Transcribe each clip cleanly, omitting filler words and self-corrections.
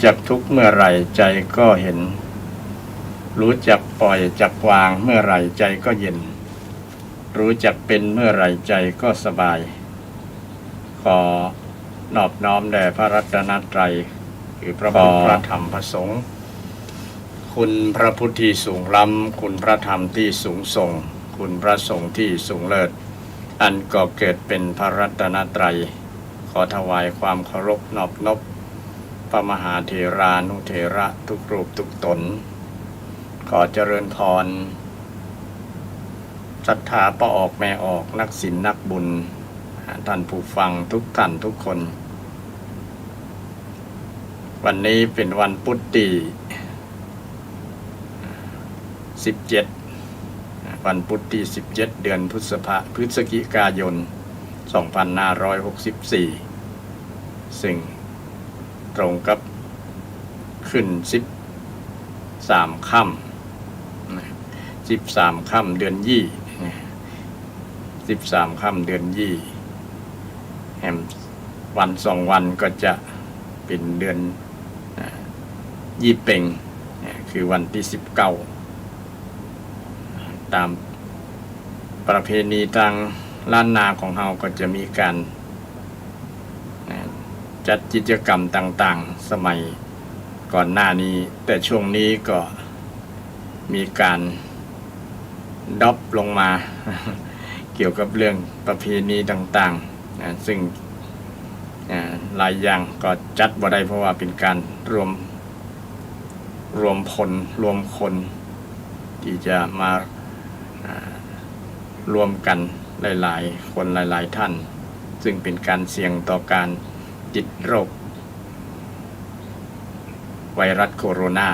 จักทุกข์เมื่อไหร่ใจก็เห็นรู้จักปล่อยจักวางเมื่อไหร่ใจก็เย็นรู้จักเป็นเมื่อไหร่ใจก็สบายขอนอบน้อมแด่พระรัตนตรัยคือพระพุทธพระธรรมพระสงฆ์คุณพระพุทธที่สูงล้ำคุณพระธรรมที่สูงส่งคุณพระสงฆ์ที่สูงเลิศอันก่อเกิดเป็นพระรัตนตรัยขอถวายความเคารพนอบนบพระมหาเถรานุเถระทุกรูปทุกตนขอเจริญพรศรัทธาป้าออกแม่ออกนักศีลนักบุญท่านผู้ฟังทุกท่านทุกคนวันนี้เป็นวันพุธที่17วันพุธที่17เดือนพฤศจิกายน2564ซึ่งตรงกับขึ้น13ค่ำเดือนยี่13ค่ำเดือนยี่แห่งวัน2วันก็จะเป็นเดือนยี่เป่งคือวันที่19ตามประเพณีทางล้านนาของเราก็จะมีการจัดกิจกรรมต่างๆสมัยก่อนหน้านี้แต่ช่วงนี้ก็มีการดรอปลงมาเกี่ยวกับเรื่องประเพณีต่างๆซึ่งหลายอย่างก็จัดบ่ได้เพราะว่าเป็นการรวมคนที่จะมารวมกันหลายๆคนหลายๆท่านซึ่งเป็นการเสี่ยงต่อการติดโรคไวรัสโคโรนา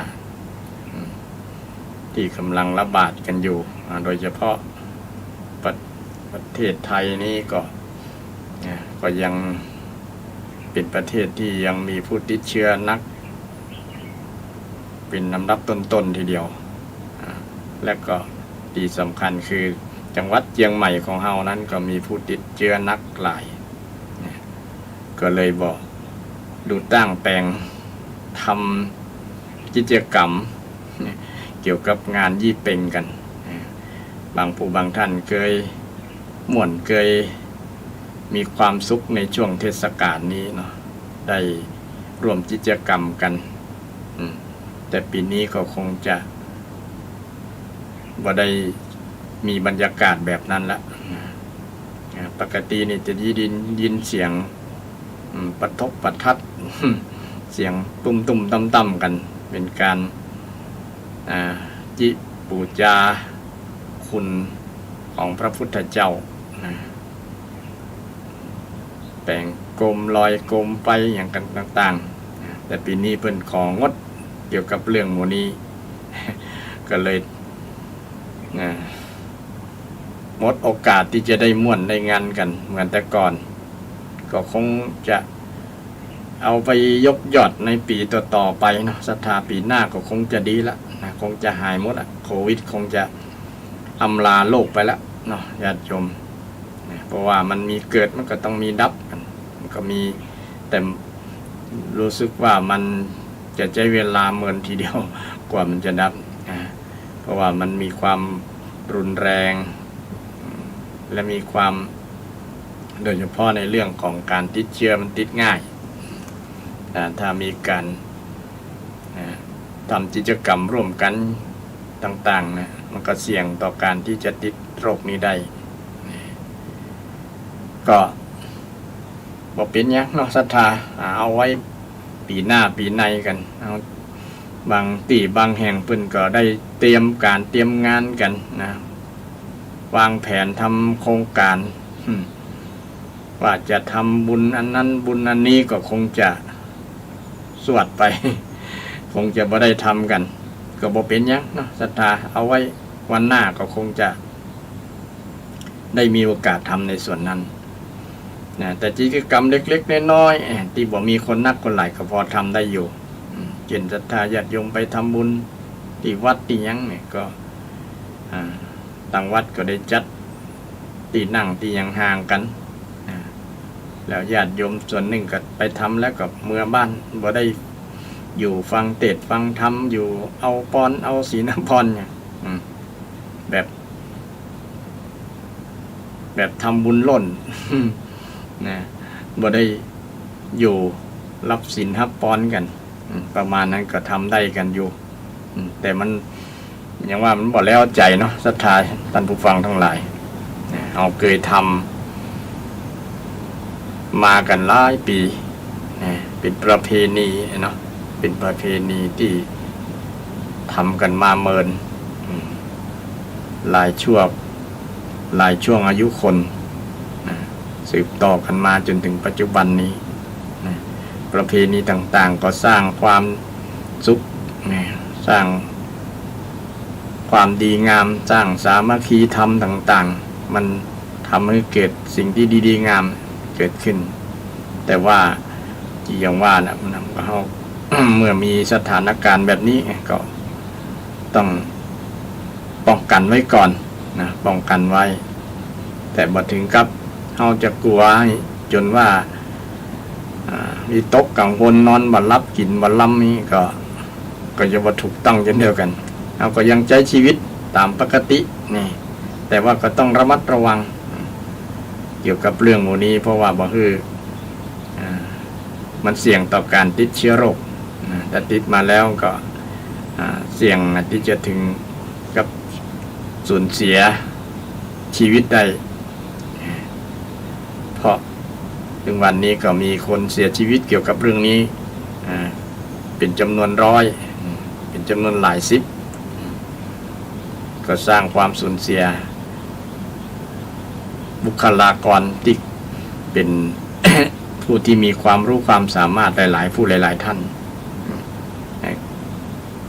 ที่กำลังระบาดกันอยู่โดยเฉพาะประเทศไทยนี้ก็ยังเป็นประเทศที่ยังมีผู้ติดเชื้อนักเป็นลำดับต้นๆทีเดียวและก็ที่สำคัญคือจังหวัดเชียงใหม่ของเฮานั้นก็มีผู้ติดเชื้อนักหลายก็เลยบอกดูตั้งแปลงทำกิจกรรมเกี่ยวกับงานยี่เป่งกันบางผู้บางท่านเคยม่วนเคยมีความสุขในช่วงเทศกาลนี้เนาะได้ร่วมกิจกรรมกันแต่ปีนี้ก็คงจะบ่ได้มีบรรยากาศแบบนั้นละปกตินี่จะยินเสียงประทบประทัดเสียงตุ้มต่ำๆกันเป็นการจิบูชาคุณของพระพุทธเจ้าแต่งกรมลอยกรมไปอย่างกันต่างๆแต่ปีนี้เพิ่นของงดเกี่ยวกับเรื่องหมู่นี้ก็เลยหมดโอกาสที่จะได้ม่วนได้งานกันเหมือนแต่ก่อนก็คงจะเอาไปยกยอดในปีต่อไปเนาะศรัทธาปีหน้าก็คงจะดีละคงจะหายหมดโควิดคงจะอำลาโลกไปแล้วเนาะญาติโยมเพราะว่ามันมีเกิดมันก็ต้องมีดับกันมันก็มีแต่รู้สึกว่ามันจะใช้เวลาเหมือนทีเดียวกว่ามันจะดับเพราะว่ามันมีความรุนแรงและมีความโดยเฉพาะในเรื่องของการติดเชื้อมันติดง่ายถ้ามีการทำกิจกรรมร่วมกันต่างๆมันก็เสี่ยงต่อการที่จะติดโรคนี้ได้ก็บอกเป็นยังเนาะศรัทธาเอาไว้ปีหน้าปีในกันบางบางแห่งเพิ่นก็ได้เตรียมงานกันนะวางแผนทำโครงการว่าจะทำบุญอันนั้นบุญอันนี้ก็คงจะสวดไปคงจะบ่ได้ทำกันก็บ่เป็นยังเนาะศรัทธาเอาไว้วันหน้าก็คงจะได้มีโอกาสทำในส่วนนั้นนะแต่กิจกรรมเล็กๆน้อยๆที่บ่มีคนนักคนหลายก็พอทำได้อยู่เช่นศรัทธาญาติโยมไปทำบุญที่วัดที่ยังเนี่ยก็ต่างวัดก็ได้จัดที่นั่งที่ยังห่างกันแล้วญาติโยมส่วนหนึ่งก็ไปทำแล้วก็เมื่อบ้านบ่ได้ อยู่ฟังเทศน์ฟังธรรมอยู่เอาปอนเอาศีลพรเนี่ยแบบทำบุญล้น นะบ่ได้อยู่รับศีลรับปอนกันประมาณนั้นก็ทำได้กันอยู่แต่มันอย่างว่ามันบ่แล้วใจเนาะศรัทธาท่านผู้ฟังทั้งหลายเอาเคยทำมากันหลายปีเป็นประเพณีเนาะเป็นประเพณีที่ทำกันมาเมินหลายช่วงอายุคนสืบต่อกันมาจนถึงปัจจุบันนี้ประเพณีต่างๆก็สร้างความสุขสร้างความดีงามสร้างสามัคคีธรรมต่างๆมันทำให้เกิดสิ่งที่ดีๆงามเกิดขึ้นแต่ว่าที่อย่างว่านะเขา เมื่อมีสถานการณ์แบบนี้ก็ต้องป้องกันไว้ก่อนนะป้องกันไว้แต่บ่ถึงกับเราจะกลัวจนว่ามีตกกังวลนอนบ่หลับกินบ่หลับนี่ก็จะบ่ถูกต้องเช่นเดียวกันเราก็ยังใช้ชีวิตตามปกตินี่แต่ว่าก็ต้องระมัดระวังเกี่ยวกับเรื่องหมู่นี้เพราะว่าบ่คือมันเสี่ยงต่อการติดเชื้อโรคถ้าติดมาแล้วก็เสี่ยงที่จะถึงกับสูญเสียชีวิตได้เพราะถึงวันนี้ก็มีคนเสียชีวิตเกี่ยวกับเรื่องนี้เป็นจำนวนร้อยเป็นจำนวนหลายสิบก็สร้างความสูญเสียบุคลากรที่เป็น ผู้ที่มีความรู้ความสามารถหลายๆผู้หลายๆท่าน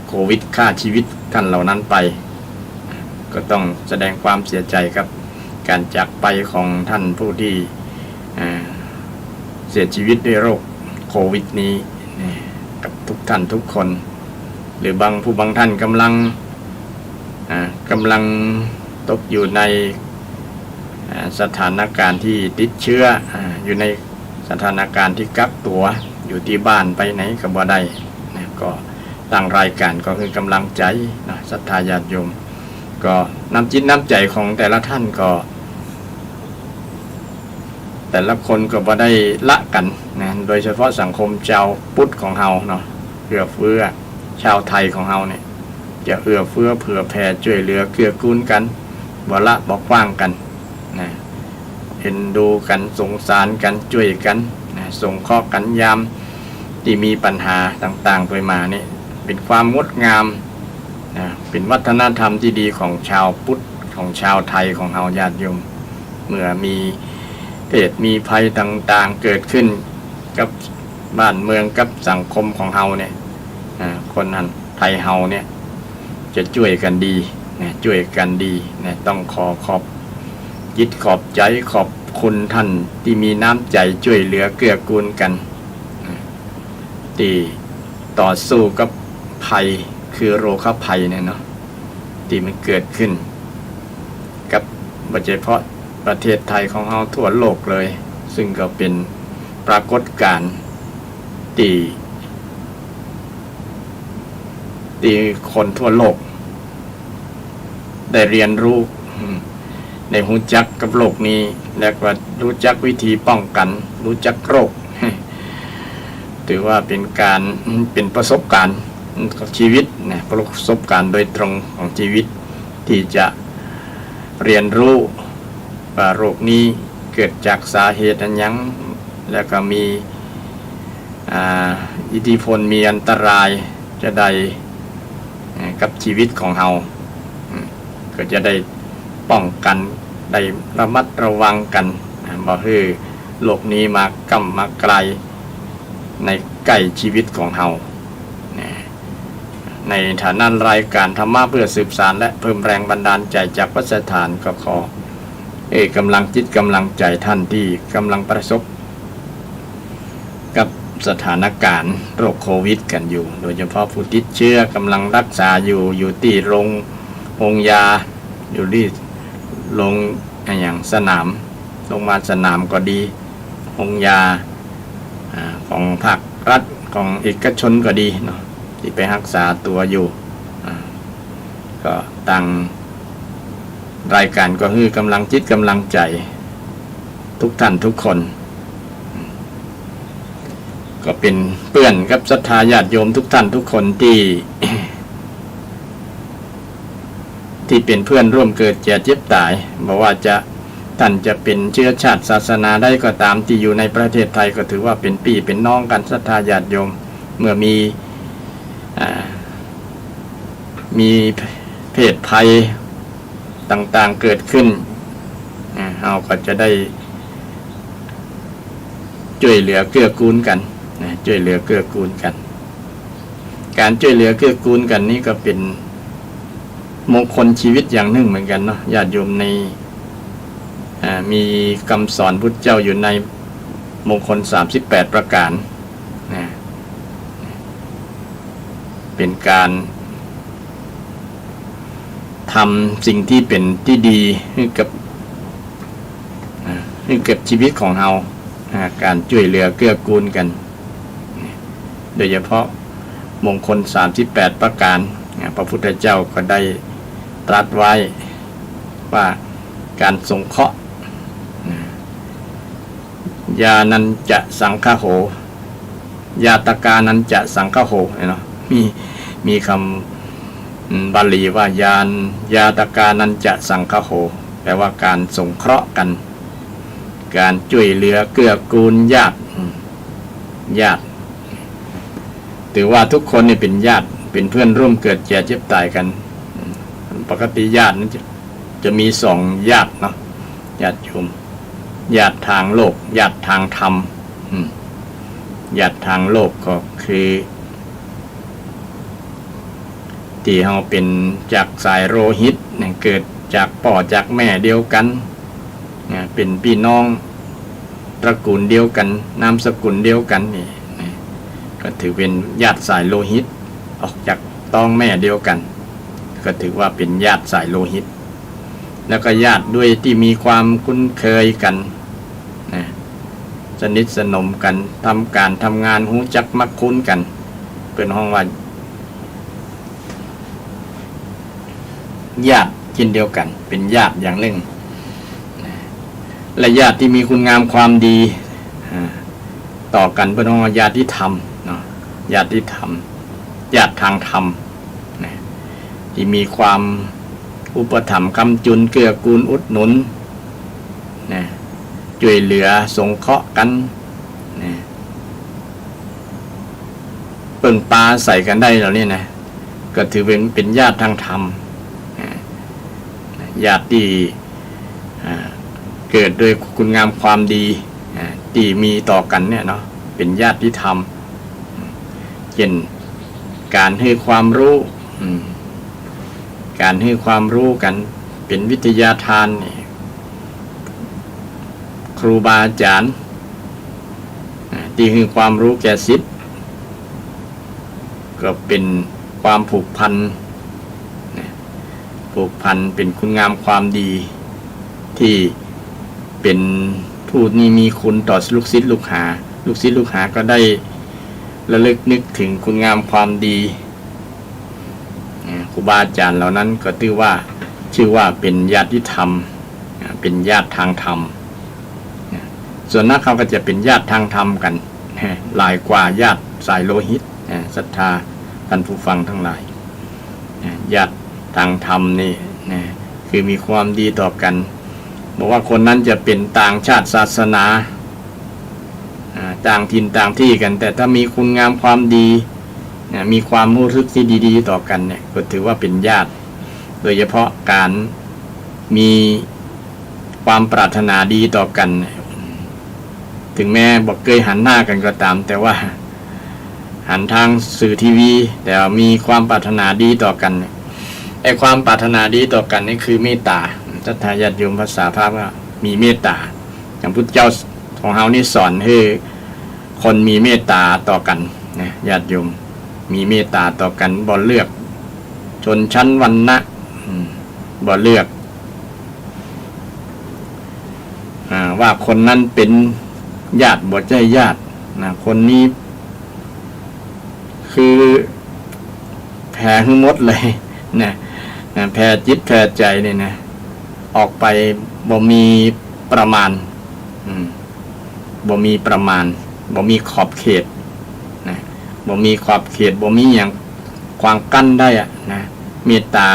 โควิดฆ่าชีวิตท่านเหล่านั้นไปก็ต้องแสดงความเสียใจกับการจากไปของท่านผู้ที่เสียชีวิตด้วยโรคโควิดนี้กับทุกท่านทุกคนหรือบางท่านกำลังตกอยู่ในสถานการณ์ที่ติดเชื้ออยู่ในสถานการณ์ที่กักตัวอยู่ที่บ้านไปไหนก็บ่ได้ก็ตั้งรายการก็คือกำลังใจนะศรัทธาญาติโยมก็น้ำจิตน้ำใจของแต่ละท่านก็แต่ละคนก็บ่ได้ละกันนะโดยเฉพาะสังคมชาวพุทธของเฮาเนาะเอื้อเฟื้อชาวไทยของเฮาเนี่ยจะเอื้อเฟื้อเผื่อแผ่ช่วยเหลือเกื้อกูลกันบ่ละบ่กว้างกันนะเห็นดูกันสงสารกันช่วยกันนะส่งข้อกันยามที่มีปัญหาต่างๆไปมานี่เป็นความงดงามนะเป็นวัฒนธรรมที่ดีของชาวพุทธของชาวไทยของเฮาญาติโยมเมื่อมีเหตุมีภัยต่างๆเกิดขึ้นกับบ้านเมืองกับสังคมของเฮาเนี่ยคนนั้นไทยเฮาเนี่ยจะช่วยกันดีนะช่วยกันดีนะต้องขอบยิดขอบใจขอบคุณท่านที่มีน้ำใจช่วยเหลือเกื้อกูลกันที่ต่อสู้กับภัยคือโรคภัยเนี่ยเนาะที่มันเกิดขึ้นกับไม่เฉพาะประเทศไทยของเราทั่วโลกเลยซึ่งก็เป็นปรากฏการณ์ที่คนทั่วโลกได้เรียนรู้ได้รู้จักกับโลกนี้และก็รู้จักวิธีป้องกันรู้จักโรคถือว่าเป็นประสบการณ์ของชีวิตนะประสบการณ์โดยตรงของชีวิตที่จะเรียนรู้ว่าโรคนี้เกิดจากสาเหตุอันยังแล้วก็มีอิทธิพลมีอันตรายจะได้กับชีวิตของเราก็จะได้ป้องกันได้ระมัดระวังกันบ่ให้โรคนี้มากำมาไกลในใกล้ชีวิตของเราในฐานะรายการธรรมะเพื่อสืบสานและเพิ่มแรงบันดาลใจจากวัดสถานก็ขอกำลังจิตกำลังใจท่านที่กำลังประสบกับสถานการณ์โรคโควิดกันอยู่โดยเฉพาะผู้ติดเชื้อกำลังรักษาอยู่ที่โรงยาอยู่ที่โรงอย่างสนามโรงพยาบาลสนามก็ดีโรงยาของภาครัฐ ของเอกชนก็ดีเนาะที่ไปรักษาตัวอยู่ก็ตั้งรายการก็คือกำลังจิตกำลังใจทุกท่านทุกคนก็เป็นเพื่อนกับศรัทธาญาติโยมทุกท่านทุกคนที่ ที่เป็นเพื่อนร่วมเกิดแก่เจ็บตายบอกว่าท่านจะเป็นเชื้อชาติศาสนาใดก็ตามที่อยู่ในประเทศไทยก็ถือว่าเป็นพี่เป็นน้องกันศรัทธาญาติโยมเมื่อมีเพศภัยต่างๆเกิดขึ้นเราก็จะได้ช่วยเหลือเกื้อกูลกันช่วยเหลือเกื้อกูลกันการช่วยเหลือเกื้อกูลกันนี่ก็เป็นมงคลชีวิตอย่างหนึ่งเหมือนกันเนาะญาติโยมในมีคำสอนพุทธเจ้าอยู่ในมงคล38ประการเป็นการทำสิ่งที่เป็นที่ดีให้กับชีวิตของเราการช่วยเหลือเกื้อกูลกันโดยเฉพาะมงคล38ประการพระพุทธเจ้าก็ได้ตรัสไว้ว่าการสงเคราะห์ยานันจะสังฆโหยาตกานันจะสังฆโหเนาะมีคำบาลีว่ายาตกานันจะสังฆโหแปลว่าการสงเคราะห์กันการช่วยเหลือเกื้อกูลญาติถือว่าทุกคนนี่เป็นญาติเป็นเพื่อนร่วมเกิดแก่เจ็บตายกันปกติญาตินั้นจะมี2ญาติเนาะญาติโยมญาติทางโลกญาติทางธรรมญาติทางโลกก็คือที่เราเป็นจากสายโลหิตเกิดจากพ่อจากแม่เดียวกันเป็นพี่น้องตระกูลเดียวกันนามสกุลเดียวกันนี่ก็ถือเป็นญาติสายโลหิตออกจากท้องแม่เดียวกันก็ถือว่าเป็นญาติสายโลหิตแล้วก็ญาติด้วยที่มีความคุ้นเคยกันสนิทสนมกันทำการทำงานรู้จักมักคุ้นกันเป็นห้องว่าญาติกินเดียวกันเป็นญาติอย่างหนึ่งและญาติที่มีคุณงามความดีต่อกันเป็นห้องญาติธรรมเนาะญาติธรรมญาติทางธรรมที่มีความอุปถัมภ์ค้ำจุนเกื้อกูลอุดหนุนช่วยเหลือสงเคราะห์กันเปิ่งปลาใส่กันได้เหล่านี้นะก็ถือเป็นญาติทางธรรมญาติที่เกิดโดยคุณงามความดีที่มีต่อกันเนี่ยเนาะเป็นญาติธรรมเช่นการให้ความรู้การให้ความรู้กันเป็นวิทยาทานนี่ครูบาอาจารย์ที่ให้ความรู้แก่ศิษย์ก็เป็นความผูกพันเป็นคุณงามความดีที่เป็นผู้นี้มีคุณต่อลูกศิษย์ลูกหาก็ได้ระลึกนึกถึงคุณงามความดีครูบาอาจารย์เหล่านั้นก็ชื่อว่าเป็นญาติธรรมเป็นญาติทางธรรมส่วนนักเขาก็จะเป็นญาติทางธรรมกันหลายกว่าญาติสายโลหิตศรัทธาท่านผู้ฟังทั้งหลายญาติทางธรรมนี่คือมีความดีต่อกันบอกว่าคนนั้นจะเป็นต่างชาติศาสนาต่างถิ่นต่างที่กันแต่ถ้ามีคุณงามความดีมีความรู้สึกที่ดีๆต่อกันเนี่ยก็ถือว่าเป็นญาติโดยเฉพาะการมีความปรารถนาดีต่อกันถึงแม้บอกเคยหันหน้ากันก็ตามแต่ว่าหันทางสื่อทีวีแต่มีความปรารถนาดีต่อกันไอ้ความปรารถนาดีต่อกันนี่คือเมตตาศรัทธาญาติโยมภาษาพระว่ามีเมตตาอย่างพุทธเจ้าของเฮานี่สอนให้คนมีเมตตาต่อกันนะญาติโยมมีเมตตาต่อกันบ่เลือกชนชั้นวรรณะบ่เลือกว่าคนนั้นเป็นญาติบ่ใช่ญาติคนนี้ คือแผ่ให้หมดเลยนะแผ่จิตแผ่ใจเนี่ยนะออกไปบ่มีประมาณบ่มีประมาณบ่มีขอบเขตนะบ่มีขอบเขตบ่มีอย่างขวางกั้นได้อะนะเมตตา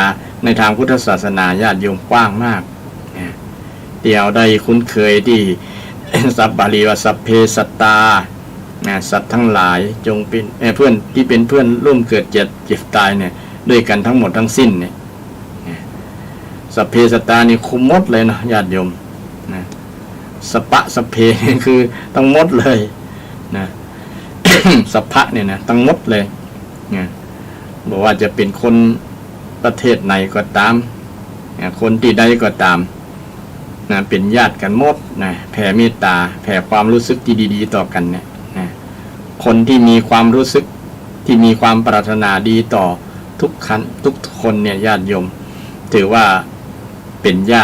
ในทางพุทธศาสนาญาติโยมกว้างมากนะเดี๋ยวได้คุ้นเคยที่ สัพบาลีว่าสัพเพสัตตาสัตว์ทั้งหลายจงเป็นเพื่อนที่เป็นเพื่อนร่วมเกิดเจ็บตายเนี่ยด้วยกันทั้งหมดทั้งสิ้นเนี่ยสัพเพสัตตานี่คุมหมดเลยนะญาติโยมนะสัพพะสัพเพคือทั้งหมดเลยนะ สัพพะเนี่ยนะทั้งหมดเลยนะบอกว่าจะเป็นคนประเทศไหนก็ตามคนที่ใดก็ตามนะเป็นญาติกันหมดนะแผ่เมตตาแผ่ความรู้สึกที่ดีๆต่อกันเนี่ยนะคนที่มีความรู้สึกที่มีความปรารถนาดีต่อทุกคนเนี่ยญาติโยมถือว่าเป็นญา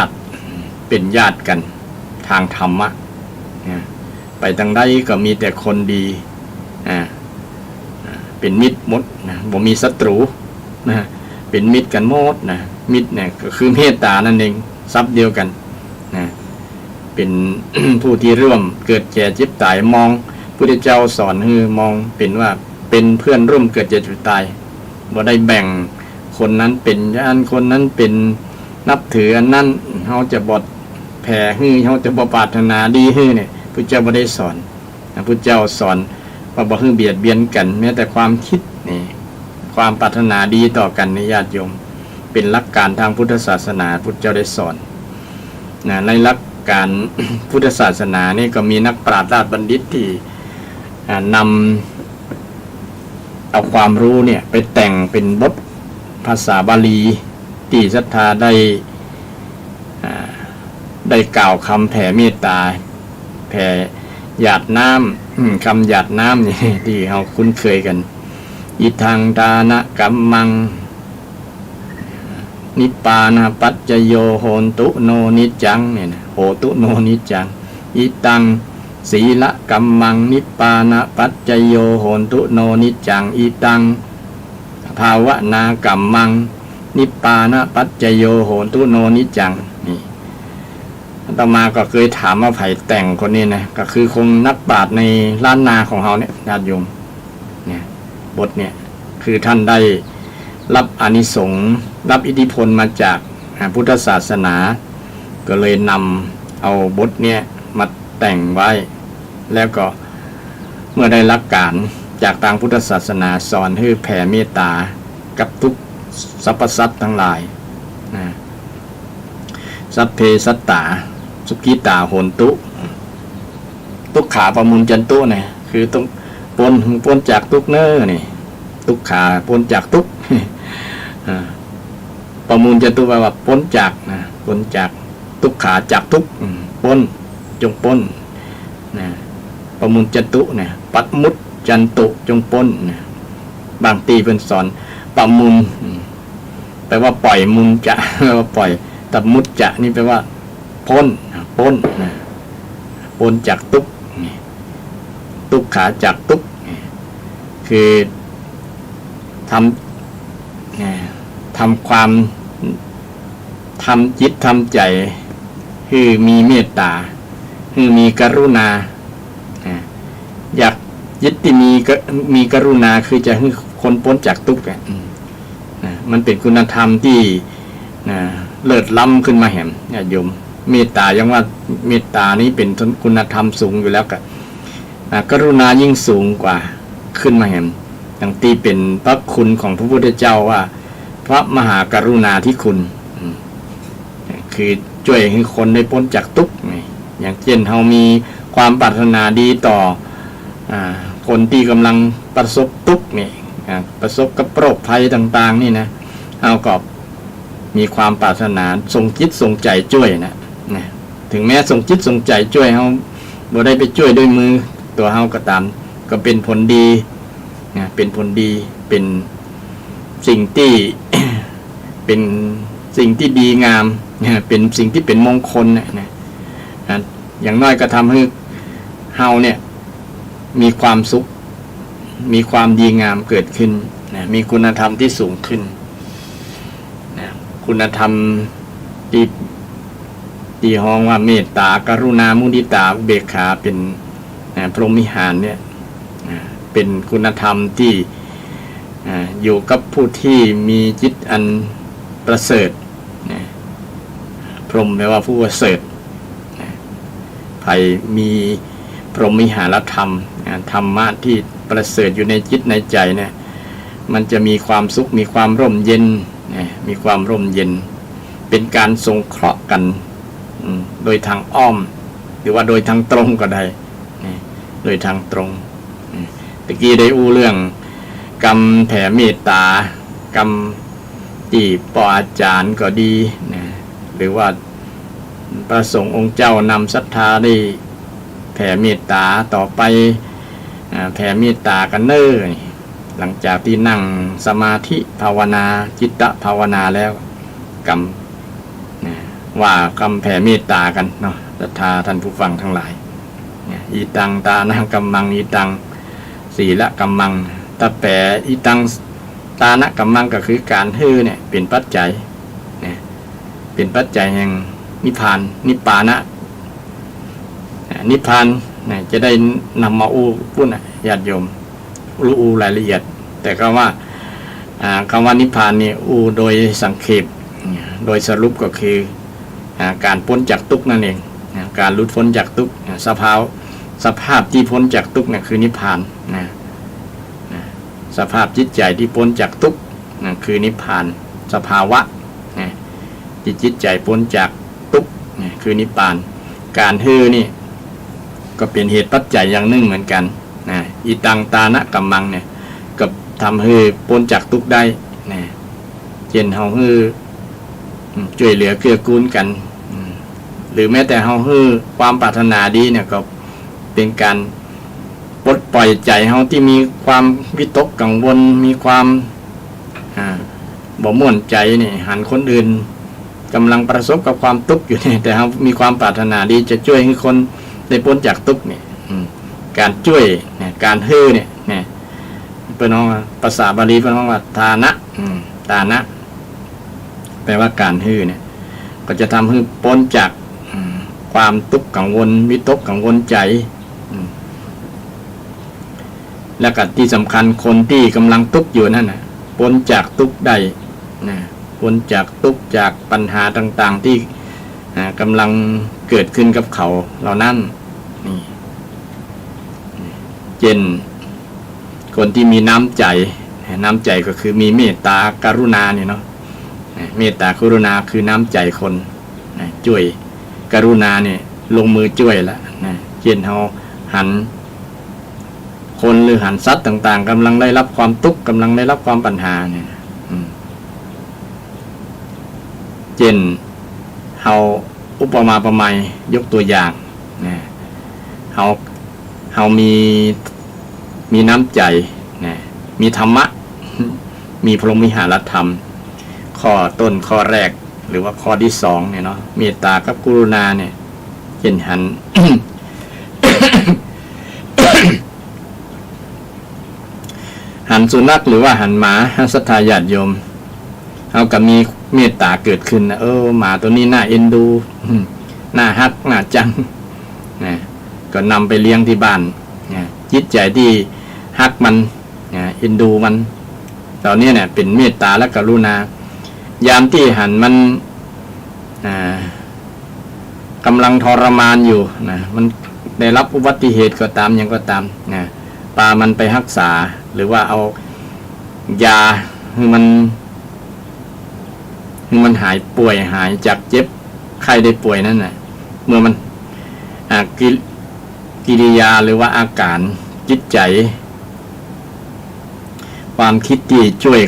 ติกันทางธรรมะนะไปทางใดก็มีแต่คนดีเป็นมิตรหมดนะบ่มีศัตรูนะเป็นมิตรกันหมดนะมิตรเนี่ยก็คือเมตตานั่นเองทรัพย์เดียวกันนะเป็น ผู้ที่ร่วมเกิดแก่เจ็บตายมองพุทธเจ้าสอนให้มองเป็นว่าเป็นเพื่อนร่วมเกิดแก่เจ็บตายบ่ได้แบ่งคนนั้นเป็นอันคนนั้นเป็นนับถืออันนั้นเฮาจะบดแผ่ให้เฮาจะบ่ปรารถนาดีให้เนี่ยพุทธเจ้าบ่ได้สอนพุทธเจ้าสอนว่าบ่ให้เบียดเบียนกันแม้แต่ความคิดนี่ความปรารถนาดีต่อกันในญาติโยมเป็นหลักการทางพุทธศาสนาพุทธเจ้าได้สอนนะในหลักการ พุทธศาสนานี่ก็มีนักปราชญ์ราชบัณฑิตที่นำเอาความรู้เนี่ยไปแต่งเป็นบทภาษาบาลีที่ศรัทธาได้กล่าวคำแผ่เมตตาแผ่หยาดน้ำคำหยาดน้ำนี่ที่เราคุ้นเคยกันอิทังทานะกัมมังนิปปานะปัจจโยโหนตุโนนิจังเนี่ยนะโหตุโนนิจังอิตังศีละกัมมังนิปปานะปัจจโยโหนตุโนนิจังอิตังภาวนากัมมังนิปปานะปัจจโยโหนตุโนนิจังนี่ต่อมาก็เคยถามว่าไผ่แต่งคนนี้นะก็คือคงนักปราชญ์ในล้านนาของเราเนี่ยญาติโยมเนี่ยบทเนี่ยคือท่านได้รับอานิสงส์รับอิทธิพลมาจากพุทธศาสนาก็เลยนำเอาบทเนี่ยมาแต่งไว้แล้วก็เมื่อได้รับการจากทางพุทธศาสนาสอนให้แผ่เมตตากับทุกสรรพสัตว์ทั้งหลายนะสัพเพสัตตาสุขิตาโหนตุทุกขาปมุญจันตุเนี่ยคือต้องปนจากทุกเน้อนี่ทุกขาปนจากทุกปมุญจันตุแปลว่าปนจากนะปนจากทุกขาจากทุกปนจงปนนะปมุญจันตุเนี่ยปัดมุดจันตุจงปนนะบางตีเป็นสอนปมุญแปลว่าปล่อยมุญจะแปลว่าปล่อยแต่มุดจะนี่แปลว่าพ้นนะพ้นจากทุกทุกขาจากทุกคือทำความทำจิตทำใจคือมีเมตตาคือมีกรุณาอยากจิตที่มีกรุณาคือจะให้คนพ้นจากทุกข์มันเป็นคุณธรรมที่เลิศล้ำขึ้นมาแห่งญาติโยมเมตตายังว่าเมตตานี้เป็นคุณธรรมสูงอยู่แล้วกรุณายิ่งสูงกว่าขึ้นมาแห่งอย่างที่เป็นพระคุณของพระพุทธเจ้าว่าพระมหากรุณาธิคุณคือช่วยให้คนได้พ้นจากทุกข์อย่างเช่นเรามีความปรารถนาดีต่อคนที่กำลังประสบทุกข์นี่ประสบกับโรคภัยต่างๆนี่นะเราก็มีความปรารถนาส่งจิตส่งใจช่วยนะถึงแม้ส่งจิตส่งใจช่วยเราบ่ได้ไปช่วยด้วยมือตัวเราก็ตามก็เป็นผลดีเป็นผลดีเป็นสิ่งที่ เป็นสิ่งที่ดีงามเป็นสิ่งที่เป็นมงคลนะอย่างน้อยก็ทำให้เฮาเนี่ยมีความสุข มีความดีงามเกิดขึ้นนะมีคุณธรรมที่สูงขึ้นนะคุณธรรมที่ฮ้องว่าเมตตากรุณามุทิตาอุเบกขาเป็นพรหมวิหารเนี่ยเป็นคุณธรรมที่อยู่กับผู้ที่มีจิตอันประเสริฐพรหมแปลว่าผู้ประเสริฐใครมีพรหมวิหารธรรมธรรมะที่ประเสริฐอยู่ในจิตในใจเนี่ยมันจะมีความสุขมีความร่มเย็นมีความร่มเย็นเป็นการสงเคราะห์กันโดยทางอ้อมหรือว่าโดยทางตรงก็ได้โดยทางตรงตะกี้ได้อู้เรื่องกรรมแผ่เมตตากรรมที่ปออาจารย์ก็ดีหรือว่าพระสงฆ์องค์เจ้านำศรัทธาได้แผ่เมตตาต่อไปแผ่เมตตากันเนิ่นหลังจากที่นั่งสมาธิภาวนาจิตตภาวนาแล้วกรรมว่ากรรมแผ่เมตตากันเนาะศรัทธาท่านผู้ฟังทั้งหลายอีตังตานะกัมมังอีตังศีละกัมมังตะแปะอีตังตานะกัมมังก็คือการฮือเนี่ยเป็นปัจจัยเป็นปัจจัยแห่งนิพพานนิพพานะนิพพานจะได้นำมาอู้พูดญาติโยมรู้รายละเอียดแต่ก็ว่าคำว่านิพพานนี่อู้โดยสังเขปโดยสรุปก็คือการพ้นจากทุกข์นั่นเองการหลุดพ้นจากทุกข์สภาพที่พ้นจากทุกข์เนี่ยคือนิพพานสภาพจิตใจที่พ้นจากทุกข์คือนิพพานสภาวะที่จิตใจพ้นจากทุกข์คือนิพพานการฮือนี่ก็เป็นเหตุปัจจัยอย่างหนึ่งเหมือนกันอีตังตานะกัมมังเนี่ยก็ทำให้พ้นจากทุกข์ได้เช่นเฮาฮือช่วยเหลือเกื้อกูลกันหรือแม้แต่เฮาฮือความปรารถนาดีเนี่ยก็เป็นการปลดปล่อยใจเฮาที่มีความวิตกกังวลมีความบ่ม่วนใจนี่หันคนอื่นกำลังประสบกับความทุกข์อยู่นี่แต่เฮามีความปรารถนาดีจะช่วยให้คนได้พ้นจากทุกข์นี่การช่วยการฮือเนี่ยเป็นน้องภาษาบาลีเป็นน้องว่าทานะทานะแปลว่าการฮือเนี่ยก็จะทำให้พ้นจากความทุกข์กังวลวิตกกังวลใจและก็ที่สำคัญคนที่กำลังทุกข์อยู่นั่นพ้นจากทุกข์ได้พ้นจากทุกข์จากปัญหาต่างๆที่กำลังเกิดขึ้นกับเขาเหล่านั้นนี่เช่นคนที่มีน้ำใจก็คือมีเมตตากรุณาเนี่ยเนาะเมตตากรุณาคือน้ำใจคนช่วยกรุณาเนี่ยลงมือช่วยละเช่นเฮาหันคนหรือหันสัตว์ต่างๆกำลังได้รับความทุกข์กำลังได้รับความปัญหาเนี่ยเช่นเฮาอุปมาประไมยยกตัวอย่างเฮามีน้ำใจมีธรรมะมีพรหมวิหารธรรมข้อต้นข้อแรกหรือว่าข้อที่สองเนี่ยเนาะเมตตากับกรุณาเนี่ยเช่นหัน หันสุนัขหรือว่าหันหมาศรัทธาญาติโยมเอากับมีเมตตาเกิดขึ้นนะหมาตัวนี้น่าเอ็นดูน่าฮักน่าจังก็นำไปเลี้ยงที่บ้านจิตใจที่ฮักมันเอ็นดูมันตอนนี้เนี่ยเป็นเมตตาและกรุณายามที่หันมันกำลังทรมานอยู่มันได้รับอุบัติเหตุก็ตามยังก็ตามพามันไปรักษาหรือว่าเอายาให้มันหายป่วยหายจากเจ็บไข้ได้ป่วยนั่นน่ะเมื่อมันกิริยาหรือว่าอาการจิตใจความคิดที่ช่วย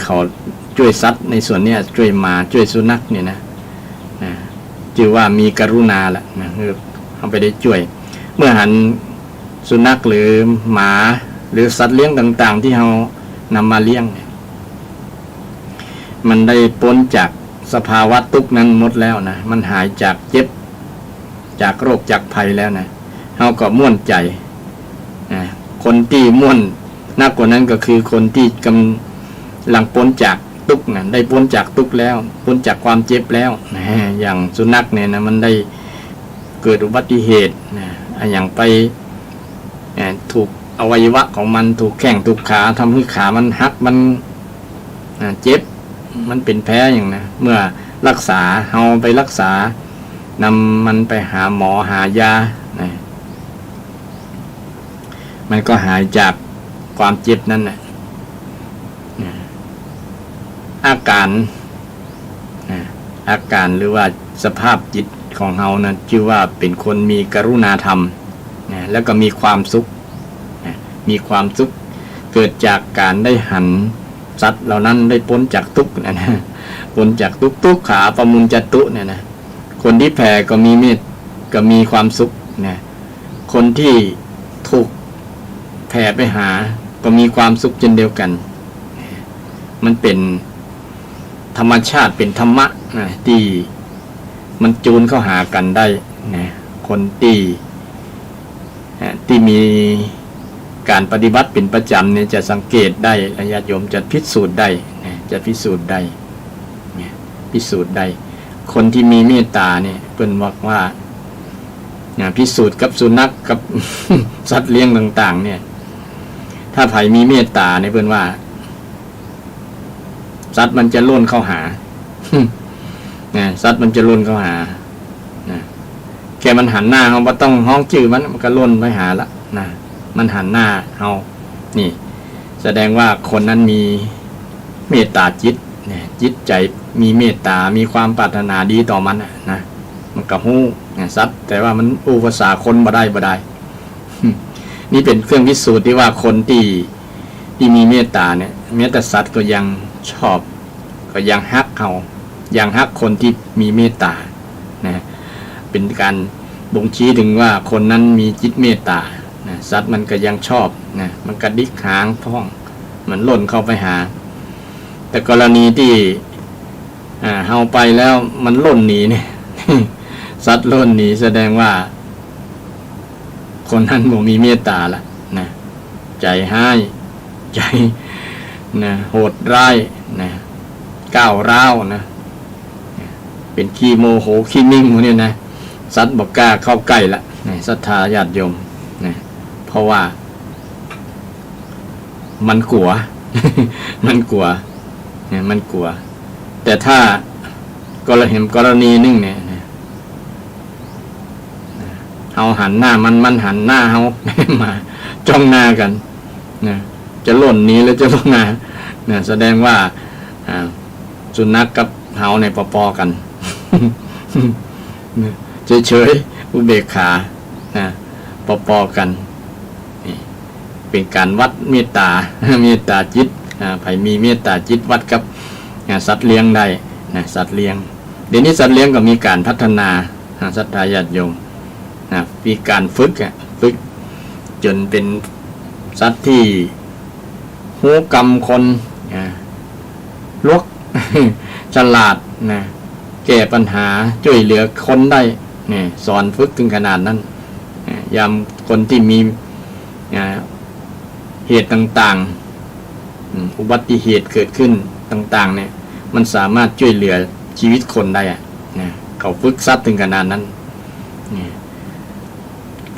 สัตว์ในส่วนนี้ช่วยหมาช่วยสุนัขเนี่ยนะชื่อว่ามีกรุณาละคือเอาไปได้ช่วยเมื่อหันสุนัขหรือหมาหรือสัตว์เลี้ยงต่างๆที่เรานำมาเลี้ยงมันได้พ้นจากสภาวะทุกข์นั้นหมดแล้วนะมันหายจากเจ็บจากโรคจากภัยแล้วนะเราก็ม่วนใจคนที่ม่วน นักกว่านั้นก็คือคนที่กำลังพ้นจากทุกข์นะได้พ้นจากทุกข์แล้วพ้นจากความเจ็บแล้วนะอย่างสุนัขเนี่ยนะมันได้เกิดอุบัติเหตุนะอย่างไปถูกอวัยวะของมันถูกแข้งถูกขาทำให้ขามันหักมันเจ็บมันเป็นแผลอย่างนะเมื่อรักษาเอาไปรักษานำมันไปหาหมอหายานะมันก็หายจากความเจ็บนั้นนะอาการหรือว่าสภาพจิตของเรานะชื่อว่าเป็นคนมีกรุณาธรรมนะแล้วก็มีความสุขนะมีความสุขเกิดจากการได้หันสัตว์เหล่านั้นได้พ้นจากทุกข์นะพ้นจากทุกขาปมุญจตุเนี่ยนะคนที่แผ่ก็มีเมตก็มีความสุขนะคนที่ถูกแผ่ไปหาก็มีความสุขเช่นเดียวกันมันเป็นธรรมชาติเป็นธรรมะนะที่มันจูนเข้าหากันได้นะคนที่มีการปฏิบัติเป็นประจำเนี่ยจะสังเกตได้ญาติโยมจะพิสูจน์ได้นะจะพิสูจน์ได้นะพิสูจน์ได้คนที่มีเมตตาเนี่ยเพิ่นบอกว่าพิสูจน์กับสุนัข กับ สัตว์เลี้ยงต่างๆเนี่ยถ้าใครมีเมตตาเนี่ยเพิ่นว่าสัตว์มันจะล้นเข้าหา สัตว์มันจะล้นเข้าหาแค่มันหันหน้าเขาไม่ต้องห้องจื่อมันก็ล้นไปหาละนะมันหันหน้าเขานี่แสดงว่าคนนั้นมีเมตตาจิตจิตใจมีเมตตามีความปรารถนาดีต่อมันนะมันก็ฮู้สัตว์แต่ว่ามันอุปสรรคคนบ่ได้ นี่เป็นเครื่องพิสูจน์ที่ว่าคนที่มีเมตตาเนี่ยแม้แต่สัตว์ก็ยังชอบก็ยังฮักเขายังฮักคนที่มีเมตตานะเป็นการบ่งชี้ถึงว่าคนนั้นมีจิตเมตตานะสัตว์มันก็ยังชอบนะมันกระดิกหางพ้องมันหล่นเข้าไปหาแต่กรณีที่เฮาไปแล้วมันหล่นหนีเนี่ย สัตว์หล่นหนีแสดงว่าคนนั้นบ่มีเมตตาละนะใจห้ายใจนะโหดร้ายนะก้าวร้าวนะเป็นขี้โมโหขี้นิ่งพวกนี้นะสัตว์บอกกล้าเข้าใกล้ละนะศรัทธาญาติโยมนะเพราะว่ามันกลัว มันกลัวเนี่ยมันกลัวแต่ถ้ากรณีนึงเนี่ยเอาหันหน้ามันหันหน้าเฮา มาจ้องหน้ากันนะจะหล่นนี้แล้วจะลงมาเนี่ยแสดงว่าสุนัขกับเฮาในปอๆกัน เฉยๆอุเบกขาปอๆกันเป็นการวัดเมตตา เมตตาจิตใครมีเมตตาจิตวัดกับสัตว์เลี้ยงได้นะสัตว์เลี้ยงเดี๋ยวนี้สัตว์เลี้ยงก็มีการพัฒนาศรัทธาญาติโยมมีการฝึกจนเป็นสัตว์ที่หูกรรมคนลวก ฉลาดนะแก้ปัญหาช่วยเหลือคนได้เนี่ยสอนฝึกถึงขนาดนั้นยามคนที่มีเหตุต่างๆอุบัติเหตุเกิดขึ้นต่างๆเนี่ยมันสามารถช่วยเหลือชีวิตคนได้นะเขาฝึกซัดถึงขนาดนั้น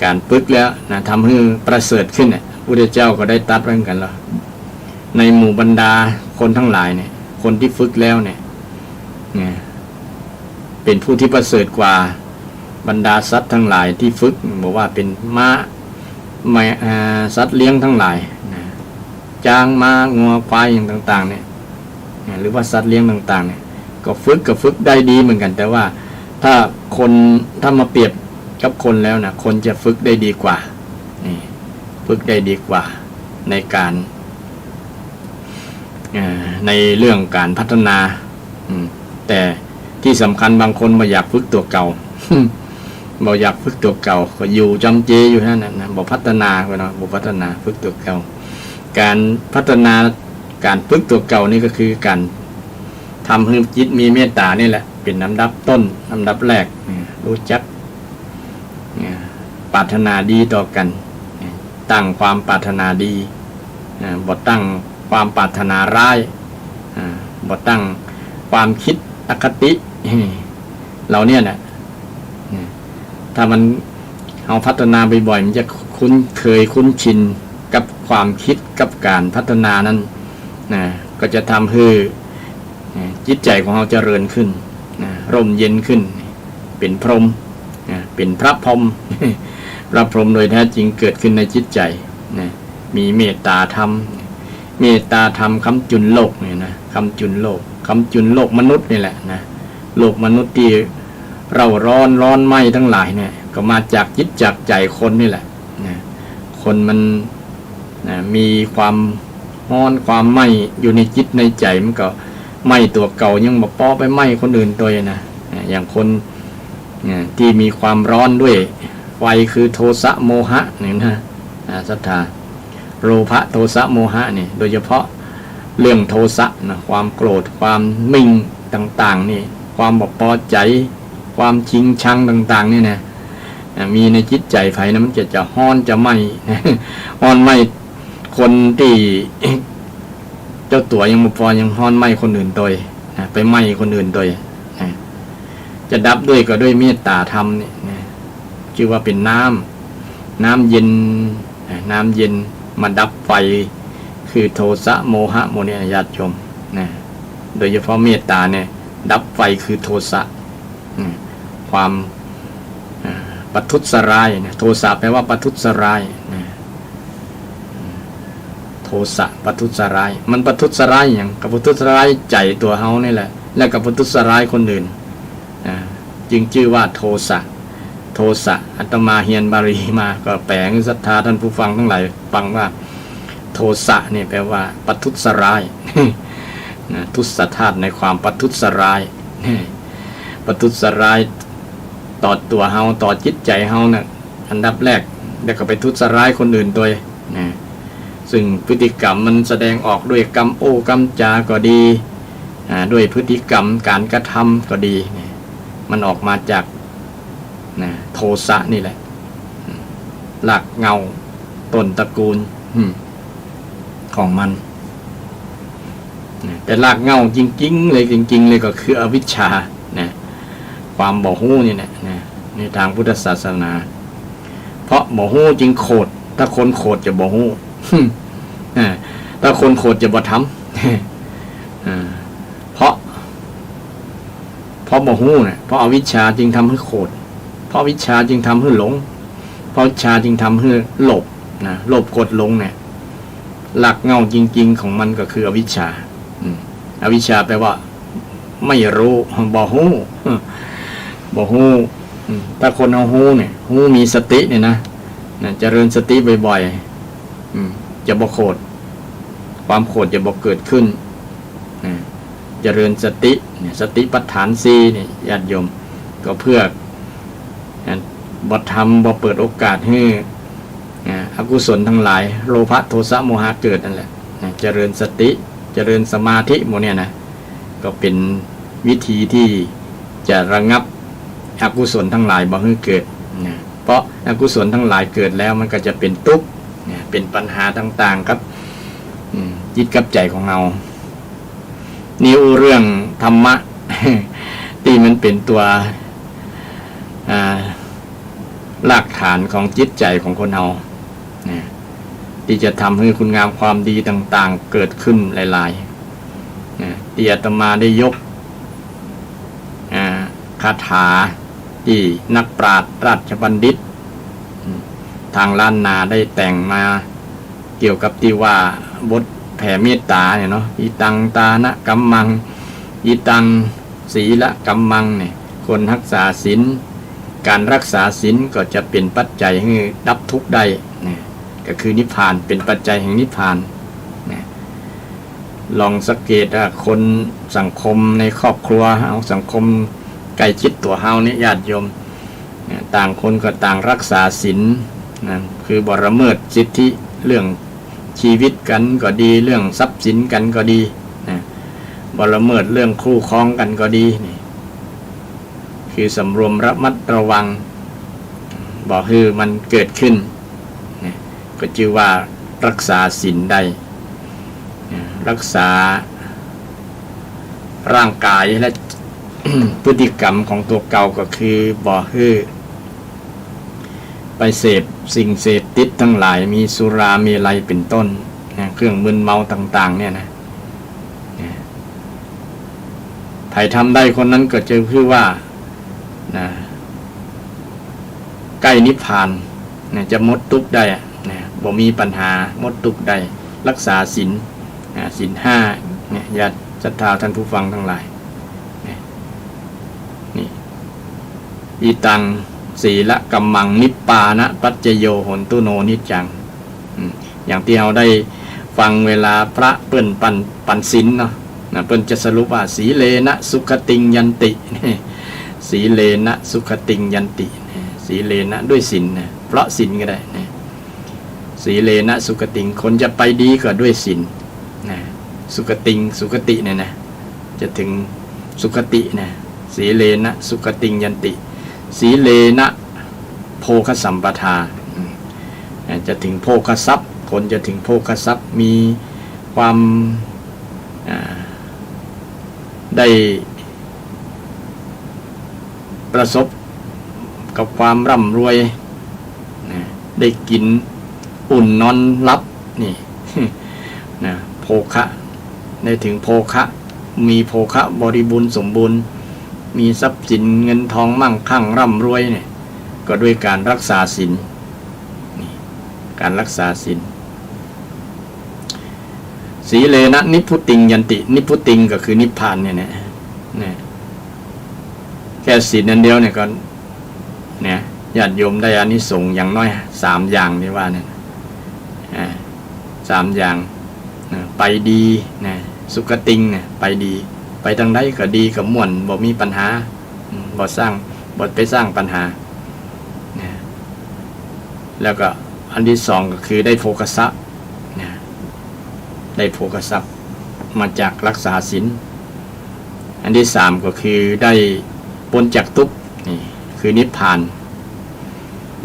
การฝึกแล้วนะทำให้ประเสริฐขึ้นเนี่ยพระพุทธเจ้าก็ได้ตรัสไว้เหมือนกันแล้วในหมู่บรรดาคนทั้งหลายเนี่ยคนที่ฝึกแล้วเนี่ยเป็นผู้ที่ประเสริฐกว่าบรรดาสัตว์ทั้งหลายที่ฝึกบอกว่าเป็นม้าสัตว์เลี้ยงทั้งหลายช้างม้างัวควายอย่างต่างๆเนี่ยหรือว่าสัตว์เลี้ยงต่างๆเนี่ยก็ฝึกได้ดีเหมือนกันแต่ว่าถ้ามาเปรียบกับคนแล้วนะคนจะฝึกได้ดีกว่าฝึกได้ดีกว่าในการในเรื่องการพัฒนาแต่ที่สำคัญบางคนบ่อยากฝึกตัวเก่า บ่อยากฝึกตัวเก่าก็อยู่จำเจอยู่นั่นนะบ่พัฒนาไปเนาะบ่พัฒนาฝึกตัวเก่าการพัฒนาการฝึกตัวเก่านี่ก็คือการทำให้จิตมีเมตตานี่แหละเป็นลำดับต้นลำดับแรกรู้จักปรารถนาดีต่อกันตั้งความปรารถนาดี บ่ตั้งความปรารถนาร้ายบ่ตั้งความคิดอคติเราเนี่ยนะถ้ามันเอาพัฒนาบ่อยๆมันจะคุ้นเคยคุ้นชินกับความคิดกับการพัฒนานั้นก็จะทำให้จิตใจของเราเจริญขึ้นร่มเย็นขึ้นเป็นพรหมเป็นพระพรหมพระพรหมโดยแท้จริงเกิดขึ้นในจิตใจมีเมตตาธรรมเมตตาธรรมคำจุนโลกเนี่ยนะคำจุนโลกคำจุนโลกมนุษย์นี่แหละนะโลกมนุษย์ที่เราร้อนไหม้ทั้งหลายเนี่ยก็มาจากจิตจากใจคนนี่แหละนะคนมันมีความร้อนความไหม้อยู่ในจิตในใจมันก็ไหม้ตัวเก่ายังมาป้อไปไหม้คนอื่นตัวนะอย่างคนที่มีความร้อนด้วยไฟคือโทสะโมหะนี่นะศรัทธาโลภะโทสะโมหะนี่โดยเฉพาะเรื่องโทสะนะความโกรธความมิ่งต่างๆนี่ความบ่พอใจความชิงชังต่างๆนี่นะมีในจิตใจไฟนะมันจะฮ้อนจะไหม้ฮ้อนไหม้คนที่เจ้าตัวยังบ่พอยังฮ้อนไหม้คนอื่นตัวไปไหม้คนอื่นตัวจะดับด้วยก็ด้วยเมตตาธรรมนี่ชื่อว่าเป็นน้ำเย็นมาดับไฟคือโทสะโมหะโมเนี่ยญาติโยมโดยเฉพาะเมตตาเนี่ยดับไฟคือโทสะความปัทุษร้ายโทสะแปลว่าปัทุษร้ายโทสะปัทุษร้ายมันปัทุษร้ายอย่างกับปัทุษร้ายใจตัวเฮานี่แหละและกับปัทุษร้ายคนอื่นจึงชื่อว่าโทสะอาตมาเฮียนบาลีมาก็แปลงศรัทธาท่านผู้ฟังทั้งหลายฟังว่าโทสะนี่แปลว่าปัทุษร้ายทุสธาตุในความปัทุษร้ายปัทุษร้ายต่อตัวเฮาต่อจิตใจเฮานะอันดับแรกแล้วก็ไปทุษร้ายคนอื่นตัวซึ่งพฤติกรรมมันแสดงออกด้วยกรรมโอ้กรรมจาก็ดีด้วยพฤติกรรมการกระทำก็ดีมันออกมาจากโทสะนี่แหละหลักเงาต้นตระกูลของมันแต่หลักเงาจริงๆเลยก็คืออวิชชาความบ่ฮู้นี่แหละในทางพุทธศาสนาเพราะบ่ฮู้จึงโคตรถ้าคนโคตรจะบ่ฮู้ถ้าคนโคตรจะบ่ทำเพราะบ่ฮู้เพราะอวิชชาจึงทำให้โคตรเพราะวิชาจึงทำให้หลงเพราะวิชาจึงทำให้หลบหลบกดหลงหลักเงาจริงๆของมันก็คืออวิชชาอวิชชาแปลว่าไม่รู้บ่ฮู้ถ้าคนเอาฮู้ฮู้มีสตินะเจริญสติบ่อยๆจะบ่โกรธความโกรธจะบ่เกิดขึ้นเจริญสติสติปัฏฐาน4นี่ญาติโยมก็เพื่อบ่ทำบ่เปิดโอกาสให้อกุศลทั้งหลายโลภะโทสะโมหะเกิดนั่นแหละเจริญสติเจริญสมาธิหมดเนี่ยนะก็เป็นวิธีที่จะระงับอกุศลทั้งหลายบ่ให้เกิดเพราะอกุศลทั้งหลายเกิดแล้วมันก็จะเป็นทุกข์เป็นปัญหาต่างๆครับจิตกับใจของเรานี่เรื่องธรรมะ ที่มันเป็นตัวหลักฐานของจิตใจของคนเราที่จะทำให้คุณงามความดีต่างๆเกิดขึ้นหลายๆที่อาตมาได้ยกคาถาที่นักปราชญ์ราชบัณฑิตทางล้านนาได้แต่งมาเกี่ยวกับที่ว่าบทแผ่เมตตาเนี่ยเนาะอิตังตานะกัมมังอิตังศีละกัมมังเนี่ยคนรักษาศีลการรักษาศีลก็จะเป็นปัจจัยให้ดับทุกข์ได้ก็คือนิพพานเป็นปัจจัยแห่งนิพพานลองสังเกตคนสังคมในครอบครัวเอาสังคมใกล้ชิดตัวเฮานี่ญาติโยมต่างคนก็ต่างรักษาศีลคือบ่ละเมิดสิทธิเรื่องชีวิตกันก็ดีเรื่องทรัพย์สินกันก็ดีบ่ละเมิดเรื่องคู่ครองกันก็ดีนี่คือสำรวมระมัดระวังบ่ให้มันเกิดขึ้นก็ชื่อว่ารักษาศีลได้ รักษาร่างกายและ พฤติกรรมของตัวเก่าก็คือบ่ให้ไปเสพสิ่งเสพติดทั้งหลายมีสุรามีอะไรเป็นต้นเครื่องมึนเมาต่างๆเนี่ยนะใครทำได้คนนั้นก็จะคือว่านะใกล้นิพพานนะจะหมดทุกข์ได้นะบ่มีปัญหาหมดทุกข์ได้รักษาศีลศีลห้าเนี่ยญาติศรัทธาท่านผู้ฟังทั้งหลายนี่อีตังศีละกัมมังนิปปานะปัจจโยโหนตุโนนิจจังอย่างที่เราได้ฟังเวลาพระเปิ้นปันศีลเนาะเปิ้นจะสรุปว่าสีเลนะสุขติงยันติสีเลนะสุขติงยันติสีเลนะด้วยศีลนะเพราะศีลก็ได้นะสีเลนะสุขติงคนจะไปดีก็ด้วยศีลนะสุขติงสุขติเนี่ยนะจะถึงสุขตินะสีเลนะสุขติงยันติสีเลนะโภคสัมปทาจะถึงโภคทรัพย์คนจะถึงโภคทรัพย์มีความได้ประสบกับความร่ำรวยได้กินอุ่นนอนรับนี่นะโภคะได้ถึงโภคะมีโภคะบริบูรณ์สมบูรณ์มีทรัพย์สินเงินทองมั่งคั่งร่ำรวยเนี่ยก็ด้วยการรักษาศีลการรักษาศีลสีเลนะนิพพุติงยันตินิพพุติงก็คือนิพพานเนี่ยนะแค่ศีลนั้นเดียวเนี่ยก็เนี่ยญาติโยมได้อานิสงส์อย่างน้อย3อย่างนี่ว่าเนี่ย3อย่างไปดีนะสุขติงเนี่ยไปดีไปทางใดก็ดีกับม่วนบ่มีปัญหาบ่ไปสร้างปัญหาแล้วก็อันที่2ก็คือได้โภคทรัพย์ได้โภคทรัพย์มาจากรักษาศีลอันที่3ก็คือได้พ้นจากทุกข์นี่คือนิพพาน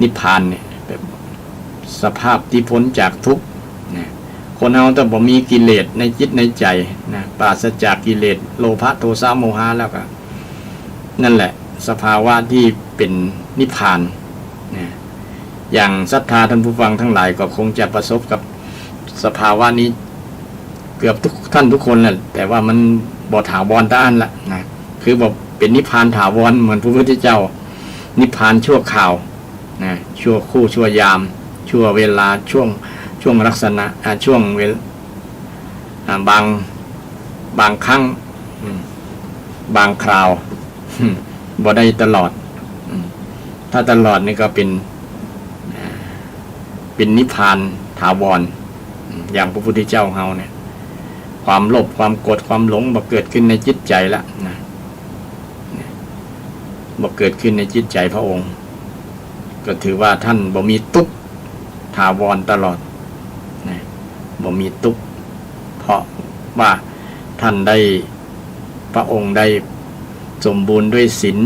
นิพพานเนี่ยแบบสภาพที่พ้นจากทุกข์นะคนเราแต่บ่มีกิเลสในจิตในใจนะปราศจากกิเลสโลภะโทสะโมหะแล้วก็นั่นแหละสภาวะที่เป็นนิพพานนะอย่างศรัทธาท่านผู้ฟังทั้งหลายก็คงจะประสบกับสภาวะนี้เกือบทุกท่านทุกคนแหละแต่ว่ามันบ่ถาวรตาอันละนะคือบอกเป็นนิพพานถาวรเหมือนพระพุทธเจ้านิพพานชั่วคราวนะชั่วคู่ชั่วยามชั่วเวลาช่วงลักษณะช่วงเวลบางครั้งบางคราวบ่ได้ตลอดถ้าตลอดนี่ก็เป็นนิพพานถาวรอย่างพระพุทธเจ้าเฮาเนี่ยความโลภความโกรธความหลงบ่เกิดขึ้นในจิตใจละนะบ่เกิดขึ้นในจิตใจพระองค์ก็ถือว่าท่านบ่มีทุกข์ถาวรตลอดนะบ่มีทุกข์เพราะว่าท่านได้พระองค์ได้สมบูรณ์ด้วยศีล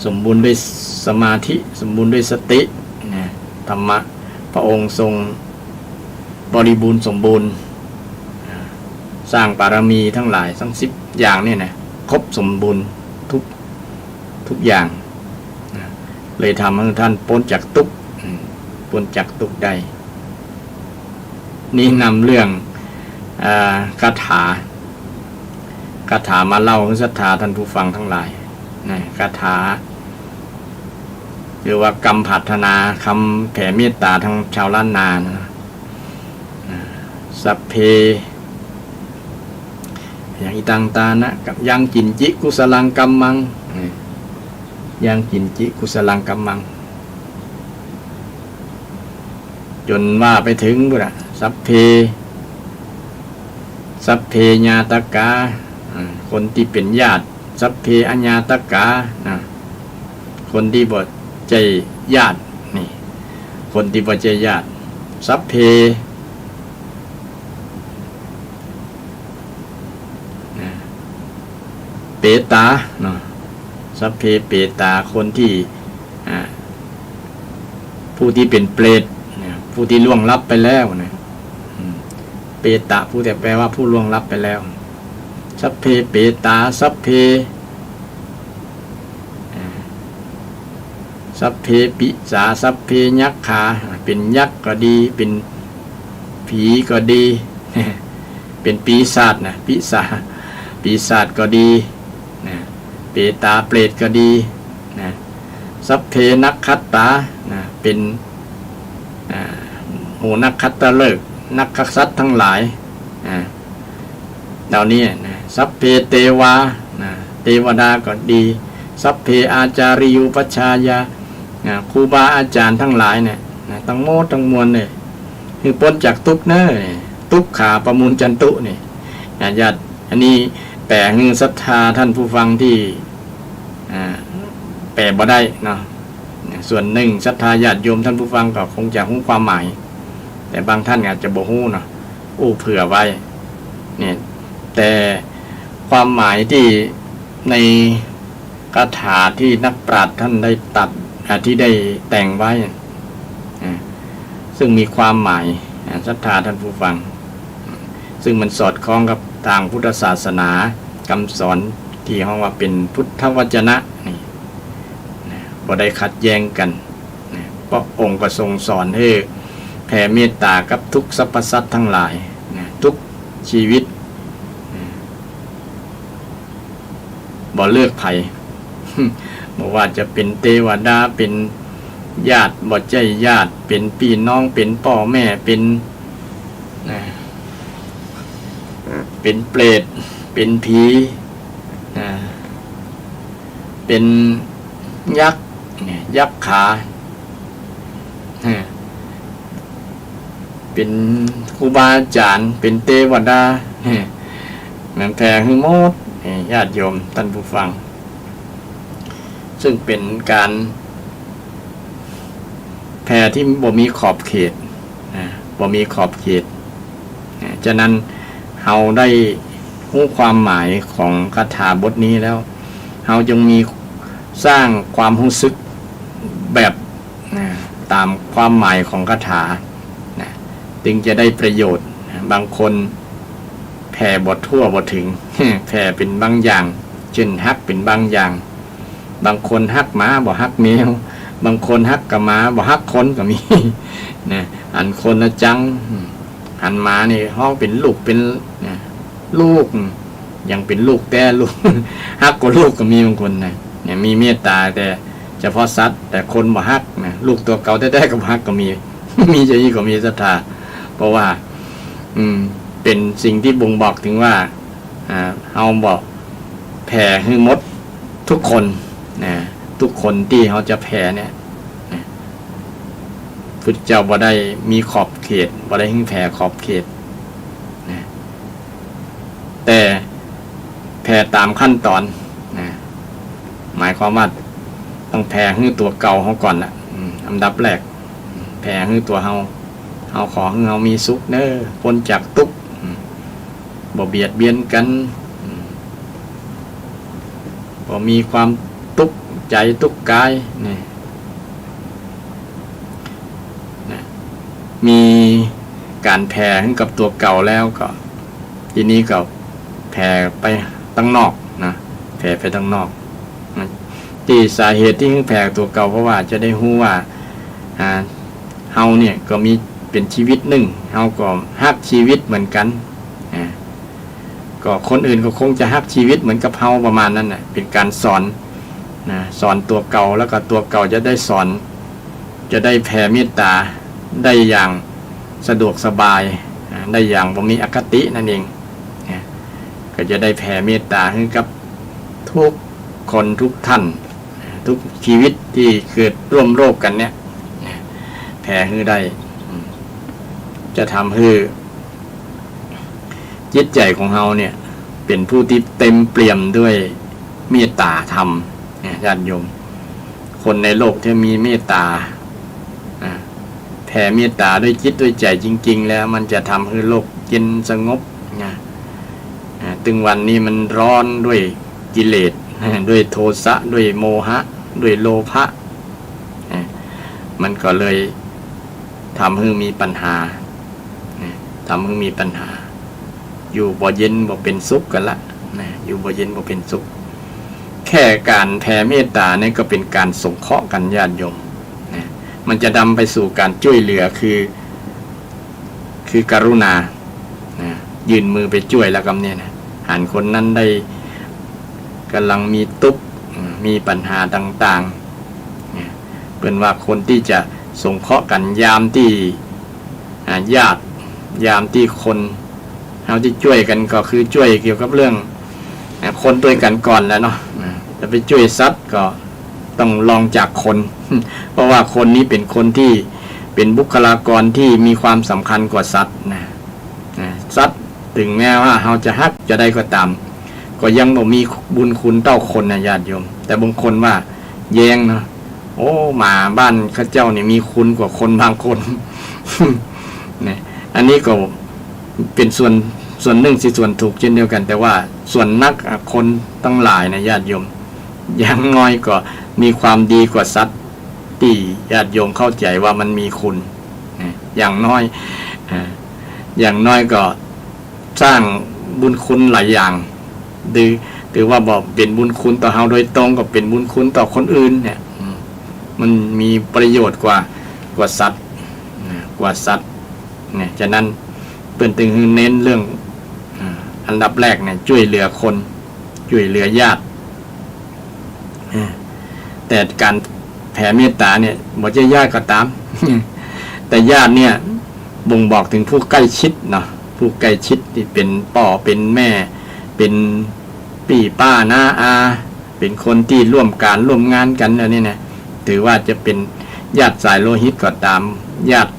สมบูรณ์ด้วยสมาธิสมบูรณ์ด้วยสตินะธรรมะพระองค์ทรงบริบูรณ์สมบูรณ์สร้างบารมีทั้งหลายทั้ง10อย่างเนี่ยนะครบสมบูรณ์ทุกอย่างเลยทำให้ท่านพ้นจากทุกข์พ้นจากทุกข์ได้นี่นำเรื่องคาถามาเล่าให้ศรัทธาท่านผู้ฟังทั้งหลายนะคาถาหรือว่ากรรมปรารถนาคำแผ่เมตตาทางชาวล้านนานะสัพเพอย่างอิตังตานะกับยังจินจิกุสลังกัมมังยังจินจิกุสลังกัมมังจนว่าไปถึงบุระสัพเพญาตกาคนที่เป็นญาติสัพเพอญาตกาคนที่บ่ใจญาตินี่คนที่บ่ใจญาติสัพเพเปตาเนาะสัพเพเปตาคนที่ผู้ที่เป็นเปรตผู้ที่ล่วงลับไปแล้วนะเป ตะผู้แต่แปลว่าผู้ล่วงลับไปแล้วสัพเพเปตาสัพเพปิสาสัพเพยักขาเป็นยักษ์ก็ดีเป็นผีก็ดี เป็นปีศาจนะปีศาจก็ดีนะเปตาเปรตก็ดีนะสัพเพนักขัตตานะเป็นหมู่นักขัตฤกษ์นักษัตริย์ทั้งหลายเหล่านี้นะสัพเพเทวานะเทวดาก็ดีสัพเพอาจาริยุปัชฌายาครูบาอาจารย์ทั้งหลายเนี่ยทั้งโมทั้งมวลเนี่ยคือพ้นจากทุกข์เนอทุกขาประมูลจันตุนี่ญาติอันนี้แปลคือศรัทธาท่านผู้ฟังที่แปลบ่ได้เนาะส่วนหนึ่งศรัทธาญาติโยมท่านผู้ฟังก็คงจะรู้ความหมายแต่บางท่านอาจจะบ่ฮู้เนาะเผื่อไว้เนี่ยแต่ความหมายที่ในคาถาที่นักปราชญ์ท่านได้ตัดที่ได้แต่งไว้ซึ่งมีความหมายศรัทธาท่านผู้ฟังซึ่งมันสอดคล้องกับทางพุทธศาสนาคำสอนที่เรียกว่าเป็นพุทธวจนะนี่บ่ได้ขัดแย้งกันเพราะองค์ก็ทรงสอนให้แผ่เมตตากับทุกสรรพสัตว์ทั้งหลายทุกชีวิตบ่เลือกไผ บ่ว่าจะเป็นเทวดาเป็นญาติบ่ใจญาติเป็นพี่น้องเป็นพ่อแม่เป็นเปรตเป็นผีเป็นยักษ์ขาเป็นครูบาอาจารย์เป็นเทวดามันแผ่ให้หมดญาติโยมท่านผู้ฟังซึ่งเป็นการแผ่ที่บ่มีขอบเขตบ่มีขอบเขตฉะนั้นเราได้รู้ความหมายของคาถาบทนี้แล้วเราจงมีสร้างความรู้สึกแบบตามความหมายของคาถาจึงจะได้ประโยชน์บางคนแผ่บ่ทั่วบ่ถึง แผ่เป็นบางอย่างเช่นฮักเป็นบางอย่างบางคนฮักหมาบ่ฮักแมวบางคนฮักกับหมาบ่ฮักคนก็มีนะอันคนนะจังอันหมานี่ห้องเป็นลูกเป็นลูกยังเป็นลูกแต่ลูก ฮักกว่าลูกก็มีบางคนนะเนี่ยมีเมตตาแต่เฉพาะสัตว์แต่คนบ่ฮักนะลูกตัวเก่าแท้ๆก็บ่ฮักก็มี มีใจก็มีศรัทธาเพราะว่าเป็นสิ่งที่บ่งบอกถึงว่าเฮาบอกแผ่ให้หมดทุกคนนะทุกคนที่เขาจะแผ่เนี่ยพุทธเจ้าบ่ได้มีขอบเขตบ่ได้ให้แผ่ขอบเขตนะแต่แผ่ตามขั้นตอนนะหมายความว่าต้องแผ่ให้ตัวเก่าเขาก่อนล่ะอันดับแรกแผ่ให้ตัวเฮาขอให้เฮามีสุขเด้อพ้นจากทุกข์บ่เบียดเบียนกันบ่มีความทุกข์ใจทุกข์กายนี่มีการแผ่ให้กับตัวเก่าแล้วก็ทีนี้ก็แผ่ไปตั้งนอกนะแผ่ไปตั้งนอกที่สาเหตุที่แผ่ตัวเก่าเพราะว่าจะได้รู้ว่าเฮาเนี่ยก็มีเป็นชีวิตหนึ่งเฮาก็ฮักชีวิตเหมือนกันก็คนอื่นก็คงจะฮักชีวิตเหมือนกับเฮาประมาณนั้นน่ะเป็นการสอนสอนตัวเก่าแล้วก็ตัวเก่าจะได้สอนจะได้แผ่เมตตาได้อย่างสะดวกสบายได้อย่างบ่มีอคตินั่นเองก็จะได้แผ่เมตตาให้กับทุกคนทุกท่านทุกชีวิตที่เกิดร่วมโลกกันเนี่ยแผ่ให้ได้จะทำให้จิตใจของเฮาเนี่ยเป็นผู้ที่เต็มเปี่ยมด้วยเมตตาธรรมญาติโยมคนในโลกที่มีเมตตาแผ่เมตตาด้วยจิตด้วยใจจริงๆแล้วมันจะทำให้โลกเย็นสงบตึงวันนี้มันร้อนด้วยกิเลสด้วยโทสะด้วยโมหะด้วยโลภะมันก็เลยทำให้มีปัญหา อยู่บ่เย็นบ่เป็นสุขกันละนะอยู่บ่เย็นบ่เป็นสุขแค่การแผ่เมตตาเนี่ยก็เป็นการสงเคราะห์กันญาติโยมนะมันจะนำไปสู่การช่วยเหลือคือกรุณานะยื่นมือไปช่วยแล้วก็เนี่ยนะหันคนนั้นได้กำลังมีทุกข์มีปัญหาต่างๆเป็นว่าคนที่จะสงเคราะห์กันยามที่ญาติยามที่คนเอาที่ช่วยกันก็คือช่วยเกี่ยวกับเรื่องคนด้วยกันก่อนแล้วเนาะจะไปช่วยสัตว์ก็ต้องลองจากคน เพราะว่าคนนี้เป็นคนที่เป็นบุคลากรที่มีความสำคัญกว่าสัตว์นะสัตว์ถึงแม้ว่าเราจะฮักจะได้ก็ตามก็ยังบ่มีบุญคุณเท่าคนนะญาติโยมแต่บางคนว่าแย้งเนาะโอ้หมาบ้านข้าเจ้าเนี่ยมีคุณกว่าคนบางคน เนี่ยอันนี้ก็เป็นส่วนหนึ่งส่วนถูกเช่นเดียวกันแต่ว่าส่วนนักคนตั้งหลายนะญาติโยมอย่างน้อยก็มีความดีกว่าสัตว์ที่ญาติโยมเข้าใจว่ามันมีคุณอย่างน้อยก็สร้างบุญคุณหลายอย่างถือว่าบอกเป็นบุญคุณต่อเราโดยตรงก็เป็นบุญคุณต่อคนอื่นเนี่ยมันมีประโยชน์กว่าสัตว์เนี่ยฉะนั้นเปิ้นถึงเน้นเรื่องอันดับแรกเนี่ยช่วยเหลือคนช่วยเหลือญาติแต่การแผ่เมตตาเนี่ยบ่ใช่ญาติก็ตาม แต่ญาติเนี่ยบ่งบอกถึงผู้ใกล้ชิดเนาะผู้ใกล้ชิดที่เป็นพ่อเป็นแม่เป็นพี่ป้าน้าอาเป็นคนที่ร่วมงานกันอันนี้นะถือว่าจะเป็นญาติสายโลหิตก็ตามญาติ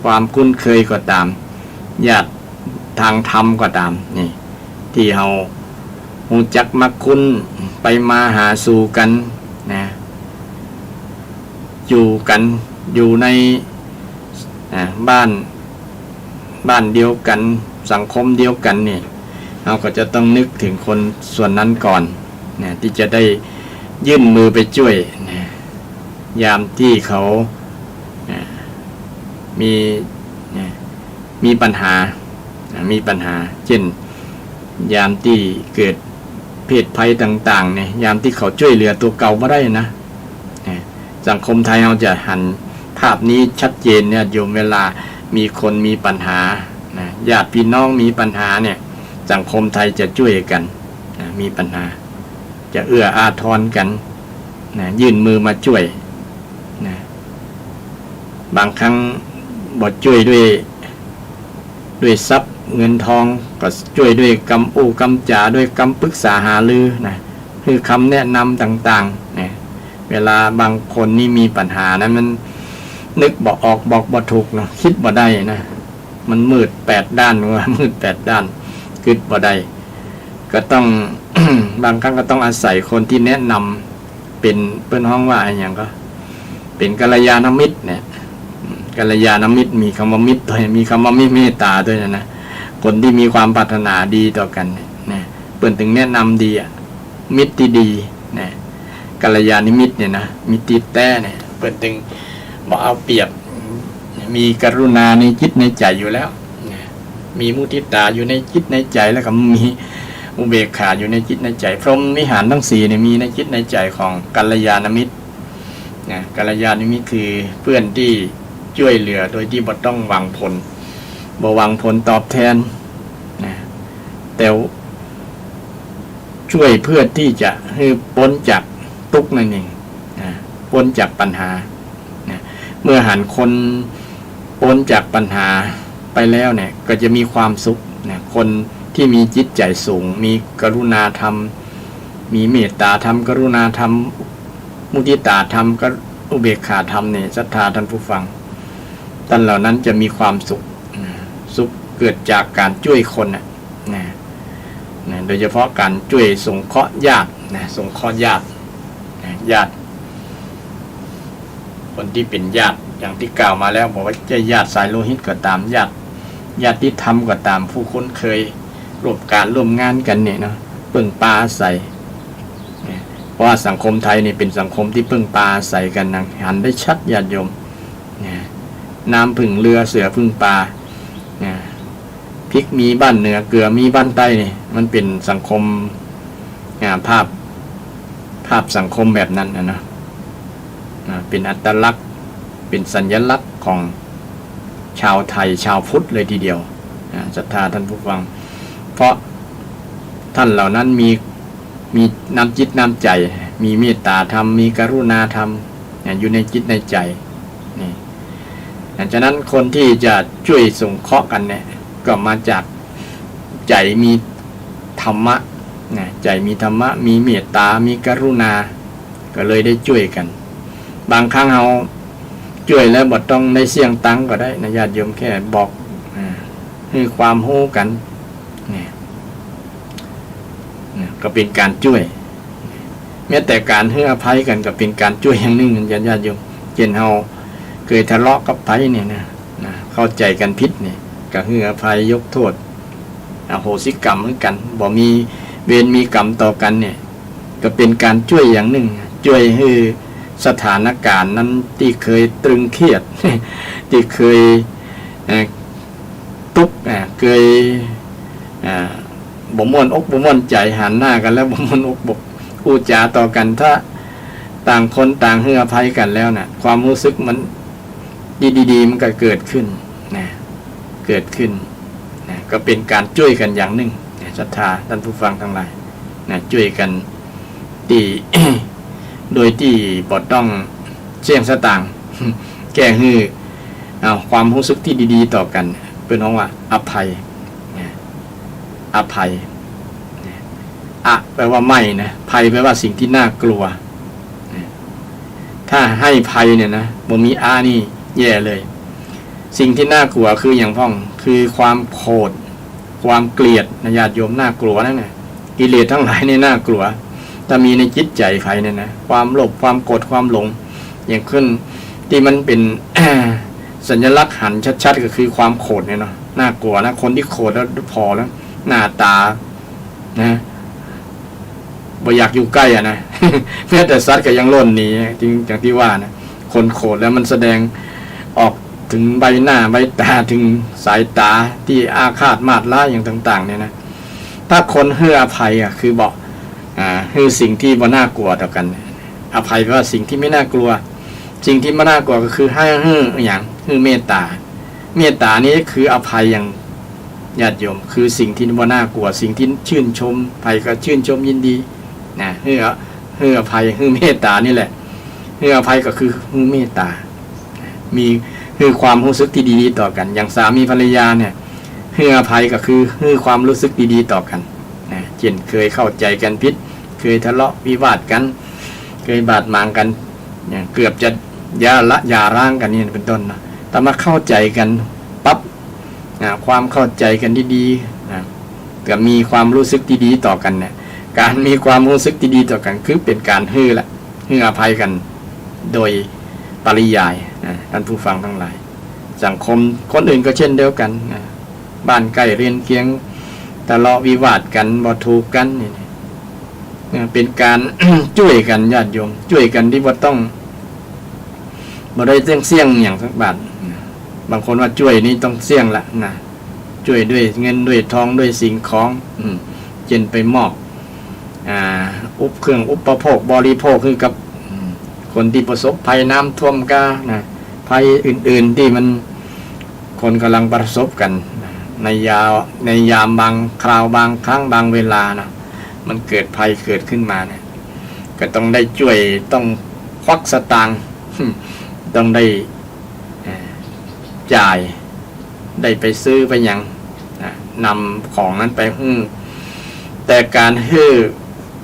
ความคุ้นเคยก็ตามญาติทางธรรมก็ตามนี่ที่เรารู้จักมักคุ้นไปมาหาสู่กันนะอยู่กันอยู่ในบ้านเดียวกันสังคมเดียวกันนี่เราก็จะต้องนึกถึงคนส่วนนั้นก่อนนะที่จะได้ยื่นมือไปช่วยนะยามที่เขามีปัญหาเช่นยามที่เกิดเพศภัยต่างๆเนี่ยยามที่เขาช่วยเหลือตัวเก่าไม่ได้นะสังคมไทยเราจะหันภาพนี้ชัดเจนเนี่ยโยมเวลามีคนมีปัญหาญาติพี่น้องมีปัญหาเนี่ยสังคมไทยจะช่วยกันมีปัญหาจะเอื้ออาทรกันยื่นมือมาช่วยบางครั้งบ่ช่วยด้วยทรัพย์เงินทองก็ช่วยด้วยคำกำจาด้วยคำปรึกษาหารือคือคำแนะนำต่างๆเวลาบางคนนี่มีปัญหานะมันนึกบ่ออกบอกบ่ถูกเนาะคิดบ่ได้นะมันมืด8 ด้านมืด8 ด้านคิดบ่ได้ก็ต้อง บางครั้งก็ต้องอาศัยคนที่แนะนำเป็นเปิ้นห้องว่าอย่างก็เป็นกัลยาณมิตรเนี่ยกัลยาณมิตรมีคำว่ามิตรด้วยมีคำว่าเมตตาด้วยนะคนที่มีความปรารถนาดีต่อกันเนี่ยเปิ้นถึงแนะนำดีมิตรที่ดีเนี่ยกัลยาณมิตรเนี่ยนะมิตรที่แท้เนี่ยเปิ้นถึงบ่เอาเปรียบมีกรุณาในจิตในใจอยู่แล้วมีมุทิตาอยู่ในจิตในใจแล้วก็มีอุเบกขาอยู่ในจิตในใจพรหมวิหารทั้ง4เนี่ยมีในจิตในใจของกัลยาณมิตรกัลยาณมิตรคือเพื่อนที่ช่วยเหลือโดยที่บ่ต้องหวังผลตอบแทนแต่ช่วยเพื่อที่จะให้พ้นจากทุกข์นั่นเองพ้นจากปัญหาเมื่อหันคนพ้นจากปัญหาไปแล้วเนี่ยก็จะมีความสุขคนที่มีจิตใจสูงมีกรุณาธรรมมีเมตตาธรรมกรุณาธรรมมุทิตาธรรมก็อุเบกขาธรรมเนี่ยศรัทธาท่านผู้ฟังท่านเหล่านั้นจะมีความสุขเกิดจากการช่วยคนโดยเฉพาะการช่วยสงเคราะห์ญาติสงเคราะห์ญาติคนที่เป็นญาติอย่างที่กล่าวมาแล้วบอกว่าจะญาติสายโลหิตก็ตามญาติที่ทำก็ตามผู้คุ้นเคยร่วมงานกันเนี่ยเนาะพึ่งพาอาศัยเพราะว่าสังคมไทยนี่เป็นสังคมที่พึ่งพาอาศัยกันนะหันได้ชัดญาติโยมน้ำพึ่งเรือเสือพึ่งปลาพ ริกมีบ้านเหนือเกลือมีบ้านใต้นี่มันเป็นสังคมภาพสังคมแบบนั้นนะเป็นอัตลักษณ์เป็นสัญลักษณ์ของชาวไทยชาวพุทธเลยทีเดียวศรัทธาท่านผู้ฟังเพราะท่านเหล่านั้นมีน้ำจิตน้ำใจมีเมตตาธรรมมีกรุณาธรรมอยู่ในจิตในใจนี่ฉะนั้นคนที่จะช่วยสงเคราะห์กันเนี่ยก็มาจากใจมีธรรมะใจมีธรรมะมีเมตตามีกรุณาก็เลยได้ช่วยกันบางครั้งเราช่วยแล้วบ่ต้องได้เสี่ยงตังก็ได้นะญาติโยมแค่บอกให้ความรู้กันเนี่ยก็เป็นการช่วยแม้แต่การให้อภัยกันก็เป็นการช่วยอย่างหนึ่งญาติโยมเช่นเราเคยทะเลาะกับไผเนี่ยนะเข้าใจกันผิดเนี่ยก็ให้อภัยยกโทษอโหสิกรรมเหมือนกันบ่มีเวรมีกรรมต่อกันเนี่ยก็เป็นการช่วยอย่างหนึ่งช่วยให้สถานการณ์นั้นที่เคยตรึงเครียดที่เคยทุกข์เคยบ่ม่วนอกบ่ม่วนใจหันหน้ากันแล้วบ่ม่วนอกบ่พูดจาต่อกันถ้าต่างคนต่างให้อภัยกันแล้วน่ะความรู้สึกมันดีๆมันก็เกิดขึ้นนะเกิดขึ้นนะก็เป็นการช่วยกันอย่างหนึ่งศรัทธาท่านผู้ฟังทั้งหลายนะช่วยกันที่ โดยที่บ่ต้องเสี่ยงสตางค์ แก้ให้ความรู้สึกที่ดีๆต่อกันเป็นของว่าอภัยอภัยอะแปลว่าไม่นะภัยแปลว่าสิ่งที่น่ากลัวถ้าให้ภัยเนี่ยนะบ่มีอานี่แย่เลยสิ่งที่น่ากลัวคืออย่างพ้องคือความโกรธความเกลียดญาติโยมน่ากลัวนั่นแหละกิเลสทั้งหลายนี่น่ากลัวถ้ามีในจิตใจใครเนี่ยนะความโลภความโกรธความหลงอย่างขึ้นที่มันเป็น สัญลักษณ์หันชัดๆก็คือความโกรธเนี่ยเนาะน่ากลัวนะคนที่โกรธแล้วพอแล้วหน้าตานะบ่อยากอยู่ใกล้อ่ะนะ แม้แต่สัตว์ก็ยังล่นหนีจริงอย่างที่ว่านะคนโกรธแล้วมันแสดงออกถึงใบหน้าใบตาถึงสายตาที่อาฆาตมาดร้ายอย่างต่างๆเนี่ยนะถ้าคนให้อภัยคือบอกคือสิ่งที่บ่น่ากลัวต่อกันอภัยแปลว่าสิ่งที่ไม่น่ากลัวสิ่งที่ไม่น่ากลัวก็คือให้อย่างคือเมตตาเมตตานี้คืออภัยอย่างญาติโยมคือสิ่งที่บ่น่ากลัวสิ่งที่ชื่นชมภัยก็ชื่นชมยินดีนะให้อภัยให้เมตตานี่แหละให้อภัยก็คือให้เมตตามีคือความรู้สึกที่ดีๆต่อกันอย่างสามีภรรยาเนี่ยให้อภัยก็คือให้ความรู้สึกดีๆต่อกันนะเช่นเคยเข้าใจกันผิดเคยทะเลาะวิวาทกันเคยบาดหมางกันเกือบจะอย่าร้างกันนี่เป็นต้นนะแต่มาเข้าใจกันปั๊บความเข้าใจกันดีๆนะก็มีความรู้สึกดีๆต่อกันเนี่ยการมีความรู้สึกดีๆต่อกันคือเป็นการให้อภัยกันโดยปริยายท่านผู้ฟังทั้งหลายสังคมคนอื่นก็เช่นเดียวกันบ้านใกล้เรียนเคียงทะเลาะวิวาทกันบ่ถูกกันนี่เป็นการ ช่วยกันญาติโยมช่วยกันที่บ่ต้องบ่ได้เสี่ยงอย่างสักบาทบางคนว่าช่วยนี่ต้องเสี่ยงละนะช่วยด้วยเงินด้วยทองด้วยสิ่งของเช่นไปมอบเครื่องอุปโภคบริโภคคือกับคนที่ประสบภัยน้ำท่วมก็นะภัยอื่นๆที่มันคนกำลังประสบกันในยามบางคราวบางครั้งบางเวลานะมันเกิดภัยเกิดขึ้นมาเนี่ยก็ต้องได้ช่วยต้องควักสตางค์ต้องได้จ่ายได้ไปซื้อไปยังนำของนั้นไปแต่การ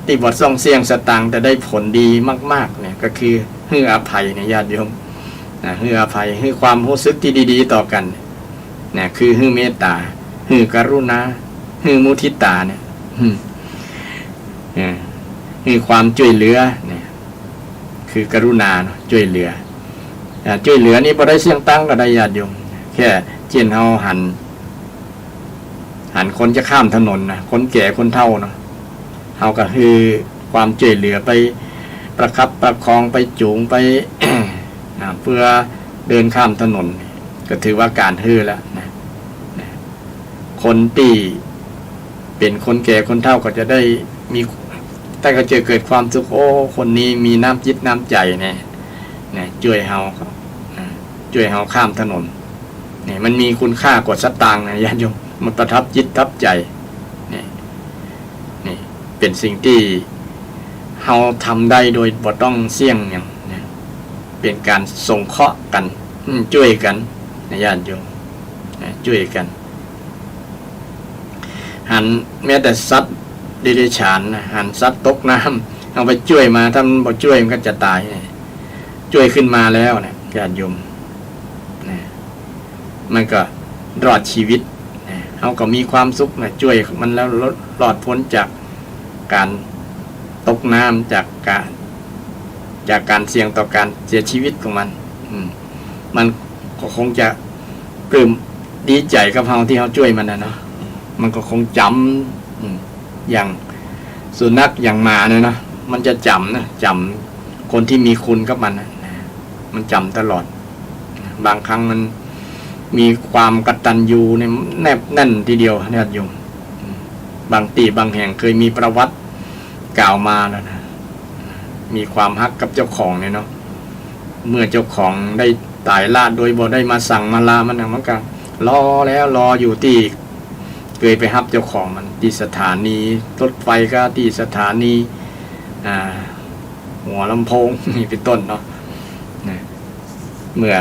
ที่บทส่งเสียงสตางค์แต่ได้ผลดีมากๆเนี่ยก็คือให้อภัยเนี่ยญาติโยมให้อภัยให้ความรู้สึกที่ดีๆต่อกันเนี่ยคือให้เมตตาให้กรุณาให้มุทิตาเนี่ยให้ความช่วยเหลือเนี่ยคือกรุณาช่วยเหลือนี่บ่ได้เสี่ยงตังก็ได้ญาติโยมแค่เช่นเฮาหันคนจะข้ามถนนนะคนแก่คนเฒ่าเนาะเฮาก็คือความช่วยเหลือไปประคับประคองไปจูงไป เพื่อเดินข้ามถนนก็ถือว่าการแล้วนะ คนที่เป็นคนแก่คนเฒ่าก็จะได้มีแต่ก็เกิดความสุขโอ้คนนี้มีน้ำจิตน้ำใจเนี่ยช่วยเฮาช่วยเฮาข้ามถนนเนี่ยมันมีคุณค่ากว่าสตางค์นะญาติโยมมันประทับจิตทับใจนี่เป็นสิ่งที่เฮาทำได้โดยบ่ต้องเสี่ยงอย่างเนี่ยเป็นการสงเคราะห์กันช่วยกันนะญาติโยมช่วยกันหันแม้แต่สัตว์เดรัจฉานนะหันสัตว์ตกน้ำเอาไปช่วยมาถ้ามันบ่ช่วยมันก็จะตายช่วยขึ้นมาแล้วเนี่ยญาติโยมมันก็รอดชีวิตเขาก็มีความสุขนะช่วยมันแล้วรอดพ้นจากการตกน้ำจากการเสี่ยงต่อการเสียชีวิตของมันก็คงจะปลื้มดีใจกับเราที่เขาช่วยมันนะเนาะมันก็คงจำอย่างสุนัขอย่างหมาเนี่ยนะมันจะจำคนที่มีคุณกับมันมันจำตลอดบางครั้งมันมีความกตัญญูในแนบแน่นทีเดียวญาติโยมบางตีบางแห่งเคยมีประวัติกล่าวมาแล้วนะมีความฮักกับเจ้าของเนี่ยเนาะเมื่อเจ้าของได้ตายลาดโดยบ่ได้มาสั่งมาลามันมันก็รออยู่ที่เคยไปฮับเจ้าของมันที่สถานีรถไฟก็ที่สถานีหัวลำโพงนี่เป็นต้นเนาะเมื่อ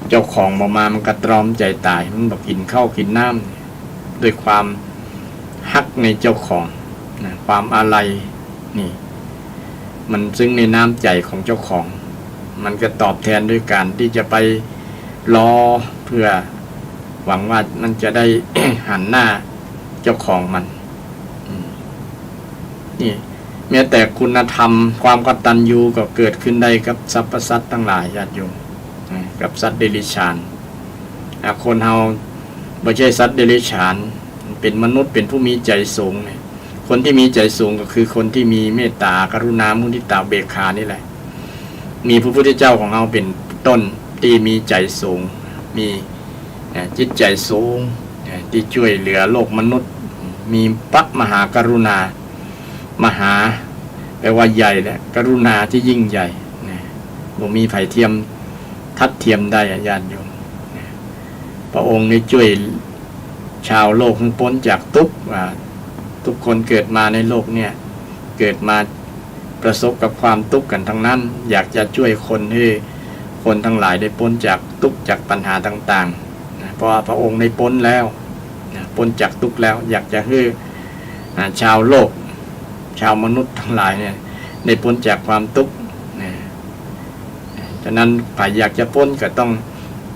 เจ้าของบอกมามันกระตรอมใจตายมันบอกกินข้าวกินน้ำด้วยความฮักในเจ้าของความอาลัยนี่มันซึ้งในน้ำใจของเจ้าของมันก็ตอบแทนด้วยการที่จะไปรอเพื่อหวังว่ามันจะได้ หันหน้าเจ้าของมันนี่แม้แต่คุณธรรมความกตัญญูก็เกิดขึ้นได้กับสรรพสัตว์ทั้งหลายญาติโยมกับสัตว์เดรัจฉานคนเฮาไม่ใช่สัตว์เดรัจฉานเป็นมนุษย์เป็นผู้มีใจสูงเนี่ยคนที่มีใจสูงก็คือคนที่มีเมตตากรุณามุทิตาเบกขานี่แหละมีพระพุทธเจ้าของเราเป็นต้นที่มีใจสูงมีจิตใจสูงที่ช่วยเหลือโลกมนุษย์มีพระมหากรุณามหาแปลว่าใหญ่แหละกรุณาที่ยิ่งใหญ่บ่มีไผเทียมทัดเทียมได้ญาติโยมพระองค์ได้ช่วยชาวโลกให้พ้นจากทุกข์ทุกคนเกิดมาในโลกเนี่ยเกิดมาประสบกับความทุกข์กันทั้งนั้นอยากจะช่วยคนให้คนทั้งหลายได้พ้นจากทุกข์จากปัญหาต่างๆเพราะพระองค์ได้พ้นแล้วพ้นจากทุกข์แล้วอยากจะให้ชาวโลกชาวมนุษย์ทั้งหลายเนี่ยได้พ้นจากความทุกข์ฉะนั้นใครอยากจะพ้นก็ต้อง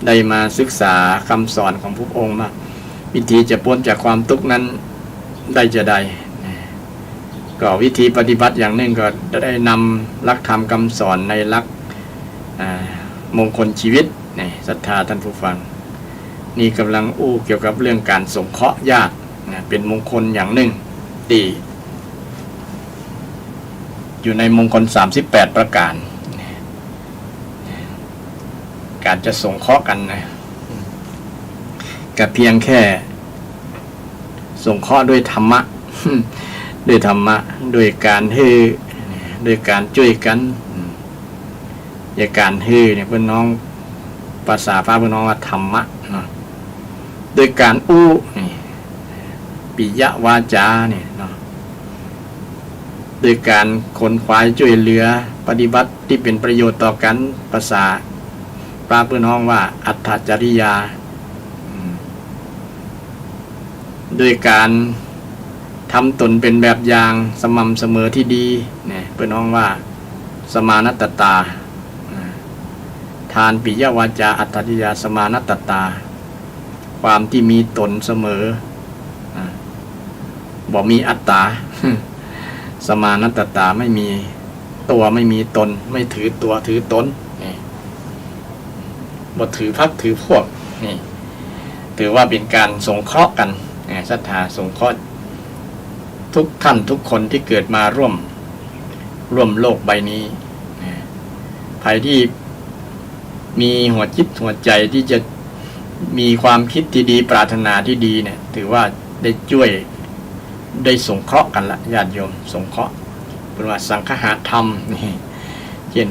ได้มาศึกษาคำสอนของพระองค์มาวิธีจะพ้นจากความทุกข์นั้นได้จะได้ก็วิธีปฏิบัติอย่างหนึ่งก็ได้นำหลักธรรมคำสอนในหลักมงคลชีวิตศรัทธาท่านผู้ฟังนี่กำลังเกี่ยวกับเรื่องการสงเคราะห์ญาติเป็นมงคลอย่างหนึ่งที่อยู่ในมงคล38ประการการจะสงเคราะห์กันก็เพียงแค่สงเคราะห์ด้วยธรรมะด้วยธรรมะด้วยการด้วยการช่วยกันอย่างการเนี่ยเพื่อนน้องภาษาพระเพื่อนน้องว่าธรรมะเนาะด้วยการปิยวาจาเนี่ยเนาะด้วยการขนขวายช่วยเหลือปฏิบัติที่เป็นประโยชน์ต่อกันภาษาพระเพื่อนน้องว่าอัตถจริยาด้วยการทำตนเป็นแบบอย่างสม่ำเสมอที่ดีเนี่ยเพื่อนน้องว่าสมานัตตตาทานปิยวาจาอัตถจริยาสมานัตตตาความที่มีตนเสมอบ่มีอัตตา สมานัตตตาไม่มีตัวไม่มีตนไม่ถือตัวถือตนบ่ถือพรรคถือพวกนี่ถือว่าเป็นการสงเคราะห์กันศรัทธาสงเคราะห์ทุกท่านทุกคนที่เกิดมาร่วมโลกใบนี้ใครที่มีหัวจิตหัวใจที่จะ มีความคิดที่ดีปรารถนาที่ดีเนี่ยถือว่าได้ช่วยได้สงเคราะห์กันละญาติโยมสงเคราะห์เป็นว่าสังฆะธรรมนี่เช่น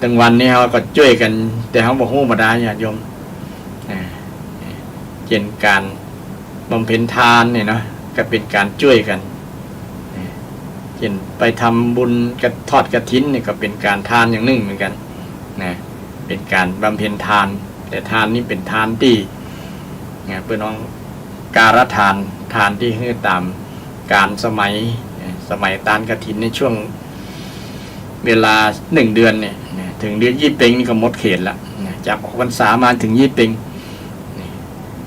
ตั้งวันนี้เขาก็ช่วยกันแต่เขาบอกฮู้บ่ได้ญาติโยมเช่นการบำเพ็ญทานเนี่ยเนาะก็เป็นการช่วยกันเช่นไปทำบุญกระทอดกฐินนี่ก็เป็นการทานอย่างหนึ่งเหมือนกันนะเป็นการบำเพ็ญทานแต่ทานนี้เป็นทานที่เพื่อนน้องการทานทานที่ให้ตามการสมัยตานกฐินในช่วงเวลา1 เดือนเนี่ยถึงเดือนยี่เป็งนี่ก็หมดเขตละจากออกพรรษามาถึงยี่เป็ง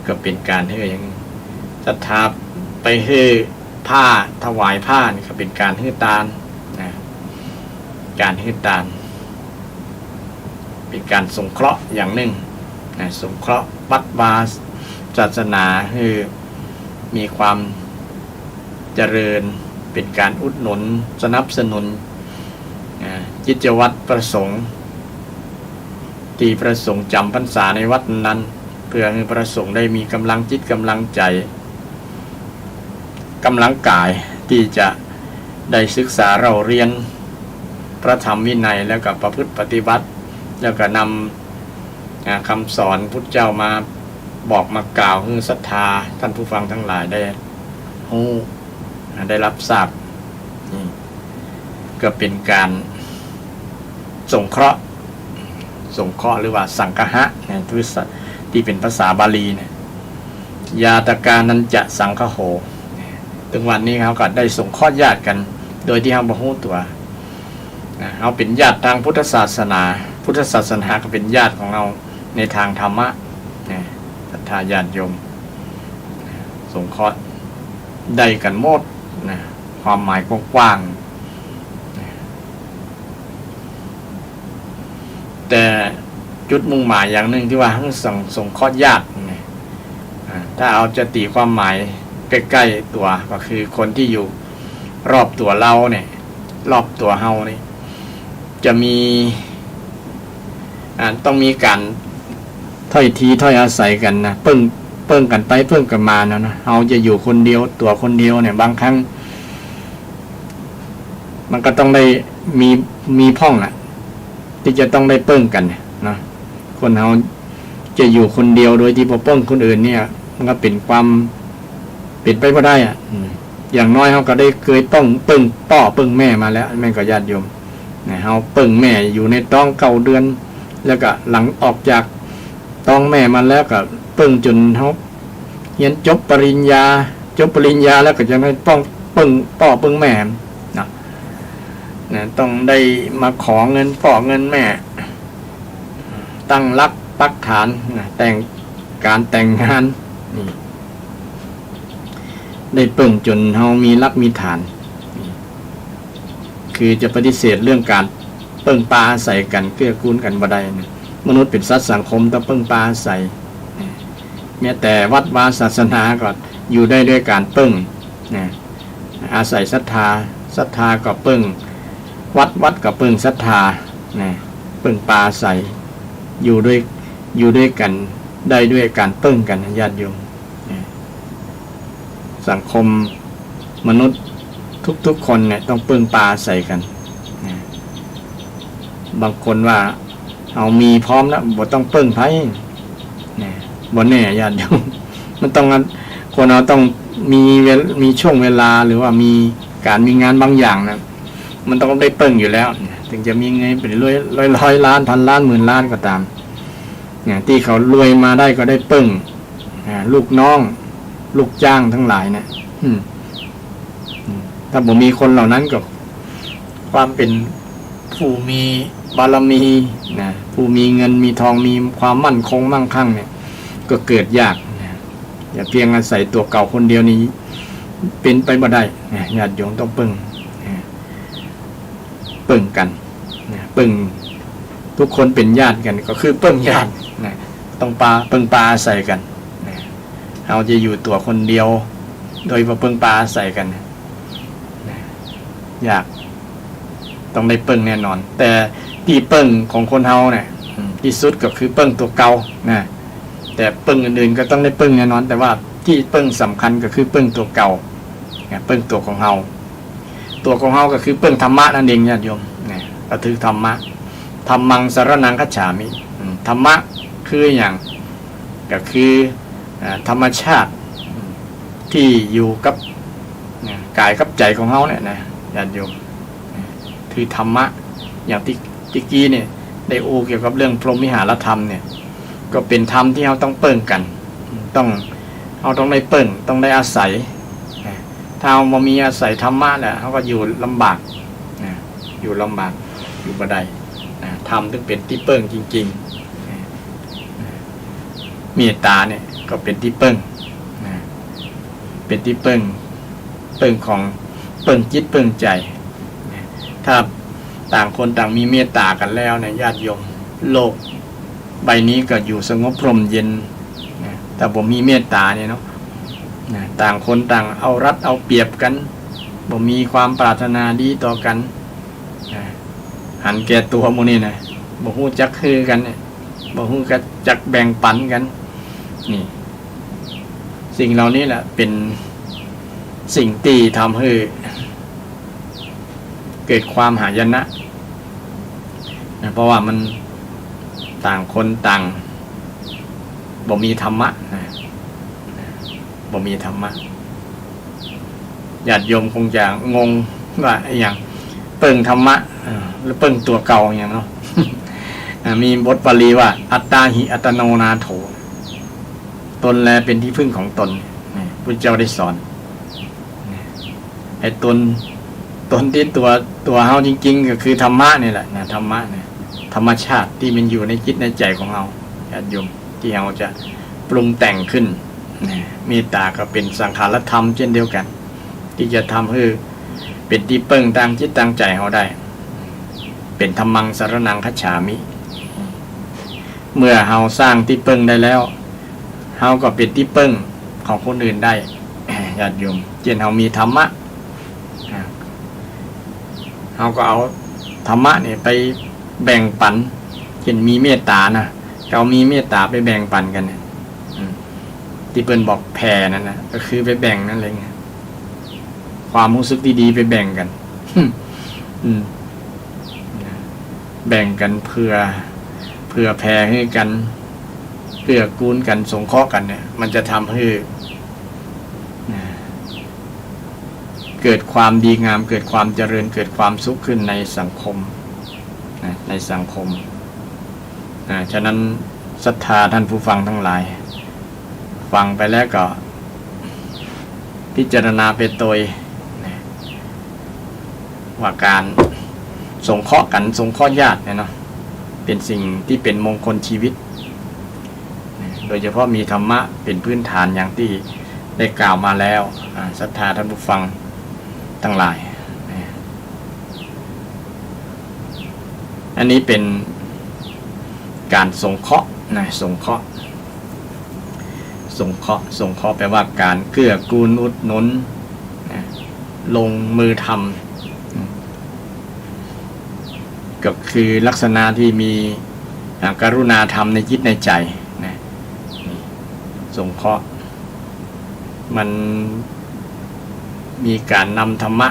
ก็เป็นการให้ยังศรัทธาไปให้ผ้าถวายผ้านี่ก็เป็นการให้ทานนะการให้ทานเป็นการสงเคราะห์อย่างหนึ่งนะสงเคราะห์วัดวาศาสนาให้มีความเจริญเป็นการอุดหนุนสนับสนุนกิจวัตรประสงค์ที่ประสงค์จำพรรษาในวัดนั้นเพื่อให้ประสงค์ได้มีกำลังจิตกำลังใจกำลังกายที่จะได้ศึกษาเราเรียนพระธรรมวินัยแล้วก็ประพฤติปฏิบัติแล้วก็นำคำสอนพุทธเจ้ามาบอกมากล่าวให้ศรัทธาท่านผู้ฟังทั้งหลายได้รู้ได้รับทราบนี่ก็เป็นการสงเคราะห์หรือว่าสังฆะเนี่ยที่เป็นภาษาบาลีเนี่ยยาตกานันจะสังฆโหถึงวันนี้เขาก็ได้สงเคราะห์ญาติกันโดยที่เขาบ่ฮู้ตัวเขาเป็นญาติทางพุทธศาสนาก็เป็นญาติของเราในทางธรรมะศรัทธาญาติโยมสงเคราะห์ได้กันหมดความหมายกว้างแต่จุดมุ่งหมายอย่างหนึ่งที่ว่าทั้งสงเคราะห์ญาติถ้าเอาจะตีความหมายใกล้ๆตัวก็คือคนที่อยู่รอบตัวเราเนี่ยรอบตัวเฮานี่จะมีต้องมีการถ้อยทีถ้อยอาศัยกันนะเปิ้งกันไปเปิ้งกันมานะเฮาจะอยู่คนเดียวตัวคนเดียวเนี่ยบางครั้งมันก็ต้องได้มีพ่องที่จะต้องได้เปิ้งกันนะคนเฮาจะอยู่คนเดียวโดยที่บ่เปิ้งคนอื่นเนี่ยมันก็เป็นความเป็นไปบ่ได้อย่างน้อยเฮาก็ได้เคยต้องเปิ้งพ่อเปิ้งแม่มาแล้วแม่ก็ญาติโยมเฮาเปิ้งแม่อยู่ในท้อง9 เดือนแล้วก็หลังออกจากท้องแม่มาแล้วก็เปิ้งจนเฮาเรียนจบปริญญาแล้วก็จะให้ต้องเปิ้งพ่อเปิ้งแม่นะต้องได้มาขอเงินพ่อเงินแม่ตั้งรักปักฐานแต่งงานนี่ได้เปิ้งจนเฮามีรักมีฐานคือจะปฏิเสธเรื่องการเปิ้งปาอาศัยกันเกื้อกูลกันบ่ได้มนุษย์เป็นสัตว์สังคมต้องเปิ้งปาอาศัยแม้แต่วัดวาศาสนาก็อยู่ได้ด้วยการเปิ้งอาศัยศรัทธาก็เปิ้งวัดก็เปิ้งศรัทธาเปิ้งปาอาศัยอยู่ด้วยกันได้ด้วยการเปิ้งกันญาติโยมสังคมมนุษย์ทุกคนเนี่ยต้องเปิ้งปาอาศัยกันบางคนว่าเอามีพร้อมแล้วบ่ต้องเปิ้งไผบ่แน่ญาติโยมมันต้องคนเราต้องมีช่วงเวลาหรือว่ามีงานบางอย่างนะมันต้องได้เปิ้งอยู่แล้วถึงจะมีเงินเป็นร้อยล้านพันล้านหมื่นล้านก็ตามที่เขารวยมาได้ก็ได้เปิ้งลูกน้องลูกจ้างทั้งหลายนะถ้าบ่มีคนเหล่านั้นก็ความเป็นผู้มีบารมีผู้มีเงินมีทองมีความมั่นคงมั่งคั่งเนี่ยก็เกิดยากอย่าเพียงอาศัยตัวเก่าคนเดียวนี้เป็นไปบ่ได้ญาติโยมต้องเปิ้งกันเปิ้งทุกคนเป็นญาติกันก็คือเปิ้งญาติต้องเปิ้งปาอาศัยกันเราจะอยู่ตัวคนเดียวโดยว่าเปิ้งปาอาศัยกันยากต้องได้เปิ้งแน่นอนแต่ที่เปิ้งของคนเฮาเนี่ยที่สุดก็คือเปิ้งตัวเก่า แต่ปึ้งอื่นๆก็ต้องได้ปึ้งแน่นอนแต่ว่าที่ปึ้งสำคัญก็คือปึ้งตัวเก่าปึ้งตัวของเฮาก็คือปึ้งธรรมะนั่นเองญาติโยมก็คือธรรมะธรรมังสรณังคัจฉามิธรรมะคืออย่างก็คือธรรมชาติที่อยู่กับกายกับใจของเฮาเนี่ยนะญาติโยมคือธรรมะอย่างที่ตะกี้เนี่ยได้เกี่ยวกับเรื่องพรหมวิหารธรรมเนี่ยก็เป็นธรรมที่เราต้องเปิ้งกันเราต้องได้เปิ้งต้องได้อาศัยถ้าเราบ่มีอาศัยธรรมะแหละเขาก็อยู่ลำบากอยู่ลำบากอยู่บ่ได้ธรรมถึงเป็นที่เปิ้งจริงๆเมตตาเนี่ยก็เป็นที่เปิ้งเป็นที่เปิ้งของเปิ้งจิตเปิ้งใจถ้าต่างคนต่างมีเมตตากันแล้วเนี่ยญาติโยมโลกใบนี้ก็อยู่สงบร่มเย็นแต่บ่มีเมตตาเนี่ยเนาะต่างคนต่างเอารัดเอาเปรียบกันบ่มีความปรารถนาดีต่อกันหันแก่ตัวหมู่นี่นะบ่ฮู้จักคือกันเนี่ยบ่ฮู้จักแบ่งปันกันนี่สิ่งเหล่านี้แหละเป็นสิ่งที่ทำให้เกิดความหายนะเพราะว่ามันต่างคนต่างบ่มีธรรมะบ่มีธรรมะญาติโยมคงจะงงว่าอย่างเปิ้งธรรมะหรือเปิ้งตัวเก่าอย่างเนาะ มีบทบาลีว่าอัตตาหิอัตโนนาโถตนแลเป็นที่พึ่งของตนพระเจ้าได้สอนไอ้ตนที่ตัวเฮาจริงๆก็คือธรรมะนี่แหละนะธรรมะเนี่ยธรรมชาติที่มันอยู่ในจิตในใจของเราญาติโยมที่เราจะปรุงแต่งขึ้นเมตตาก็เป็นสังขารธรรมเช่นเดียวกันที่จะทำให้เป็นที่เปิ้งตั้งจิตตั้งใจเราได้เป็นธรรมังสรณังคัจฉามิเมื่อเราสร้างที่เปิ้งได้แล้วเราก็เป็นที่เปิ้งของคนอื่นได้ญาติโยมเช่นเรามีธรรมะเราก็เอาธรรมะเนี่ยไปแบ่งปันเช่นมีเมตตานะเรามีเมตตาไปแบ่งปันกันเนี่ยที่เปิ้นบอกแผ่นั่นนะก็คือไปแบ่งนั่นเลยไงความรู้สึกดีๆไปแบ่งกันแบ่งกันเพื่อแผ่ให้กันเพื่อกูลกันสงเคราะห์กันเนี่ยมันจะทำให้เกิดความดีงามเกิดความเจริญเกิดความสุขขึ้นในสังคมฉะนั้นศรัทธาท่านผู้ฟังทั้งหลายฟังไปแล้วก็พิจารณาไปโดยว่าการสงเคราะห์กันสงเคราะห์ญาติเนี่ยเนาะเป็นสิ่งที่เป็นมงคลชีวิตโดยเฉพาะมีธรรมะเป็นพื้นฐานอย่างที่ได้กล่าวมาแล้วศรัทธาท่านผู้ฟังทั้งหลายอันนี้เป็นการสงเคราะห์สงเคราะห์แปลว่าการเกื้อกูลอุดหนุนลงมือทำก็คือลักษณะที่มีกรุณาธรรมในจิตในใจสงเคราะห์มันมีการนำธรรมะ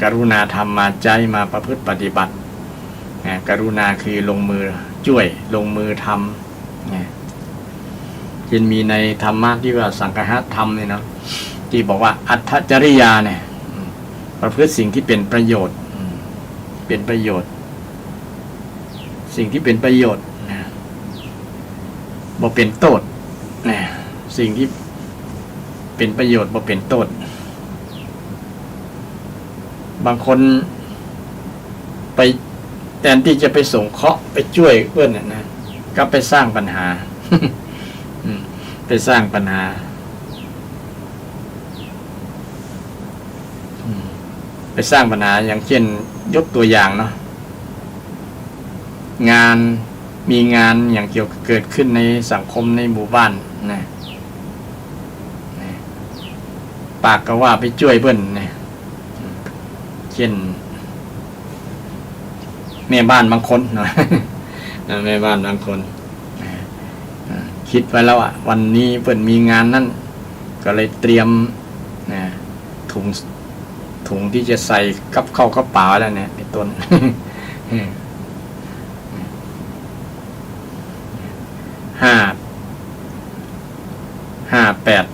กรุณาธรรมมาใจมาประพฤติปฏิบัติกรุณาคือลงมือช่วยลงมือทำเช่นมีในธรรมะที่ว่าสังฆะธรรมเนี่ยเนาะที่บอกว่าอัตถจริยาเนี่ยประพฤติสิ่งที่เป็นประโยชน์สิ่งที่เป็นประโยชน์บ่เป็นโทษสิ่งที่เป็นประโยชน์บ่เป็นโทษบางคนไปแทนที่จะไปสงเคราะห์ไปช่วยเพื่อนนะก็ไปสร้างปัญหา ไปสร้างปัญหาอย่างเช่นยกตัวอย่างเนาะมีงานอย่างเกี่ยวกับเกิดขึ้นในสังคมในหมู่บ้านนะปากก็ว่าไปช่วยเพื่อนนะเช่นแม่บ้านบางคนเนาะแม่บ้านบางคน คิดไว้แล้วอ่ะวันนี้เพิ่นมีงานนั่นก็เลยเตรียมนะถุงที่จะใส่กับเข้ากระเป๋าแล้วเนี่ยเป็นต้น 58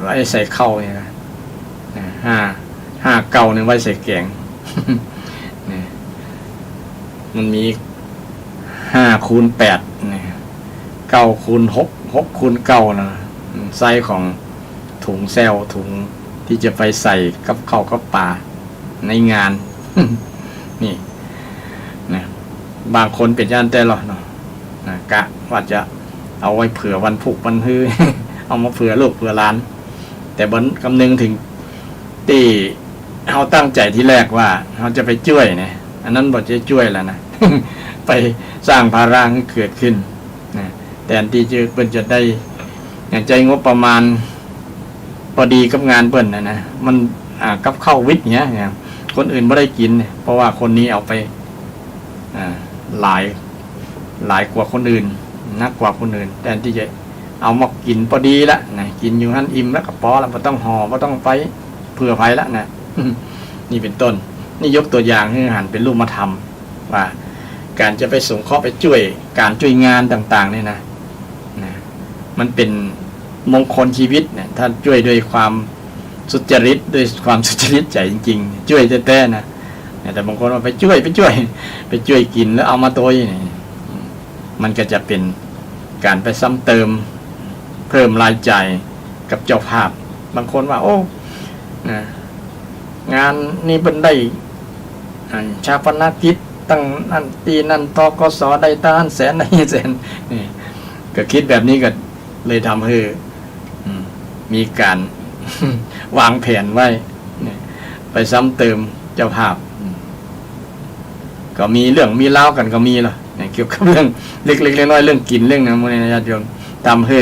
ไว้ใส่เข้าเนี่ยนะ59เนี่ยไว้ใส่แกง มันมี5x8เนี่ย9x6 นะไซส์ของถุงแซลถุงที่จะไปใส่กับข้าวกับปลาในงาน นี่นะบางคนเป็นย่านแต่หรอเนาะนะกะว่าจะเอาไว้เผื่อวันพุกวันฮือ เอามาเผื่อลูกเผื่อหลานแต่บนคำนึงถึงที่เขาตั้งใจที่แรกว่าเขาจะไปช่วยเนี่ยอันนั้นบอกจะช่วยแล้วนะ ไปสร้างภาระให้เกิดขึ้นนะแต่อันที่เปิ้นจะได้อย่างใจงบประมาณพอดีกับงานเปิ้นนะมันกับข้าววิทย์เนี้ยคนอื่นไม่ได้กินเพราะว่าคนนี้เอาไปหลายกว่าคนอื่นนักกว่าคนอื่นแต่ที่จะเอามากินพอดีละนะกินอยู่หั่นอิ่มแล้วก็พอแล้วไม่ต้องห่อไม่ต้องไปเผื่อภัยละนะ นี่เป็นต้นนี่ยกตัวอย่างให้หันเป็นรูปมาทำว่าการจะไปสงเคราะห์ไปช่วยการช่วยงานต่างๆเนี่ยนะมันเป็นมงคลชีวิตเนี่ยถ้าช่วยด้วยความสุจริตด้วยความสุจริตใจจริงๆช่วยแท้ๆนะแต่บางคนว่าไปช่วยกินแล้วเอามาตัวนี่มันก็จะเป็นการไปซ้ำเติมเพิ่มรายจ่ายกับเจ้าภาพบางคนว่าโอ้งานนี้เป็นได้ชาปนกิจตั้งนั่นตีนั่นตกสได้ตั้งแสนได้แสนนี่ก็คิดแบบนี้ก็เลยทำให้มีการ วางแผนไว้ไปซ้ำเติมเจ้าภาพก็มีเรื่องมีเล่ากันก็มีล่ะเกี่ยวกับเรื่องเล็กๆน้อยๆเรื่องกินเรื่องนั้นพวกนี้ญาติโยมทำให้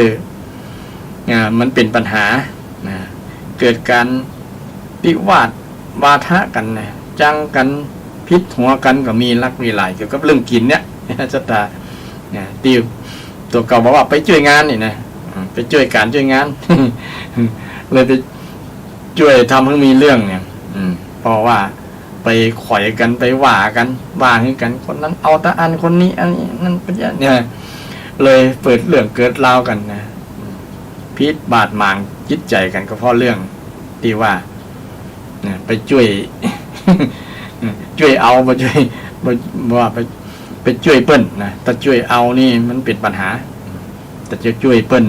มันเป็นปัญหาเกิดการวิวาทวาทะกันจังกันพิษหัวกันก็มีรักมีหลายเกี่ยวกับเรื่องกินเนี่ยสตาตีตัวเก่าบอกว่าไปช่วยงานนี่นะไปช่วยการช่วยงาน เลยไปช่วยทำให้มีเรื่องเนี่ยเพราะว่าไปข่อยกันไปว่าให้กันคนนั้นเอาตะอันคนนี้อันนี้นั่นเป็นอย่างเนี่ยเลยเปิดเรื่องเกิดเล่ากันนะพิษบาดหมางจิตใจกันก็เพราะเรื่องที่ว่าไปช่วย ช่วยเอามาช่วยว่าไปช่วยเปิ้นนะถ้าช่วยเอานี่มันเป็นปัญหาแต่จะช่วยเปิ้น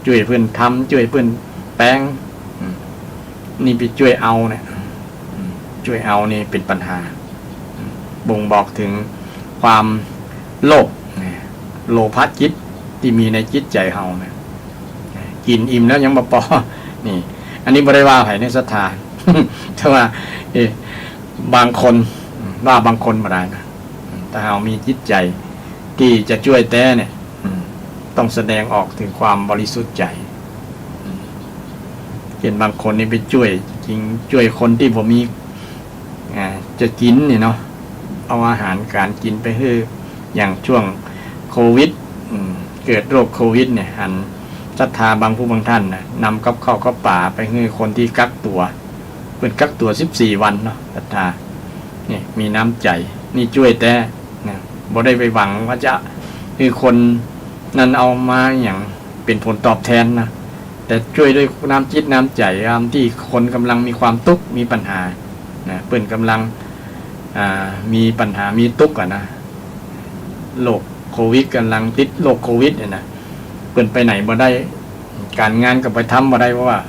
ช่วยเปิ้นทำช่วยเปิ้นแปลงนี่ไปช่วยเอาเนี่ยช่วยเอานี่เป็นปัญหาบ่งบอกถึงความโลภโลภะจิตที่มีในจิตใจเฮานะกินอิ่มแล้วยังบ่พอนี่อันนี้บ่ได้ว่าไผในศรัทธา แต่ว่าบางคนว่าบางคนบ่ได้นะถ้าเฮามีจิตใจที่จะช่วยแต่เนี่ยต้องแสดงออกถึงความบริสุทธิ์ใจเห็นบางคนนี่ไปช่วยจริงช่วยคนที่บ่มีจะกินนี่เนาะเอาอาหารการกินไปให้อย่างช่วงโควิดเกิดโรคโควิดเนี่ยหันศรัทธาบางผู้บางท่านนะนำกับข้าวกับป่าไปให้คนที่กักตัวเป็นกักตัว14วันเนาะศรัทธานี่มีน้ำใจนี่ช่วยแต่นะบ่ได้ไปหวังว่าจะคือคนนั้นเอามาอย่างเป็นผลตอบแทนนะแต่ช่วยด้วยน้ำจิตน้ำใจยามที่คนกำลังมีความทุกข์มีปัญหาเปิ้นกำลังมีปัญหามีทุกข์นะโรคโควิดกำลังติดโรคโควิดเนี่ยนะเปิ้นไปไหนบ่ได้การงานก็ไปทำบ่ได้เพราะว่า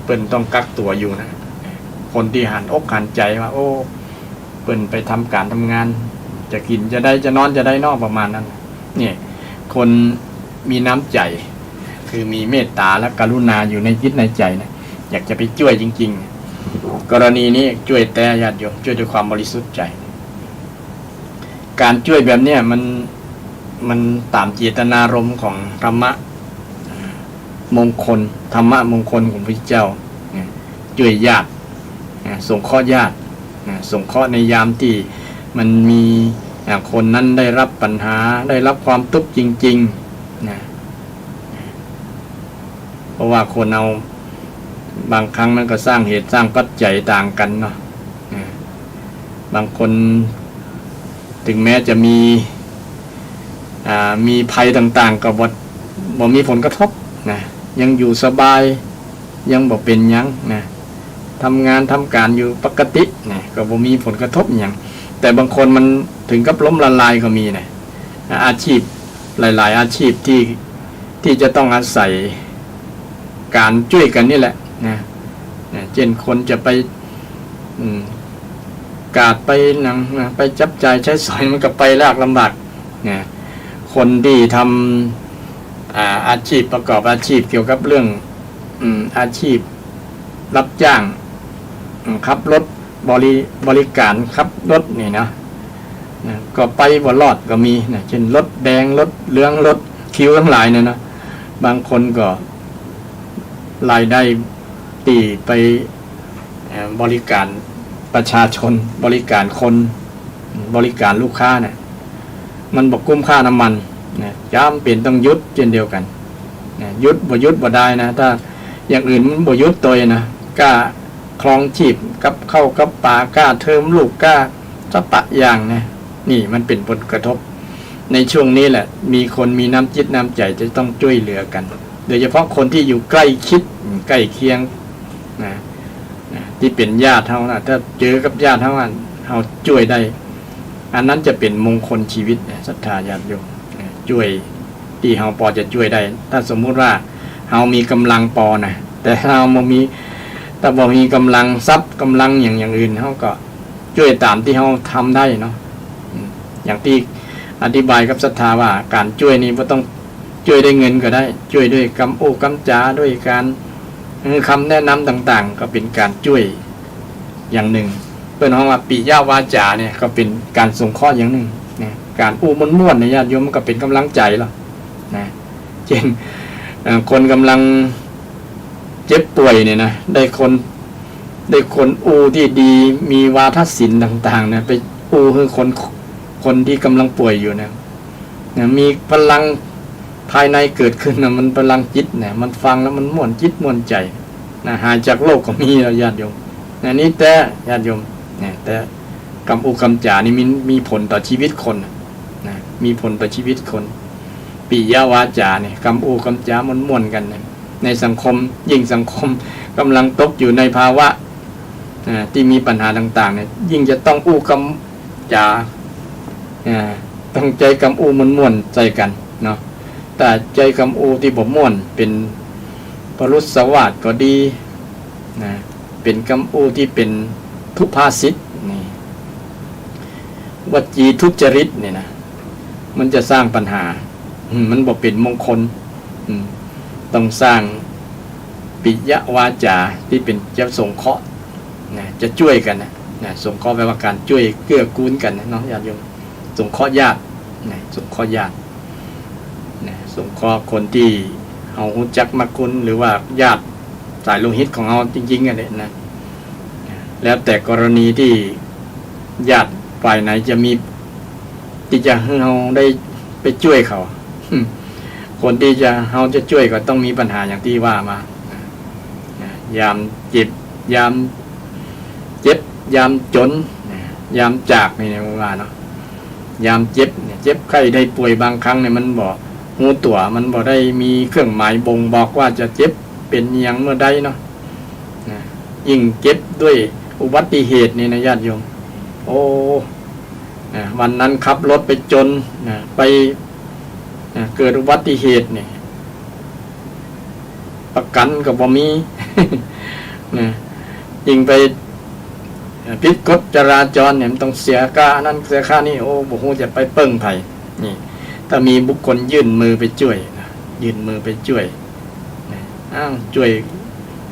เปิ้นต้องกักตัวอยู่นะคนที่หันอกหันใจว่าโอ้เปิ้นไปทำการทำงานจะกินจะได้จะนอนจะได้นอกประมาณนั้นนี่คนมีน้ำใจคือมีเมตตาและกรุณาอยู่ในจิตในใจนะอยากจะไปช่วยจริงๆกรณีนี้ช่วยแต่ญาติโยมช่วยด้วยความบริสุทธิ์ใจการช่วยแบบนี้มันตามเจตนารมณ์ของธรรมะมงคลธรรมะมงคลของพระเจ้าช่วยญาติสงเคราะห์ญาติสงเคราะห์ในยามที่มันมีคนนั้นได้รับปัญหาได้รับความทุกข์จริงๆ เพราะว่าคนเอาบางครั้งมันก็สร้างเหตุสร้างปัจจัยต่างกันเนาะบางคนถึงแม้จะมีภัยต่างๆก็บ่มีผลกระทบนะยังอยู่สบายยังบ่เป็นหยังนะทำงานทำการอยู่ปกตินะก็บ่มีผลกระทบหยังแต่บางคนมันถึงกับล้มละลายก็มีนะอาชีพหลายๆอาชีพที่จะต้องอาศัยการช่วยกันนี่แหละนะเช่นคนจะไปกาดไปหนังนะไปจับจ่ายใช้สอยมันก็ไปยากลำบากนะคนที่ทำอาชีพประกอบอาชีพเกี่ยวกับเรื่องอาชีพรับจ้างขับรถบริการขับรถนี่นะก็ไปบ่รอดก็มีนะเช่นรถแดงรถเหลืองรถคิวทั้งหลายเนี่ยนะบางคนก็รายได้ตีไปบริการประชาชนบริการคนบริการลูกค้าเนี่ยมันบอกคุ้มค่าน้ำมันนะจำเป็นต้องยุดเช่นเดียวกันนะยุดบ่ได้นะถ้าอย่างอื่นมันบ่ยุดตัวนะกล้าคลองชีพกับเข้ากับป่ากล้าเทิมลูกกล้าสะปะอย่างนะนี่มันเป็นผลกระทบในช่วงนี้แหละมีคนมีน้ำจิตน้ำใจจะต้องช่วยเหลือกันโดยเฉพาะคนที่อยู่ใกล้ชิดใกล้เคียงนะที่เป็นญาติเท่านั้นถ้าเจอกับญาติเท่านั้นเราช่วยได้อันนั้นจะเป็นมงคลชีวิตศรัทธาญาติโยมช่วยที่เราพอจะช่วยได้ถ้าสมมุติว่าเรามีกำลังพอนะแต่เราบ่มีกำลังทรัพย์กำลังอย่างอื่นเราก็ช่วยตามที่เราทำได้เนาะอย่างที่อธิบายกับศรัทธาว่าการช่วยนี้บ่ต้องช่วยได้เงินก็ได้ช่วยด้วยคำโอ้คำจาด้วยการคำแนะนำต่างๆก็เป็นการช่วยอย่างหนึ่งเพื่อนของว่าปิยาวาจาเนี่ยก็เป็นการสงเคราะห์อย่างหนึ่งนะการอู้ม้วนๆในญาติโยมก็เป็นกำลังใจแล้วนะเช่นคนกำลังเจ็บป่วยเนี่ยนะได้คนอู้ที่ดีมีวาทศิลป์ต่างๆนะไปอู้คือคนที่กำลังป่วยอยู่นะมีพลังภายในเกิดขึ้นนะมันพลังจิตเนี่ยมันฟังแล้วมันม่วนจิตม่วนใจนะหายจากโลกก็มีแล้วญาติโยมนะนี่แต่ญาติโยมเนี่ยแต่คำอุคำจานี่มีผลต่อชีวิตคนนะมีผลต่อชีวิตคนปิยาวาจาเนี่ยคำอุคำจามันม่วนกันเนี่ยในสังคมยิ่งสังคมกำลังตกอยู่ในภาวะที่มีปัญหาต่างๆเนี่ยยิ่งจะต้องอู้คำจาต้องใจคำอู้มันม่วนใจกันเนาะแต่ใจคำอูที่บ่ม่วนเป็นปรุสวาทก็ดีนะเป็นคำอูที่เป็นทุพภาษิตนี่วจีทุจริตเนี่ยนะมันจะสร้างปัญหามันบ่เป็นมงคลต้องสร้างปิยวาจาที่เป็นจะสงเคราะห์นะจะช่วยกันนะสงเคราะห์แปลว่าการช่วยเกื้อกูลกันนะเนาะญาติโยมสงเคราะห์ญาตินะสงเคราะห์ญาติสงเคราะห์คนที่เรารู้จักมักคุ้นหรือว่าญาติสายโลหิตของเราจริงๆกันเลยนะแล้วแต่กรณีที่ญาติฝ่ายไหนจะมีที่จะให้เราได้ไปช่วยเขาคนที่เราจะช่วยก็ต้องมีปัญหาอย่างที่ว่ามายามเจ็บยามจนยามจากนี่ว่าเนาะยามเจ็บเนี่ยเจ็บไข้ได้ป่วยบางครั้งเนี่ยมันบอกหูตัวมันบ่ได้มีเครื่องหมายบ่งบอกว่าจะเจ็บเป็นอย่างเมื่อใดเนาะยิ่งเจ็บด้วยอุบัติเหตุนี่นะญาติโยมโอ้วันนั้นขับรถไปจนไปเกิดอุบัติเหตุนี่ประกันก็บ่มียิ่งไปผิดกฎจราจรเนี่ยมันต้องเสียค่านั้นเสียค่านี่โอ้บ่ฮู้จะไปเปิ้งไผนี่ถ้ามีบุคคลยื่นมือไปช่วยยื่นมือไปช่วยช่วย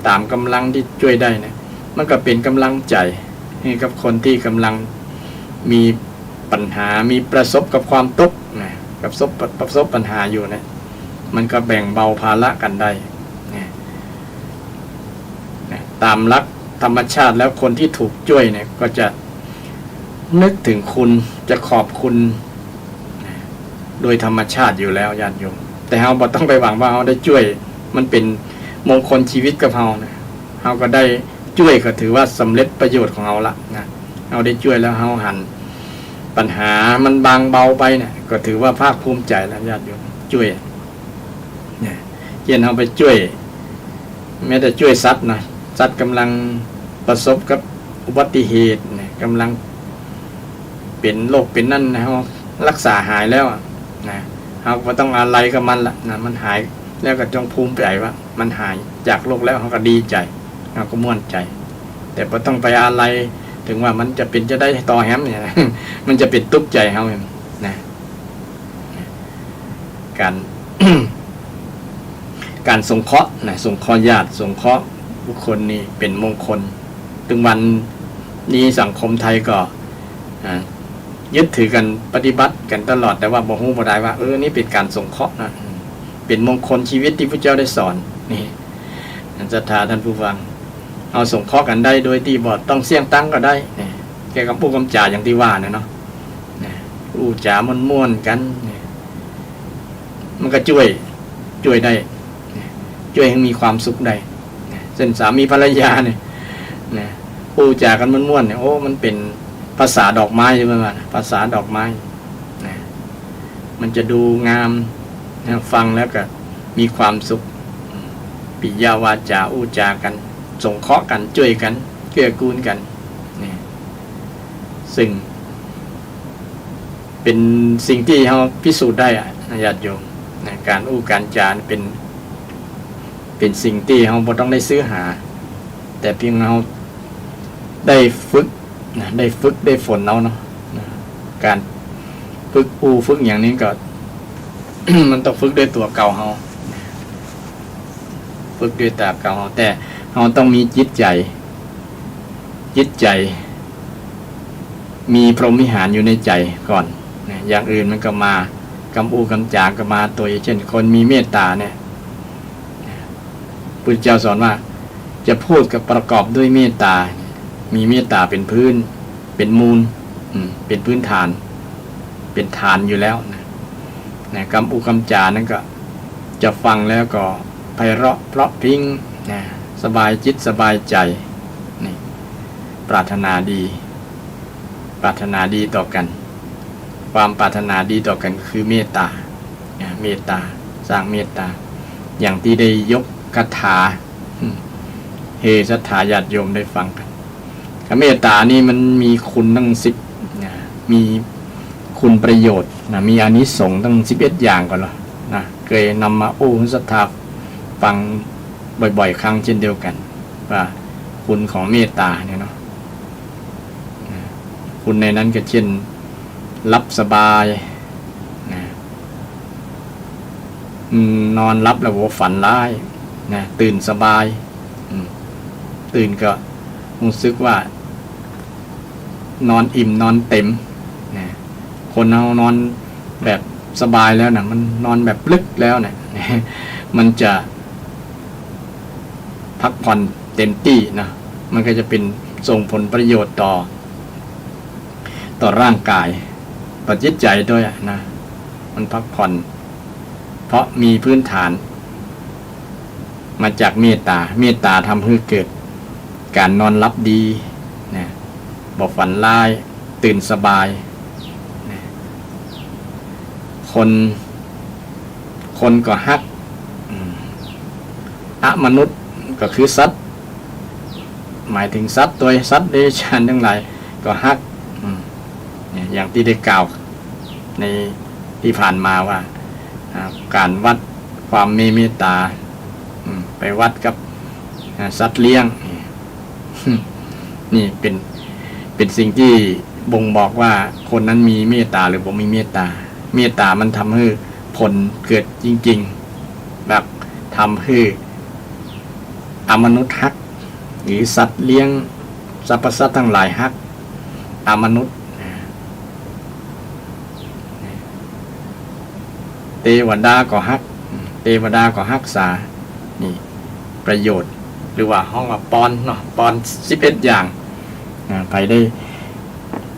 ตามกำลังที่ช่วยได้นะมันก็เป็นกำลังใจให้กับคนที่กำลังมีปัญหามีประสบกับความทุกข์กับประสบปัญหาอยู่นะมันก็แบ่งเบาภาระกันได้ตามหลักธรรมชาติแล้วคนที่ถูกช่วยเนี่ยก็จะนึกถึงคุณจะขอบคุณโดยธรรมชาติอยู่แล้วญาติโยมแต่เราบ่ต้องไปหวังว่าเราได้ช่วยมันเป็น มงคลชีวิตกับเฮานะเฮาก็ได้ช่วยก็ถือว่าสำเร็จประโยชน์ของเฮาละนะเฮาได้ช่วยแล้วเฮาหันปัญหามันบางเบาไปเนี่ยก็ถือว่าภาคภูมิใจแล้วญาติโยมช่วยเนี่ยเช่นเฮาไปช่วยแม้แต่ช่วยสัตว์นะสัตว์กำลังประสบกับอุบัติเหตุเนี่ยกำลังเป็นโรคเป็นนั่นนะเฮารักษาหายแล้วนะเฮาก็ต้องอะไรกับมันละนะมันหายแล้วก็จงภูมิใจว่ามันหายจากโรคแล้วเฮาก็ดีใจเฮาก็ม่วนใจแต่บ่ต้องไปอะไรถึงว่ามันจะเป็นจะได้ต่อแฮมเนี่ย มันจะเป็นทุกข์ใจเฮานะการ การสงเคราะห์นะสงเคราะห์ญาติสงเคราะห์บุคคลนี่เป็นมงคลถึงวันนี้สังคมไทยก็ยึดถือกันปฏิบัติกันตลอดแต่ว่าบ่ฮู้บ่ได้ว่านี่เป็นการสงเคราะห์นะเป็นมงคลชีวิตที่พระเจ้าได้สอนนี่ศรัทธาท่านผู้ฟังเอาสงเคราะห์กันได้โดยที่บ่ต้องเสี่ยงตั้งก็ได้นี่แกกับผู้กำจาอย่างที่ว่าเนาะอู้จาม่วนๆกันนี่มันก็ช่วยได้ช่วยให้มีความสุขได้เส้นสามีภรรยาเนี่ยนะพูดจากันม่วนๆเนี่ยโอ้มันเป็นภาษาดอกไม้ใช่ไหมวะภาษาดอกไม้นะมันจะดูงามนะฟังแล้วก็มีความสุขปิยาวาจาอู้จากันสงเคราะห์กันช่วยกันเกื้อกูลกันนะซึ่งเป็นสิ่งที่เราพิสูจน์ได้ญาติโยมนะการอู้การจาเป็นสิ่งที่เราบ่ต้องได้ซื้อหาแต่เพียงเราได้ฝึกนะได้ฝนเอาเนาะการฝึกฝึกอย่างนี้ก็ มันต้องฝึกด้วยตัวเก่าเราฝึกด้วยตาเก่าเราแต่เราต้องมีจิตใจมีพรหมวิหารอยู่ในใจก่อนนะอย่างอื่นมันก็มากำจาก็มาตัวเช่นคนมีเมตตาเนี่ยพุทธเจ้าสอนว่าจะพูดกับประกอบด้วยเมตตามีเมตตาเป็นพื้นเป็นมูลเป็นพื้นฐานเป็นฐานอยู่แล้วนะคำจานั้นก็จะฟังแล้วก็ไพเราะเพราะพริ้งนะสบายจิตสบายใจนี่ปรารถนาดีต่อกันความปรารถนาดีต่อกันคือเมตตาเมตตาสร้างเมตตาอย่างที่ได้ยกคาถาเฮศรัทธาญาติโยมได้ฟังกันเมตตานี่มันมีคุณตั้ง10มีคุณประโยชน์นะมีอานิสงส์ตั้ง11อย่างก่อนเหรอนะเคยนำมาศรัทธาฟังบ่อยๆครั้งเช่นเดียวกันว่าคุณของเมตตาเนี่ยเนาะคุณในนั้นก็เช่นรับสบายนะนอนรับแล้วฝันร้ายนะตื่นสบายตื่นก็รู้สึกว่านอนอิ่มนอนเต็มนะคนเรานอนแบบสบายแล้วนะมันนอนแบบลึกแล้วนะมันจะพักผ่อนเต็มที่นะมันก็จะเป็นส่งผลประโยชน์ต่อร่างกายต่อจิตใจด้วยนะมันพักผ่อนเพราะมีพื้นฐานมาจากเมตตาทำให้เกิดการนอนหลับดีนะบ่ฝันร้ายตื่นสบายนะคนก็ฮักมนุษย์ก็คือสัตว์หมายถึงสัตว์ตัวสัตว์เดรัจฉานทั้งหลายก็ฮักอย่างที่ได้กล่าวในที่ผ่านมาว่าการวัดความมีเมตตาไปวัดกับสัตว์เลี้ยงนี่เป็นสิ่งที่บ่งบอกว่าคนนั้นมีเมตตาหรือบ่มีเมตตามันทำให้ผลเกิดจริงๆแบบทำให้มนุษย์ฮักหรือสัตว์เลี้ยงสรรพสัตว์ทั้งหลายฮักมนุษย์เทวดาก็ฮักษานี่ประโยชน์หรือว่าห้องปอนเนาะปอน11อย่างไปได้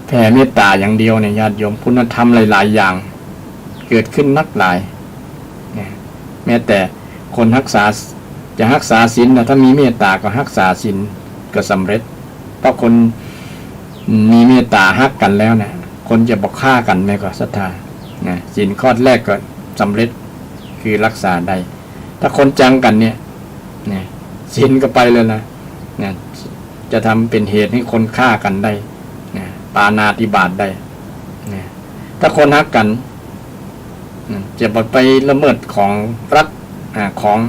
แผ่เมตตาอย่างเดียวเนี่ยญาติโยมคุณธรรมหลายๆอย่างเกิดขึ้นนักหลายแม้แต่คนรักษา จะรักษาศีลนะถ้ามีเมตตาก็รักษาศีลก็สำเร็จเพราะคนมีเมตตาฮักกันแล้วเนี่ยคนจะบอกฆ่ากันไหมก็ศรัทธานะศีลข้อแรกก็สำเร็จคือรักษาได้ถ้าคนจังกันเนี่ยศีลก็ไปเลยนะจะทำเป็นเหตุให้คนฆ่ากันได้ปาณาติบาตได้ถ้าคนฮักกันจะไปละเมิดของรัฐของ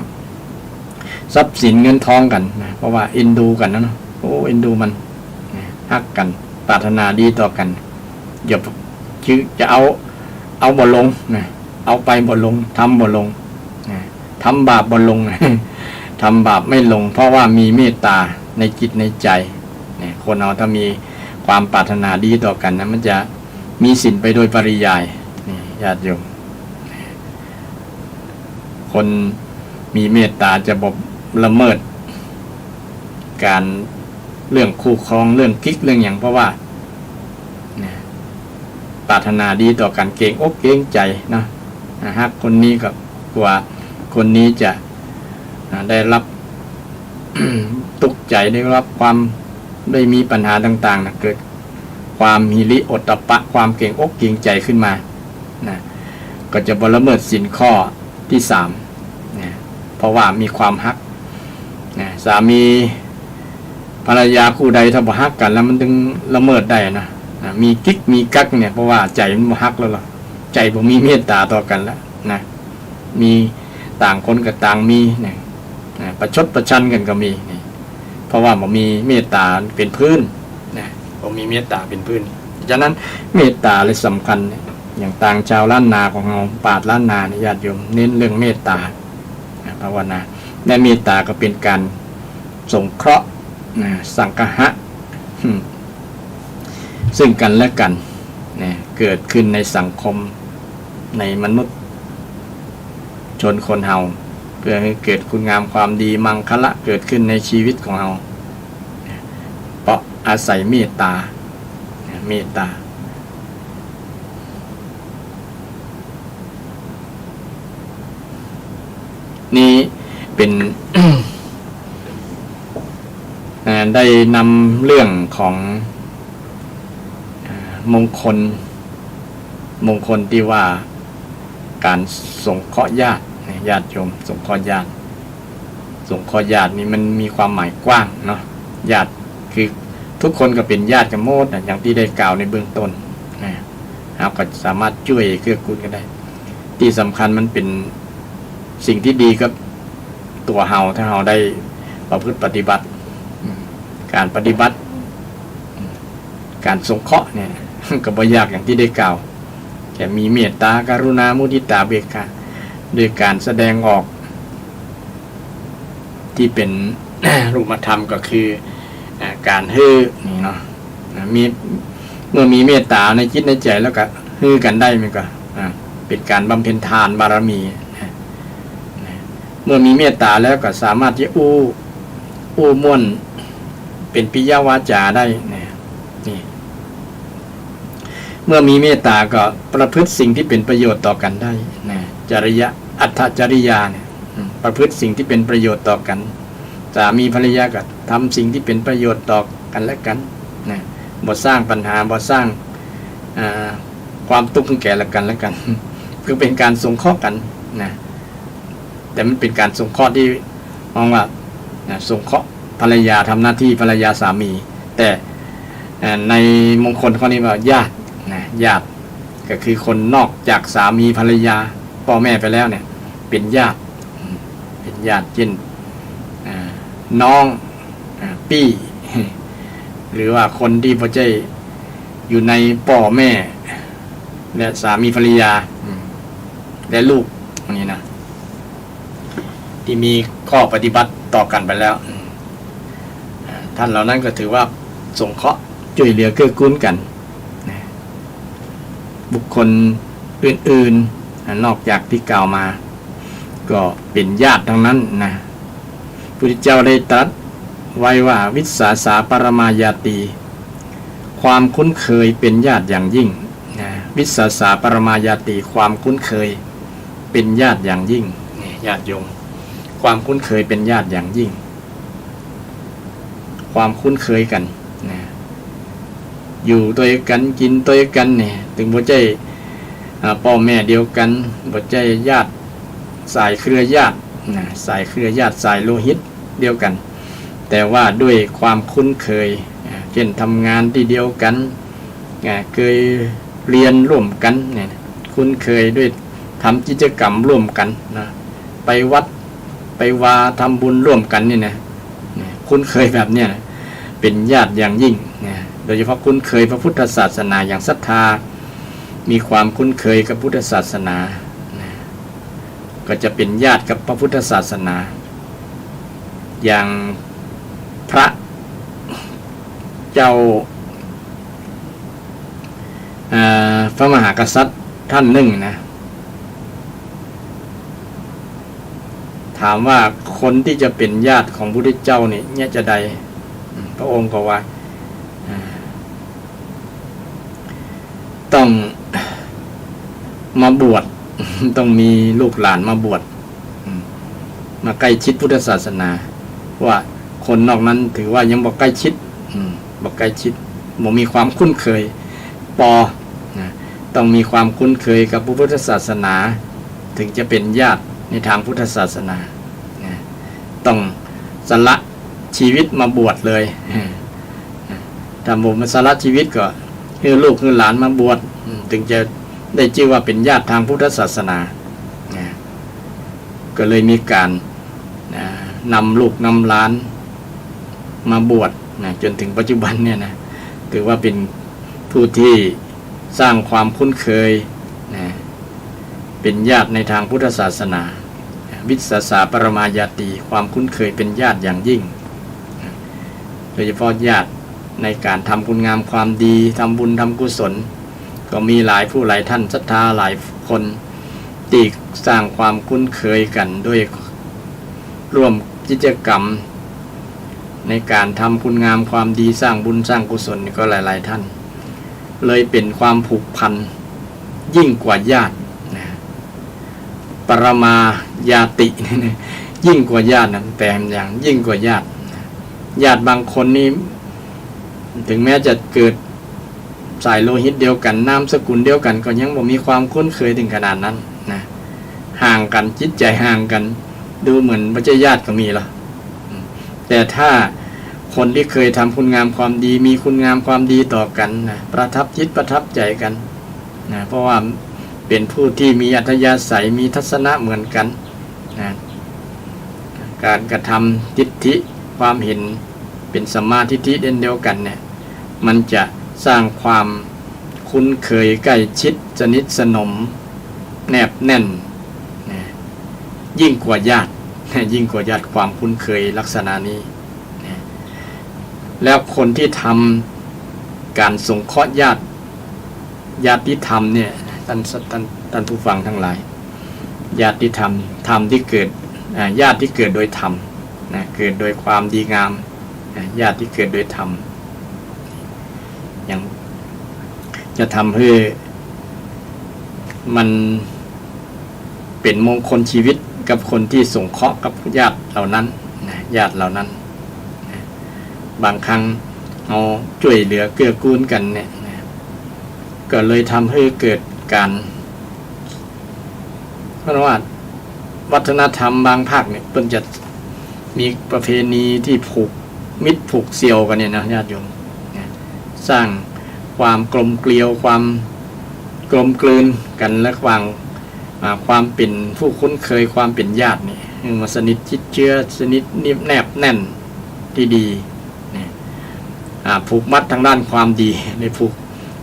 ทรัพย์สินเงินทองกันนะเพราะว่าเอ็นดูกันนะโอ้เอ็นดูมันฮักกันปรารถนาดีต่อกันอย่าจะเอาบ่ลงนะเอาไปบ่ลงทำบ่ลงทำบาปบ่ลงทำบาปไม่ลงเพราะว่ามีเมตตาในจิตในใจคนเราถ้ามีความปรารถนาดีต่อกันนะมันจะมีศีลไปโดยปริยายญาติโยมคนมีเมตตาจะบ่ละเมิดการเรื่องคู่ครองเรื่องกิ๊กเรื่องอย่างเพราะว่าปรารถนาดีต่อกันเกรงอกเกรงใจนะฮักคนนี้กับกว่าคนนี้จะได้รับ ตุกใจได้รับความได้มีปัญหาต่างๆนะเกิดความหิริโอตตัปปะความเกรงอกเกรงใจขึ้นมานะก็จะบ่ละเมิดศีลข้อที่3นะเพราะว่ามีความฮักนะสามีภรรยาคู่ใดถ้าบ่ฮักกันแล้วมันถึงละเมิดได้นะมีกิ๊กมีกักเนี่ยเพราะว่าใจมันบ่ฮักแล้วล่ะใจบ่มีเมตตาต่อกันแล้วนะมีต่างคนกับต่างมีนะประชดประชันกันก็มีนี่เพราะว่าบ่มีเมตตาเป็นพื้นนะบ่มีเมตตาเป็นพื้นฉะนั้นเมตตาเลยสำคัญอย่างต่างชาวล้านนาของเราปราชญ์ล้านนาญาติโยมเน้นเรื่องเมตตาภาวนาและเมตตาก็เป็นการสงเคราะห์สังคหะซึ่งกันและกันเกิดขึ้นในสังคมในมนุษย์ชนคนเฮาเพื่อให้เกิดคุณงามความดีมังคละเกิดขึ้นในชีวิตของเราเพราะอาศัยเมตตาเมตตานี้เป็น ได้นำเรื่องของมงคลที่ว่าการสงเคราะห์ญาติญาติโยมสงเคราะห์ญาตินี่มันมีความหมายกว้างเนาะญาติคือทุกคนก็เป็นญาติกันหมดอย่างที่ได้กล่าวในเบื้องต้นเราก็สามารถช่วยเกื้อกูลกันได้ที่สำคัญมันเป็นสิ่งที่ดีกับตัวเฮาถ้าเฮาได้ประพฤติปฏิบัติการปฏิบัติการสงเคราะห์เนี่ยก็บ่ยากอย่างที่ได้กล่าวแค่มีเมตตากรุณามุทิตาเบกขาด้วยการแสดงออกที่เป็น รูปธรรมก็คือการฮื้อนี่เนาะเมื่อมีเมตตาในจิตในใจแล้วก็ฮื้อกันได้มันก็เป็นการบำเพ็ญทานบารมีเมื่อมีเมตตาแล้วก็สามารถที่อู้ม่วนเป็นปิยวาจาได้นี่เมื่อมีเมตตาก็ประพฤติสิ่งที่เป็นประโยชน์ต่อกันได้จริยะอัตถจริยาเนี่ยประพฤติสิ่งที่เป็นประโยชน์ต่อกันสามีภรรยาก็ทำสิ่งที่เป็นประโยชน์ต่อกันและกันบ่สร้างปัญหาบ่สร้างความทุกข์แก่ละกันและกันคือเป็นการสงเคราะห์กันแต่มันเป็นการสงเคราะห์ที่มองว่าสงเคราะห์ภรรยาทำหน้าที่ภรรยาสามีแต่ในมงคลข้อนี้ว่าญาติก็คือคนนอกจากสามีภรรยาพ่อแม่ไปแล้วเนี่ยเป็นญาติเช่นน้องปี้หรือว่าคนที่พอใจอยู่ในพ่อแม่และสามีภรรยาและลูกนี่นะที่มีข้อปฏิบัติต่อกันไปแล้วท่านเหล่านั้นก็ถือว่าสงเคราะห์ช่วยเหลือเกื้อกูลกันบุคคลอื่นๆนอกจากที่กล่าวมาก็เป็นญาติทั้งนั้นนะพุทธเจ้าได้ตรัสไว้ว่าวิสาสาปรมายาตีความคุ้นเคยเป็นญาติอย่างยิ่งวิสาสาปรมายาตีความคุ้นเคยเป็นญาติอย่างยิ่งญาติโยม ความคุ้นเคยเป็นญาติอย่างยิ่งความคุ้นเคยกันนะอยู่ด้วยกันกินด้วยกันเนี่ยถึงบ่ใจพ่อแม่เดียวกันบ่ใจญาติสายเครือญาตินะสายเครือญาติสายโลหิตเดียวกันแต่ว่าด้วยความคุ้นเคยเช่นทำงานที่เดียวกันเคยเรียนร่วมกันเนี่ยคุ้นเคยด้วยทำกิจกรรมร่วมกันนะไปวัดไปวาทำบุญร่วมกันนี่นะคุ้นเคยแบบเนี้ยเป็นญาติอย่างยิ่งนะโดยเฉพาะคุ้นเคยพระพุทธศาสนาอย่างศรัทธามีความคุ้นเคยกับพุทธศาสนานะก็จะเป็นญาติกับพระพุทธศาสนาอย่างพระเจ้าพระมหากษัตริย์ท่านหนึ่งนะถามว่าคนที่จะเป็นญาติของพระพุทธเจ้าเนี่ยจะใดพระองค์ก็ว่าต้องมาบวชต้องมีลูกหลานมาบวชมาใกล้ชิดพุทธศาสนาว่าคนนอกนั้นถือว่ายังบอกใกล้ชิดบอกใกล้ชิดบ่มีความคุ้นเคยต้องมีความคุ้นเคยกับพุทธศาสนาถึงจะเป็นญาติในทางพุทธศาสนาต้องสละชีวิตมาบวชเลยถ้าบ่มาสละชีวิตก็คือลูกคือหลานมาบวชถึงจะได้ชื่อว่าเป็นญาติทางพุทธศาสนาก็เลยมีการนำลูกนำหลานมาบวชจนถึงปัจจุบันเนี่ยนะถือว่าเป็นผู้ที่สร้างความคุ้นเคยเป็นญาติในทางพุทธศาสนาวิสสาปรมายาติความคุ้นเคยเป็นญาติอย่างยิ่งโดยเฉพาะญาติในการทำคุณงามความดีทำบุญทำกุศลก็มีหลายผู้หลายท่านศรัทธาหลายคนที่สร้างความคุ้นเคยกันด้วยร่วมกิจกรรมในการทำคุณงามความดีสร้างบุญสร้างกุศลก็หลายๆท่านเลยเป็นความผูกพันยิ่งกว่าญาติปรมายาติยิ่งกว่าญาตินะแต่อย่างยิ่งกว่าญาติญาติบางคนนี้ถึงแม้จะเกิดสายโลหิตเดียวกันนามสกุลเดียวกันก็ยังบ่มีความคุ้นเคยถึงขนาดนั้นนะห่างกันจิตใจห่างกันดูเหมือนไม่ใช่ญาติก็มีละแต่ถ้าคนที่เคยทำคุณงามความดีมีคุณงามความดีต่อกันนะประทับจิตประทับใจกันนะเพราะว่าเป็นผู้ที่มีอัธยาศัยมีทัศนะเหมือนกันนะการกระทำทิฏฐิความเห็นเป็นสัมมาทิฏฐิเดียวกันเนี่ยมันจะสร้างความคุ้นเคยใกล้ชิดสนิทสนมแนบแน่นนะยิ่งกว่าญาติยิ่งกว่าญาติความคุ้นเคยลักษณะนี้นะแล้วคนที่ทำการสงเคราะห์ญาติธรรมเนี่ยท่านผู้ฟังทั้งหลายญาติธรรมธรรมที่เกิดญาติที่เกิดโดยธรรมนะเกิดโดยความดีงามญาติที่เกิดโดยธรรมอย่างจะทำให้มันเป็นมงคลชีวิตกับคนที่สงเคราะห์กับญาติเหล่านั้นนะญาติเหล่านั้นนะบางครั้งเอาช่วยเหลือเกื้อกูลกันเนี่ยนะก็เลยทำให้เกิดการเพราะว่าวัฒนธรรมบางภาคเนี่ยเพิ่นจะมีประเพณีที่ผูกมิตรผูกเสี่ยวกันเนี่ยนะญาติโยมสร้างความกลมเกลียวความกลมกลืนกันและความเป็นผู้คุ้นเคยความเป็นญาตินี่มาสนิทชิดเชื้อสนิทนิบแนบแน่นที่ดีเนี่ยผูกมัดทางด้านความดีในผูก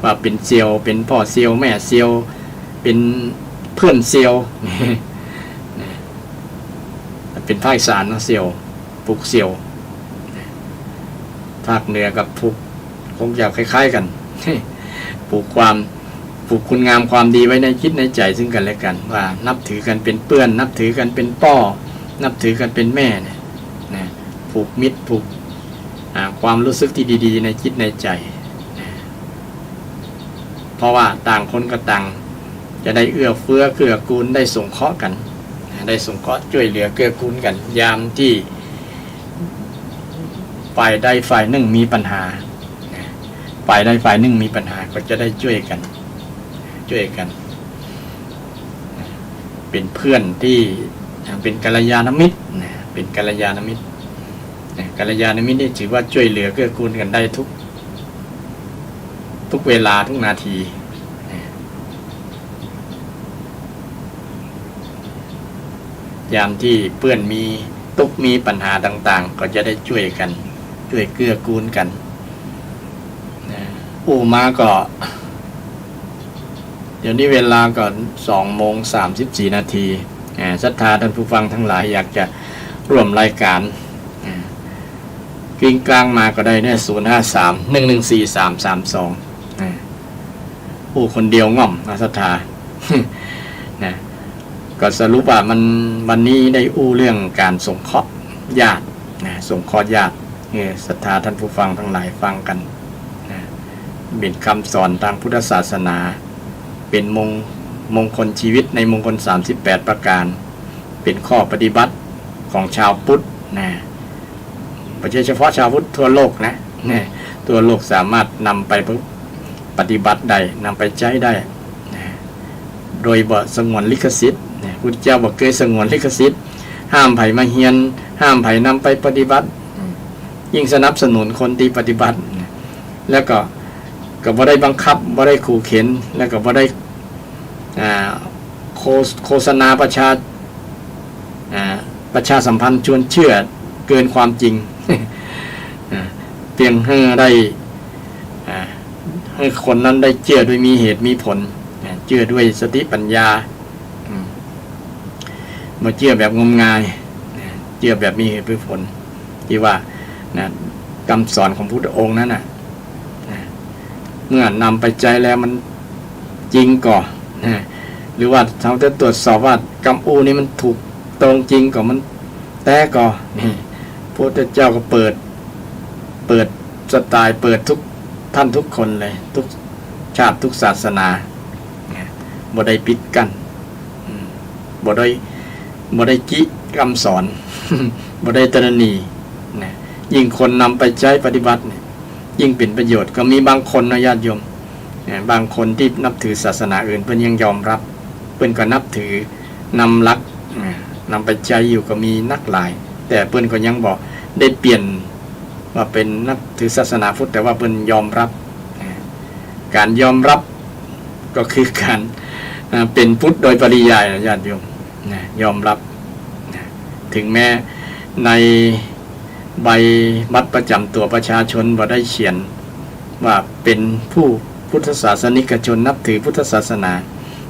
ว่าเป็นเสี่ยวเป็นพ่อเสี่ยวแม่เสี่ยวเป็นเพื่อนเสี่ยวเป็นภาคอีสานเสี่ยวผูกเสี่ยวภาคเหนือกับผูกคงจะคล้ายๆกันผูกคุณงามความดีไว้ในคิดในใจซึ่งกันและกันว่านับถือกันเป็นเพื่อนนับถือกันเป็นพ่อนับถือกันเป็นแม่เนี่ยนะผูกมิตรผูกความรู้สึกที่ดีๆในคิดในใจนะเพราะว่าต่างคนก็ต่างจะได้เอื้อเฟื้อเกื้อกูลได้สงเคราะห์กันนะ ได้สงเคราะห์ช่วยเหลือเกื้อกูลกันยามที่ฝ่ายใดฝ่ายหนึ่งมีปัญหาฝ่ายใดฝ่ายหนึ่งมีปัญหาก็จะได้ช่วยกันเป็นเพื่อนที่เป็นกัลยาณมิตรเป็นกัลยาณมิตรกัลยาณมิตรนี่ถือว่าช่วยเหลือเกื้อกูลกันได้ทุกเวลาทุกนาทียามที่เพื่อนมีทุกข์มีปัญหาต่างๆก็จะได้ช่วยกันช่วยเกื้อกูลกันมาก็เดี๋ยวนี้เวลาก่อน2:34 นาทีศรัทธาท่านผู้ฟังทั้งหลายอยากจะร่วมรายการกลิ้งกลางมาก็ได้เนี่ย053-114-332คนเดียวง่อมศรัทธานะก็สรุปว่ามันวันนี้ได้เรื่องการสงเคราะห์ญาติสงเคราะห์ญาติศรัทธาท่านผู้ฟังทั้งหลายฟังกันเป็นคำสอนทางพุทธศาสนาเป็นมงคลชีวิตในมงคล38ประการเป็นข้อปฏิบัติของชาวพุทธไม่ใช่เฉพาะชาวพุทธทั่วโลกนะทั่วโลกสามารถนำไปปฏิบัติได้นำไปใช้ได้โดยบ่สงวนลิขสิทธิ์พุทธเจ้าบอกเคยสงวนลิขสิทธิ์ห้ามไผมาเฮียนห้ามไผนำไปปฏิบัติยิ่งสนับสนุนคนที่ปฏิบัติแล้วก็บ่ได้บังคับบ่ได้ขู่เข็นแล้วก็บ่ได้โฆษณาประชาสัมพันธ์ชวนเชื่อเกินความจริงเพียงให้ได้ให้คนนั้นได้เชื่อด้วยมีเหตุมีผลเชื่อด้วยสติปัญญามาเชื่อแบบงมงายเชื่อแบบมีเหตุมีผลที่ว่าคำสอนของพุทธองค์นั้นเมื่อนำไปใจแล้วมันจริงก่อหรือว่าเราจะตรวจสอบว่ากรรมนี้มันถูกตรงจริงก่อมันแต่ก่อนี่พระพุทธเจ้าก็เปิดสไตล์เปิดทุกท่านทุกคนเลยทุกชาติทุกศาสนาบ่ได้ปิดกันบ่ได้จิคำสอนบ่ได้ตรณียิ่งคนนำไปใช้ปฏิบัติยิ่งเป็นประโยชน์ก็มีบางคนนะญาติโยมบางคนที่นับถือศาสนาอื่นเพิ่นยังยอมรับเพิ่นก็นับถือนำลักนำไปใช้อยู่ก็มีนักหลายแต่เพิ่นก็ยังบอกได้เปลี่ยนว่าเป็นนับถือศาสนาพุทธแต่ว่าเพิ่นยอมรับการยอมรับก็คือการเป็นพุทธโดยปริยายญาติโยมยอมรับถึงแม้ในใบบัตรประจำตัวประชาชนบ่ได้เขียนว่าเป็นผู้พุทธศาสนิกชนนับถือพุทธศาสนา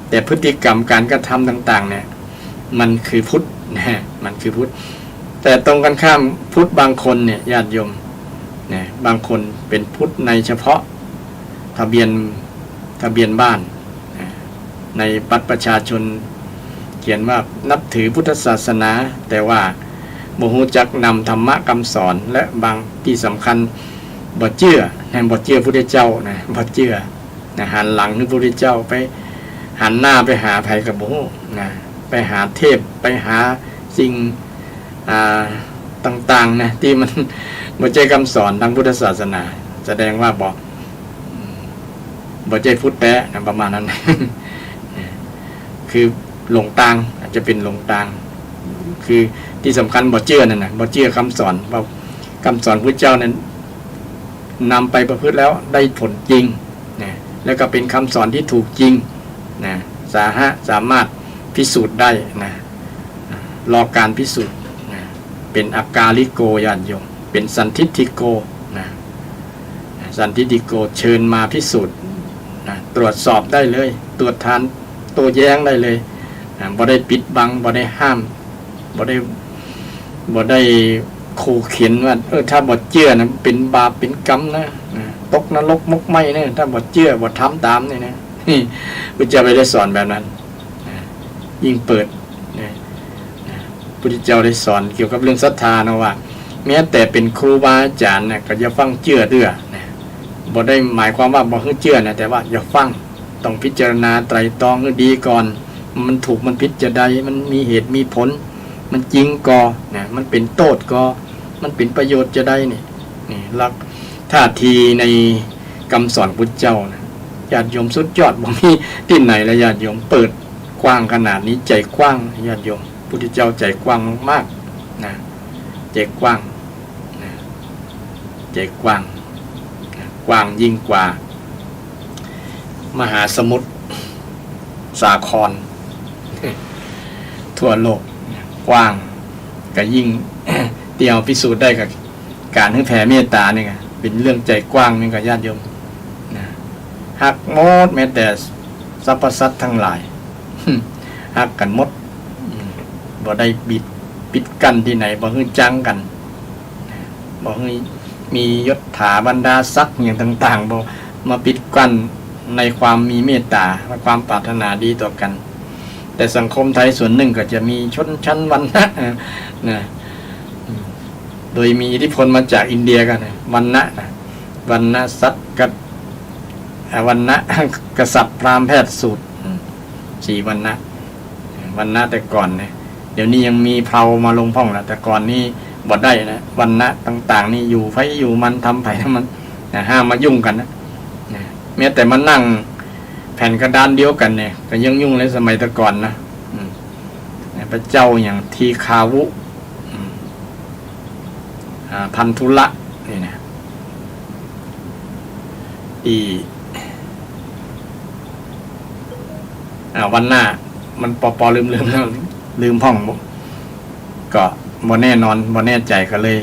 แต่พฤติกรรมการกระทำต่างๆเนี่ยมันคือพุทธมันคือพุทธแต่ตรงกันข้ามพุทธบางคนเนี่ยญาติโยมบางคนเป็นพุทธในเฉพาะทะเบียนบ้านในบัตรประชาชนเขียนว่านับถือพุทธศาสนาแต่ว่าบ่ฮู้จักนำธรรมะคำสอนและบางที่สำคัญบ่เชื่อพระพุทธเจ้าบ่เชื่อหันหลังให้พระพุทธเจ้าไปหันหน้าไปหาไผก็บ่ฮู้ไปหาเทพไปหาสิ่งต่างๆที่มันบ่ใช่คำสอนทางพุทธศาสนาแสดงว่าบ่ใช่พุทธแท้ประมาณนั้นคือหลงทางอาจจะเป็นหลงทางคือที่สำคัญบ่เชื่อนั่นน่ะบ่เชื่อคำสอนว่าคำสอนพระเจ้านั้นนำไปประพฤติแล้วได้ผลจริงแล้วก็เป็นคำสอนที่ถูกจริงสามารถพิสูจน์ได้รอการพิสูจน์เป็นอากาลิโกญาติโยมเป็นสันทิฏฐิโกสันทิฏฐิโกเชิญมาพิสูจน์ตรวจสอบได้เลยตรวจทานตัวแย้งได้เลยบ่ได้ปิดบังบ่ได้ห้ามบ่ได้ขู่เข็นว่าถ้าบ่เชื่อนะเป็นบาปเป็นกรรมนะตกนรกมกไหม้เนี่ยถ้าบ่เชื่อบ่ทำตามนี่นะพุทธเจ้าไม่ได้สอนแบบนั้นยิ่งเปิดพุทธเจ้าได้สอนเกี่ยวกับเรื่องศรัทธานะว่าแม้แต่เป็นครูบาอาจารย์เนี่ยก็อย่าฟังเชื่อเด้อบ่ได้หมายความว่าบ่ให้เชื่อนะแต่ว่าอย่าฟังต้องพิจารณาไตร่ตรองให้ดีก่อน มันถูกมันผิดจะใดมันมีเหตุมีผลมันจริงก็นะมันเป็นโทษก็มันเป็นประโยชน์จะได้นี่ลักท่าทีในคำสอนพุทธเจ้านะญาติโยมสุดยอดบ่มีที่ไหนแล้วญาติโยมเปิดกว้างขนาดนี้ใจกว้างญาติโยมพุทธเจ้าใจกว้างมากนะใจกว้างนะใจกว้างนะกว้างยิ่งกว่ามหาสมุทรสาครทั่วโลกกว้างก็ยิ่ง เตียวพิสูจน์ได้กับการให้แผ่เมตตานี่ไงเป็นเรื่องใจกว้างนี่กับญาติโยมนะฮักหมดแม้แต่สรรพสัตว์ทั้งหลาย ฮักกันหมดบ่ได้บิดปิดกั้นที่ไหนบ่ฮื้อจังกันบ่ฮื้อมียศถาบรรดาศักดิ์อย่างต่างๆบ่มาปิดกั้นในความมีเมตตาและความปรารถนาดีต่อกันแต่สังคมไทยส่วนหนึ่งก็จะมีชนชั้นวรรณะนะโดยมีอิทธิพลมาจากอินเดียกันวรรณะวรรณะสัตว์กับวรรณะกษัตริย์พราหมณ์แพทย์สูตร4วรรณะแต่ก่อนเนี่ยเดี๋ยวนี้ยังมีเพลามาลงพ่องแล้วแต่ก่อนนี่บ่ได้นะวรรณะต่างๆนี่อยู่ไผอยู่มันทำไผทำมันห้ามมายุ่งกันนะแม้แต่มานั่งแผ่นกระดานเดียวกันเนี่ยก็ยังยุ่งเลยสมัยแต่ก่อนนะพระเจ้าอย่างทีคาวุพันธุละนี่นะวันหน้ามันปอลืมพ่องก็บ่แน่นอนบ่แน่ใจก็เลย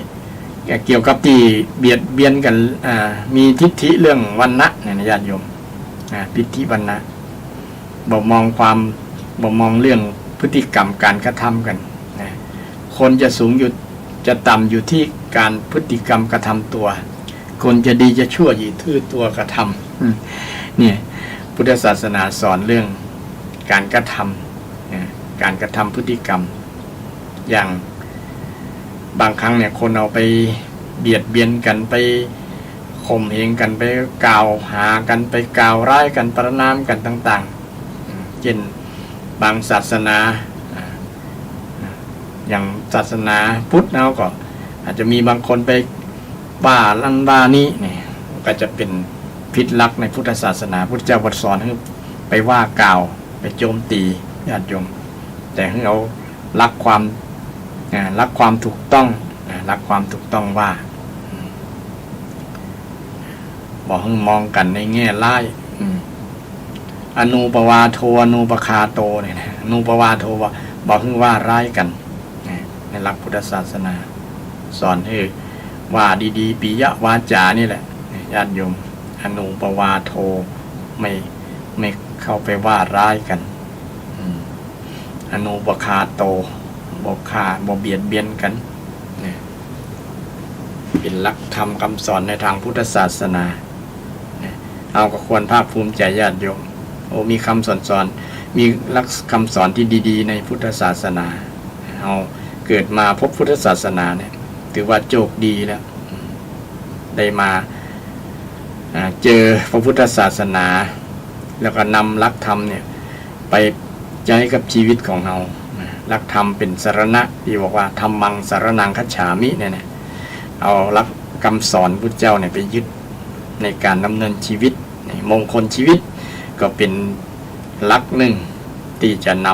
เกี่ยวกับที่เบียดเบียนกันมีทิฏฐิเรื่องวรรณะเนี่ยญาติโยมทิฏฐิวรรณะบ่มองเรื่องพฤติกรรมการกระทำกันคนจะสูงอยู่จะต่ำอยู่ที่การพฤติกรรมกระทำตัวคนจะดีจะชั่วอยู่ที่ตัวกระทำเนี่ยพุทธศาสนาสอนเรื่องการกระทำการกระทำพฤติกรรมอย่างบางครั้งเนี่ยคนเอาไปเบียดเบียนกันไปข่มเหงกันไปกล่าวหากันไปกล่าวร้ายกันประณามกันต่างๆเช่นบางศาสนาอย่างศาสนาพุทธเราก็อาจจะมีบางคนไปบ้าลั่นบ้านี้เนี่ยก็จะเป็นพิษลักษณ์ในพุทธศาสนาพุทธเจ้าสอนให้ไปว่ากล่าวไปโจมตีญาติโยมแต่ให้เรารักความถูกต้องรักความถูกต้องว่าบอกให้มองกันในแง่ร้ายอนูปวาโทอนูปคาโตเนี่ยนะอนูปวาโทบอกให้ว่าร้ายกันในหลักพุทธศาสนาสอนให้ว่าดีๆปิยวาจานี่แหละญาติโยมอนูปวาโทไม่เข้าไปว่าร้ายกันอนูปคาโตบ่ฆ่าบ่เบียดเบียนกันเป็นหลักธรรมคำสอนในทางพุทธศาสนาเอาก็ควรภาคภูมิใจญาติโยมมีคำสอนมีหลักคำสอนที่ดีๆในพุทธศาสนาเอาเกิดมาพบพุทธศาสนาเนี่ยถือว่าโชคดีแล้วได้มาเจอพระพุทธศาสนาแล้วก็นำหลักธรรมเนี่ยไปใช้กับชีวิตของเราหลักธรรมเป็นสรณะที่บอกว่าธรรมังสรณังคัจฉามิเนี่ยเอาหลักคำสอนพุทธเจ้าเนี่ยไปยึดในการดำเนินชีวิตมงคลชีวิตก็เป็นหลักหนึ่งที่จะน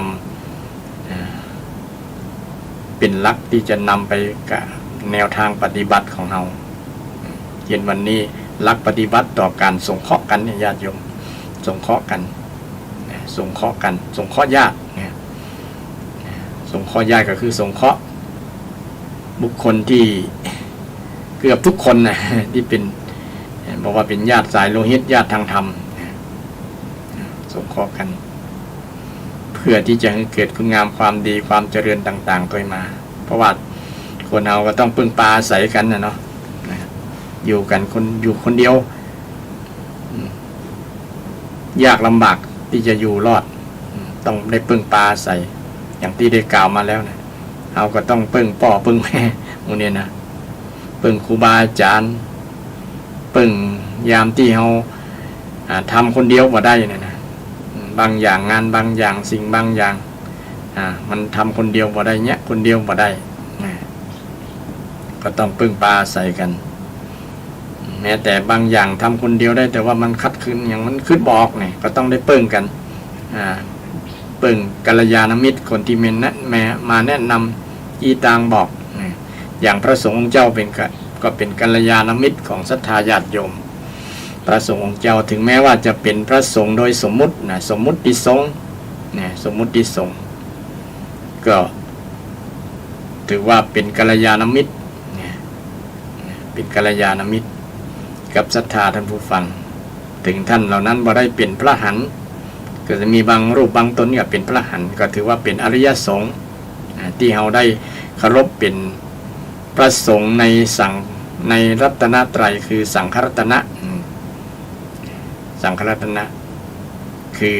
ำเป็นหลักที่จะนำไปกับแนวทางปฏิบัติของเราเย็นวันนี้หลักปฏิบัติต่อการสงเคราะห์กันเนี่ยญาติโยมสงเคราะห์กันสงเคราะห์กันสงเคราะห์ญาติเนี่ยสงเคราะห์ญาติก็คือสงเคราะห์บุคคลที่เกือบทุกคนนะที่เป็นบอกว่าเป็นญาติสายโลหิตญาติทางธรรมสงเคราะห์กันเพื่อที่จะให้เกิดคุณงามความดีความเจริญต่างๆตัวมาเพราะว่าคนเราก็ต้องพึ่งพาอาศัยกันนะเนาะอยู่กันอยู่คนเดียวยากลำบากที่จะอยู่รอดต้องได้พึ่งพาอาศัยอย่างที่ได้กล่าวมาแล้วนะเราก็ต้องพึ่งพ่อพึ่งแม่พวกนี้นะพึ่งครูบาอาจารย์พึ่งยามที่เราทำคนเดียวมาได้เนี่ยนะ บางอย่างงานบางอย่างสิ่งบางอย่างมันทำคนเดียวบ่ได้เนี่ยคนเดียวบ่ได้ก็ต้องพึ่งพาอาศัยกันแม้แต่บางอย่างทำคนเดียวได้แต่ว่ามันคัดคืนอย่างมันขึ้นบอกเนี่ยก็ต้องได้เปิ้งกันเปิ้งกัลยาณมิตรคนที่มาแนะนำอีตางบอกอย่างพระสงฆ์องค์เจ้าก็เป็นกัลยาณมิตรของศรัทธาญาติโยมพระสงฆ์องค์เจ้าถึงแม้ว่าจะเป็นพระสงฆ์โดยสมมุติสมมุติสงฆ์สมมุติสงฆ์ก็ถือว่าเป็นกัลยาณมิตรเป็นกัลยาณมิตรกับศรัทธาท่านผู้ฟังถึงท่านเหล่านั้นบ่ได้เป็นพระหันต์ก็จะมีบางรูปบางตนก็เป็นพระหันต์ก็ถือว่าเป็นอริยสงฆ์ที่เราได้เคารพเป็นพระสงฆ์ในรัตนตรัยคือสังฆรัตนะสังฆรัตนะคือ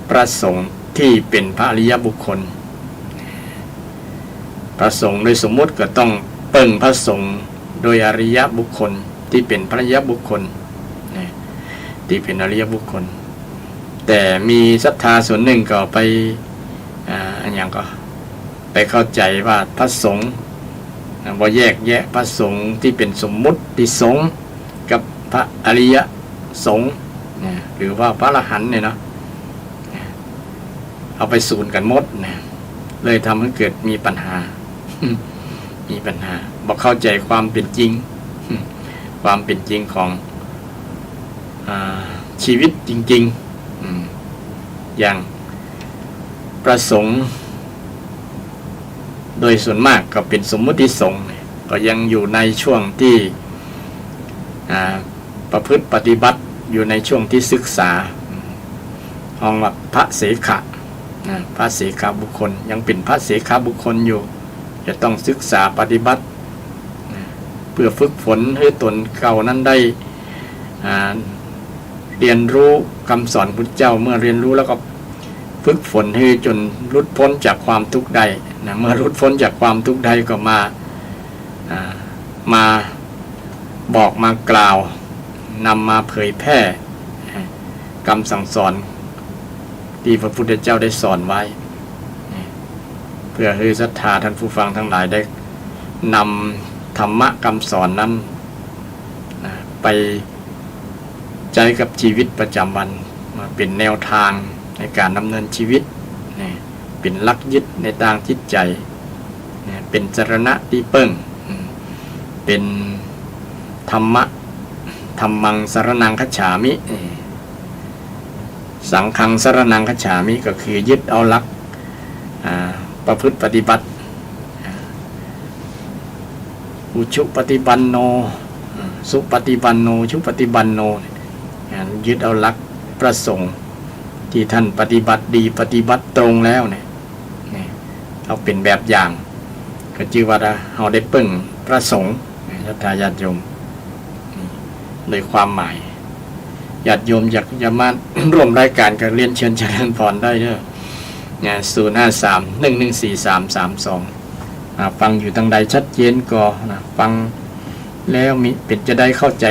พระสงฆ์ที่เป็นพระอริยบุคคลพระสงฆ์โดยสมมุติก็ต้องเปิ้งพระสงฆ์โดยอริยบุคคลที่เป็นพระอริยบุคคลที่เป็นอริยบุคคลแต่มีศรัทธาส่วนหนึ่งก็ไปอย่างก็ไปเข้าใจว่าพระสงฆ์บ่แยกแยะพระสงฆ์ที่เป็นสมมุติสงฆ์กับพระอริยสงฆ์หรือว่าพระอรหันต์เนี่ยเนาะเอาไปสูนกันหมดเลยทำให้เกิดมีปัญหาบอกเข้าใจความเป็นจริงความเป็นจริงของชีวิตจริงๆอย่างประสงค์โดยส่วนมากก็เป็นสมมุติสงฆ์ก็ยังอยู่ในช่วงที่ประพฤติปฏิบัติอยู่ในช่วงที่ศึกษาห้องว่าพระเสขะพระเสขบุคคลยังเป็นพระเสขบุคคลอยู่จะต้องศึกษาปฏิบัติเพื่อฝึกฝนให้ตนเก่านั้นได้เรียนรู้คำสอนพุทธเจ้าเมื่อเรียนรู้แล้วก็ฝึกฝนให้จนหลุดพ้นจากความทุกข์ใดเมื่อหลุดพ้นจากความทุกข์ใดก็มาบอกมากล่าวนำมาเผยแพร่คำสั่งสอนที่พระพุทธเจ้าได้สอนไว้เพื่อให้ศรัทธาท่านผู้ฟังทั้งหลายได้นำธรรมะคำสอนนั้นไปใช้กับชีวิตประจำวันมาเป็นแนวทางในการดำเนินชีวิตเป็นหลักยึดในทางจิตใจเป็นสรณะที่เปิ้งเป็นธรรมะธัมมังสรณังคัจฉามิสังฆังสรณังคัจฉามิก็คือยึดเอาหลักประพฤติปฏิบัติอุชุปฏิบันโนสุปฏิบันโนชุปฏิบันโนยึดเอาหลักประสงค์ที่ท่านปฏิบัติดีปฏิบัติตรงแล้วเนี่ยเอาเป็นแบบอย่างก็ชื่อว่าเราได้เปิ้งพระสงฆ์ศรัทธาญาติโยมโดยความหมายญาติโยมอยากจะมาร่วมรายการกับเรียนเชิญเจริญพรได้เด้อ053-114-3332ฟังอยู่ทางใดชัดเจนก็ฟังแล้วมีเป็นจะได้เข้าใจ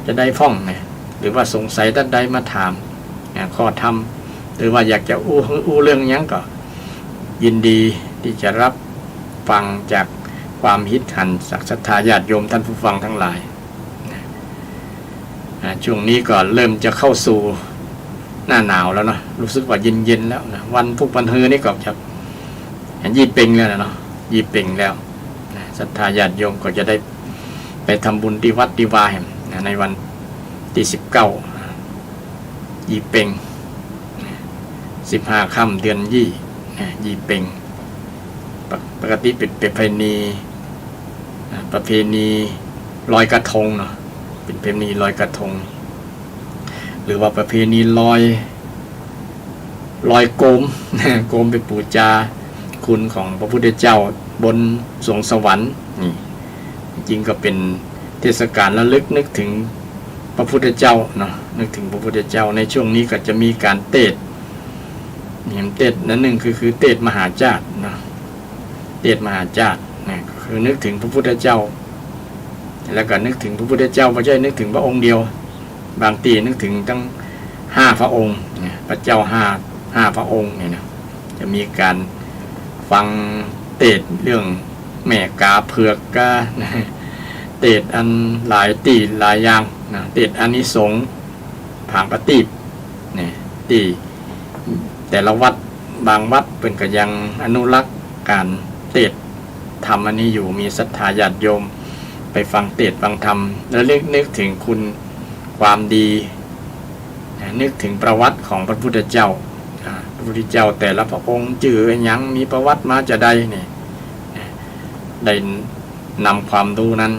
จะได้ฟ่องหรือว่าสงสัยท่านใดมาถามข้อธรรมหรือว่าอยากจะอู้เรื่องยังก็ยินดีที่จะรับฟังจากความฮิตหันจากศรัทธาญาติโยมท่านผู้ฟังทั้งหลายช่วงนี้ก็เริ่มจะเข้าสู่หน้าหนาวแล้วเนาะรู้สึกว่าเย็นๆแล้วนะวันพุธวันฮือนี่ก็จะยี่เป่งแล้วนะเนาะยี่เป่งแล้วศรัทธาญาติโยมก็จะได้ไปทำบุญที่วัดที่วาในวันที่19ยี่เป่ง15 ค่ำเดือนยี่เป่งปกติเป็นประเพณีลอยกระทงเนาะเป็นประเพณีลอยกระทงหรือว่าประเพณีลอยโกมโกมไปปูชาคุณของพระพุทธเจ้าบนสวงสวรรค์นี่จริงก็เป็นเทศกาลระลึกนึกถึงพระพุทธเจ้าเนาะนึกถึงพระพุทธเจ้าในช่วงนี้ก็จะมีการเทศนั้นหนึ่งคือเทศมหาจารย์เนาะเทศมหาจารย์นี่คือนึกถึงพระพุทธเจ้าแล้วก็นึกถึงพระพุทธเจ้าไม่ใช่นึกถึงพระองค์เดียวบางทีนึกถึงตั้ง 5 พระองค์พระเจ้า5 พระองค์เนี่ยนะจะมีการฟังเทศเรื่องแม่กาเผือกกาเทศอันหลายตีหลายอย่างนะเทศอานิสงส์ผางปฏิบเนี่ยที่แต่ละวัดบางวัดเป็นก็ยังอนุรักษ์การเทศธรรมอันนี้อยู่มีศรัทธาญาติโยมไปฟังเทศฟังธรรมแล้วนึกถึงคุณความดีนึกถึงประวัติของพระพุทธเจ้าพระพุทธเจ้าแต่ละพระองค์จื่อยังมีประวัติมาจะได้เนี่ยได้นำความรู้นั้น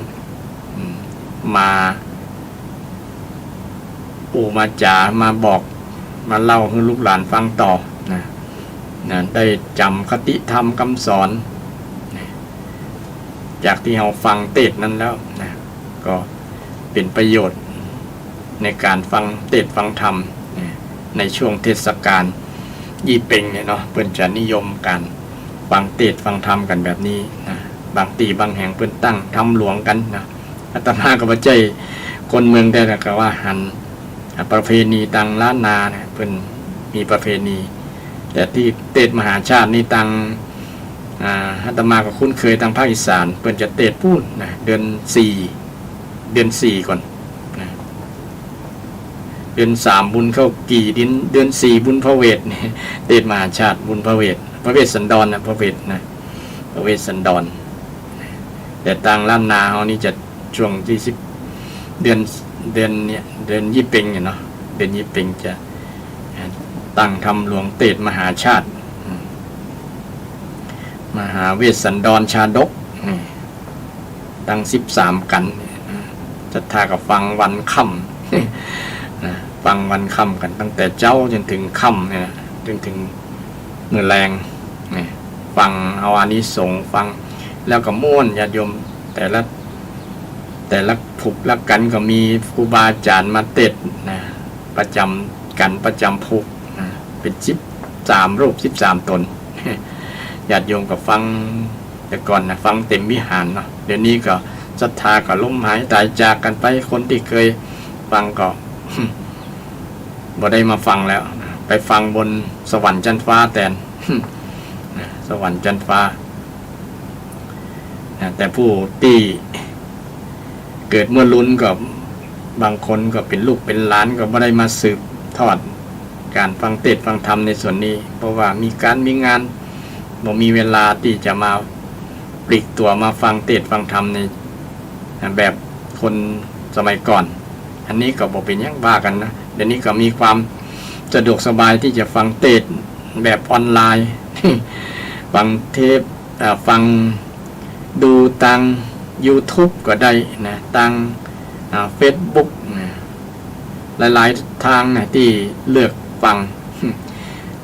มามาจามาบอกมาเล่าให้ลูกหลานฟังต่อนะได้จำคติธรรมคำสอนจากที่เราฟังเทศนั้นแล้วนะก็เป็นประโยชน์ในการฟังเทศฟังธรรมในช่วงเทศกาลยี่เป็งเนี่ยเนาะเพิ่นจะนิยมการฟังเทศฟังธรรมกันแบบนี้นะบางตีบางแห่งเพิ่นตั้งธรรมหลวงกันนะอาตมาก็บ่ใจคนเมืองแต่ก็ว่าหันประเพณีตังล้านนาเนี่ยเพิ่นมีประเพณีแต่ที่เทศมหาชาตินี่ตังอาตมาก็คุ้นเคยทางภาคอีสานเพิ่นจะเทศพูดนะเดือน4ก่อนนะเดือน3บุญเข้ากี่เดือน4บุญพระเวทนี่เทศมหาชาติบุญพระเวทสันดรนะพระเวทนะพระเวทสันดรแต่ต่างล้านนาเฮานี่จะช่วงที่10เดือนเนี่ยเดือนยี่เป็งเนี่ยเนาะเดือนยี่เป็งจะตั้งทำหลวงเทศมหาชาติมหาเวสสันดรชาดกตั้ง13กันจะท่ากับฟังวันค่ำฟังวันค่ำกันตั้งแต่เจ้าจนถึงค่ำเนี่ยจนถึงมื้อแรงฟังเอาอานิสงส์ฟังแล้วก็ม่วนญาติโยมแต่ละผูกละกันก็มีครูบาอาจารย์มาเทศนะประจำผูกนะเป็น13รูป13ตนญาติโยมก็ฟังแต่ก่อนนะฟังเต็มวิหารเนาะเดี๋ยวนี้ก็ศรัทธาก็ล้มหายตายจากกันไปคนที่เคยฟังก็บ่ได้มาฟังแล้วไปฟังบนสวรรค์จันทร์ฟ้าแทนสวรรค์จันทร์ฟ้าแต่ผู้ที่เกิดเมื่อลุ้นก็บางคนก็เป็นลูกเป็นหลานก็บ่ได้มาสืบทอดการฟังเทศน์ฟังธรรมในส่วนนี้เพราะว่ามีงานบ่มีเวลาที่จะมาปลีกตัวมาฟังเทศน์ฟังธรรมในแบบคนสมัยก่อนอันนี้ก็บ่เป็นหยังว่ากันนะเดี๋ยวนี้ก็มีความสะดวกสบายที่จะฟังเทศน์แบบออนไลน์ ฟังเทปฟังดูทาง YouTube ก็ได้นะทางFacebook นะหลายๆทางนะที่เลือกฟัง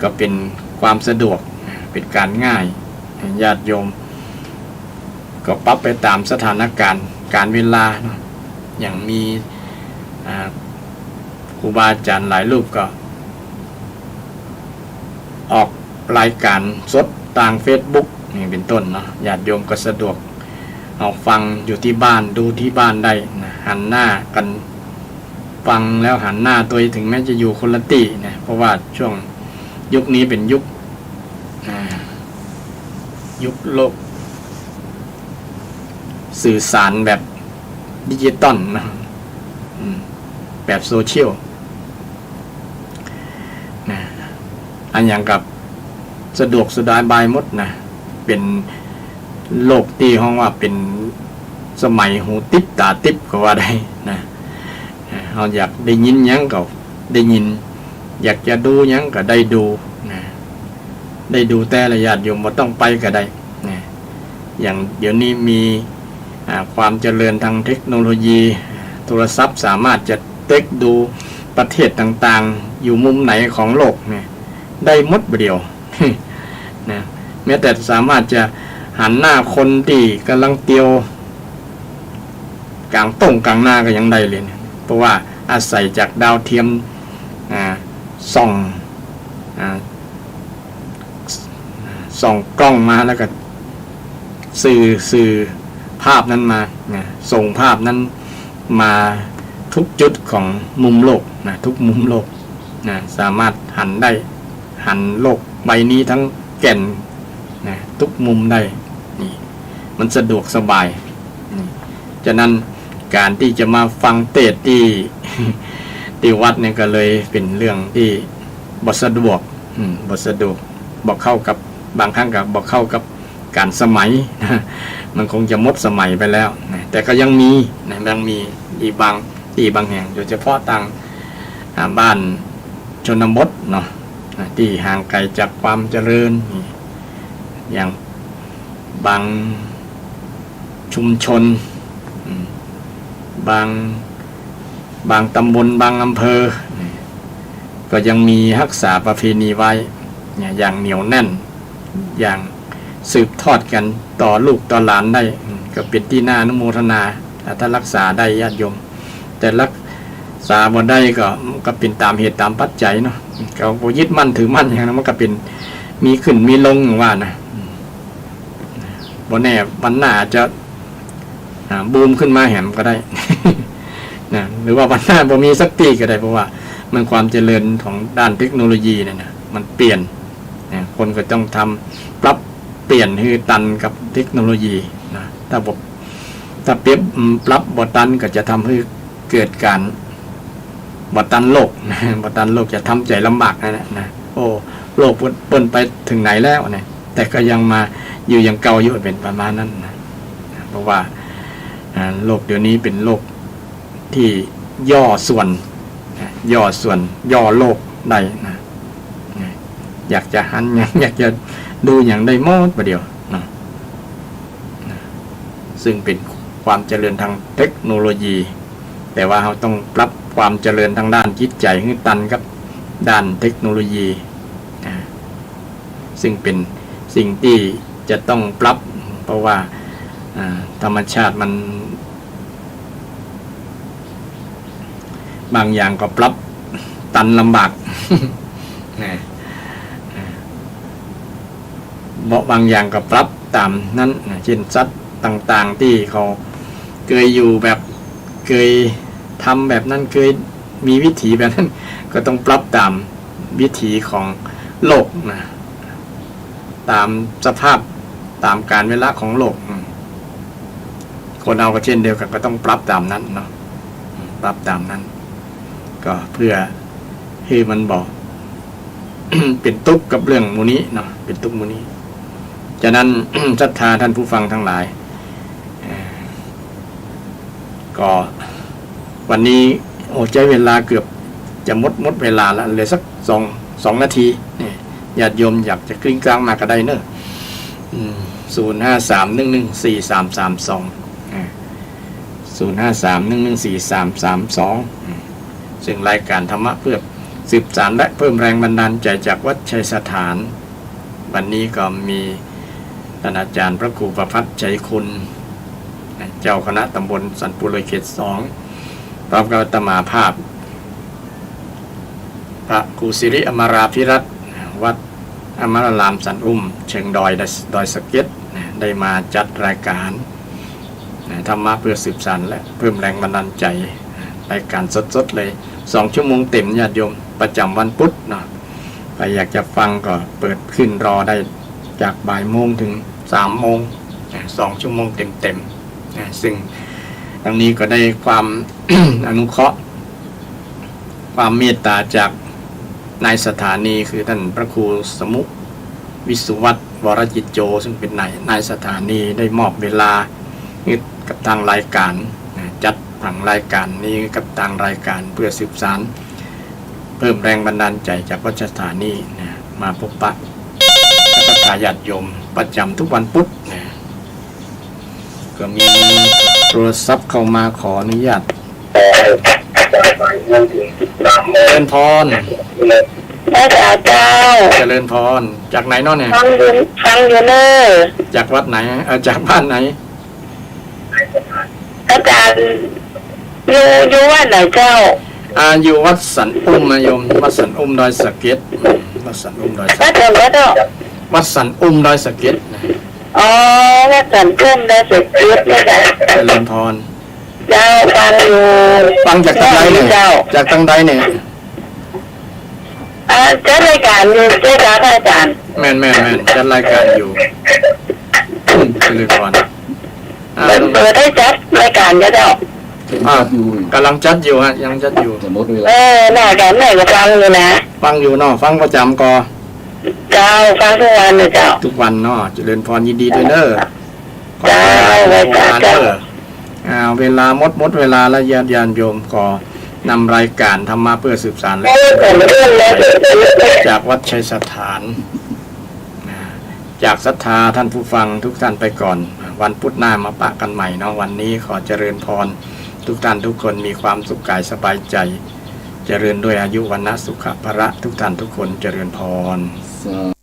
ก็เป็นความสะดวกเป็นการง่ายญาติโยมก็ปรับไปตามสถานการณ์การเวลาเนาะอย่างมีครูบาอาจารย์หลายรูปก็ออกรายการสดทาง Facebook นี่เป็นต้นเนาะญาติโยมก็สะดวกเอาฟังอยู่ที่บ้านดูที่บ้านได้นะหันหน้ากันฟังแล้วหันหน้าตัวถึงแม้จะอยู่คนละที่นะเพราะว่าช่วงยุคนี้เป็นยุคโลกสื่อสารแบบดิจิตอลนะแบบโซเชียลนะอันอย่างกับสะดวกสบายหมดนะเป็นโลกที่ห้องว่าเป็นสมัยหูติ๊บตาติ๊บก็ว่าได้นะเราอยากได้ยินยังก็ได้ยินอยากจะดูยังก็ได้ดูนะได้ดูแต่ละญาติโยมบ่ต้องไปก็ได้นะอย่างเดี๋ยวนี้มีความเจริญทางเทคโนโลยีโทรศัพท์สามารถจะเต็กดูประเทศต่างๆอยู่มุมไหนของโลกเนี่ยได้หมดเดียว นะแม้แต่สามารถจะหันหน้าคนที่กำลังเตียวกลางต้งกลางหน้าก็ยังได้เลยนะเพราะว่าอาศัยจากดาวเทียมส่องกล้องมาแล้วก็สื่อภาพนั้นมาส่งภาพนั้นมาทุกจุดของมุมโลกนะทุกมุมโลก นะสามารถหันโลกใบนี้ทั้งแก่นนะทุกมุมได้นี่มันสะดวกสบายฉะนั้นการที่จะมาฟังเทศน์ที่วัดเนี่ยก็เลยเป็นเรื่องที่บ่สะดวกบ่เข้ากับบางครั้งก็บ่เข้ากับการสมัยนะมันคงจะหมดสมัยไปแล้วนะแต่ก็ยังมีนะยังมีอีกบางแห่งโดยเฉพาะต่างบ้านชนบทเนาะที่ห่างไกลจากความเจริญอย่างบางชุมชนบางตำบลบางอำเภอก็ยังมีรักษาประเพณีไว้อย่างเหนียวแน่นอย่างสืบทอดกันต่อลูกต่อหลานได้ก็เป็นที่น่าอนุโมทนาถ้ารักษาได้ญาติโยมแต่รักษาบ่ได้ก็เป็นตามเหตุตามปัจจัยเนาะเขาบ่ยึดมั่นถือมั่นอย่างนั้นมันก็เป็นมีขึ้นมีลงว่านะบ่แน่วันหน้าจะบูมขึ้นมาแหมก็ได้ นะหรือว่าวันหน้าบ่มีสักทีก็ได้เพราะว่ามันความเจริญของด้านเทคโนโลยีเนี่ยนะมันเปลี่ยนนะคนก็ต้องทำปรับเปลี่ยนให้ตันกับเทคโนโลยีนะถ้าเปรียบปรับบ่ตันก็จะทำให้เกิดการบ่ตันโลกนะบ่ตันโลกจะทำใจลำบากนะโอ้โลกเปิ้นไปถึงไหนแล้วนะแต่ก็ยังมาอยู่อย่างเก่าอยู่เป็นประมาณนั้นนะเพราะว่าโลกเดี๋ยวนี้เป็นโลกที่ย่อส่วนย่อโลกได้นะอยากจะหันอยากจะดูอย่างได้หมดประเดี๋ยวนะซึ่งเป็นความเจริญทางเทคโนโลยีแต่ว่าเราต้องปรับความเจริญทางด้านจิตใจให้ตันกับด้านเทคโนโลยีซึ่งเป็นสิ่งที่จะต้องปรับเพราะว่าธรรมชาติมันบางอย่างก็ปรับตันลำบากนะบางอย่างก็ปรับตามนั้นเช่นสัตว์ต่างๆที่เขาเคยอยู่แบบเคยทำแบบนั้นเคยมีวิถีแบบนั้นก็ต้องปรับตามวิถีของโลกนะตามสภาพตามกาลเวลาของโลกคนเอาก็เช่นเดียวกันก็ต้องปรับตามนั้นเนาะปรับตามนั้นก็เพื่อให้มันบอก เป็นทุกข์กับเรื่องมูนี้เนาะเป็นทุกข์มูนี้ฉะนั้น ศรัทธาท่านผู้ฟังทั้งหลายก็วันนี้โอ้ใช้เวลาเกือบจะหมดเวลาแล้วเหลือสักสองนาทีนี่ญาติโยมอยากจะกลิ้งกลางมาก็ได้เนอะ053114332 ซึ่งรายการธรรมะเพื่อสืบสานและเพิ่มแรงบันดาลใจจากวัดชัยสถานวันนี้ก็มีท่านอาจารย์พระครูประภัสชัยคุณเจ้าคณะตำบลสันปุโรยเขต2พร้อมกับอาตมาภาพพระครูสิริอมราภิรัตน์วัดอมรารามสันอุ้มเชิงดอยสะเก็ดได้มาจัดรายการธรรมะเพื่อสืบสานและเพิ่มแรงบันดาลใจรายการสดๆเลย2 ชั่วโมงเต็มญาติโยมประจำวันพุธเนาะใครอยากจะฟังก็เปิดขึ้นรอได้จากบ่ายโมงถึง3 โมง2 ชั่วโมงเต็มๆซึ่งตรงนี้ก็ได้ความ อนุเคราะห์ความเมตตาจากนายสถานีคือท่านพระครูสมุวิสุวัตรวรจิตโจซึ่งเป็นนายสถานีได้มอบเวลากับทางรายการจัดผังรายการนี้กับทางรายการเพื่อสืบสานเพิ่มแรงบันดาลใจจากวัดสถานีมาพบปะและก็ญาติโยมประจำทุกวันพุธก็มีโทรศัพท์เข้ามาขออนุญาตเจริญพรพระเจ้าเจริญพรจากไหนน้อเนี่ยฟังอยู่เนอจากวัดไหนจากบ้านไหนอาจารย์อยู่วัดไหนเจ้าอยู่วัดสันอุ้มโยมวัดสันอุ้มดอยสะเก็ดวัดสันอุ้มดอยสะเก็ดวัดสันอุ้มดอยสะเก็ดอ๋อวัดสันอุ้มดอยสะเก็ดนี่แหละเจริญพรเจ้าฟังอยู่ฟังจากทางใดเนี่ยจากทางใดเนี่ย จัดรายการอยู่เจ้าค่ะอาจารย์ แม่นจัดรายการอยู่เจริญพรเปิดให้จัดรายการก็ได้ กำลังจัดอยู่ฮะยังจัดอยู่ สมมติเวลา หน้ากันไหนก็ฟังอยู่นะ ฟังอยู่เนาะฟังประจำกอ เจ้าฟังทุกวันเลยเจ้า ทุกวันเนาะเจริญพรยินดีด้วยเด้อ เจ้าไว้จ้าเจ้า เวลาหมดเวลาและญาติโยมก็นำรายการธรรมะเพื่อสืบสานและ ไม่เกิดเรื่องแล้ว จากวัดชัยสถาน จากศรัทธาท่านผู้ฟังทุกท่านไปก่อน วันพุธหน้ามาปะกันใหม่เนาะวันนี้ขอเจริญพรทุกท่านทุกคนมีความสุขกายสบายใจ เจริญด้วยอายุวันนะสุขภระทุกท่านทุกคนเจริญพร ส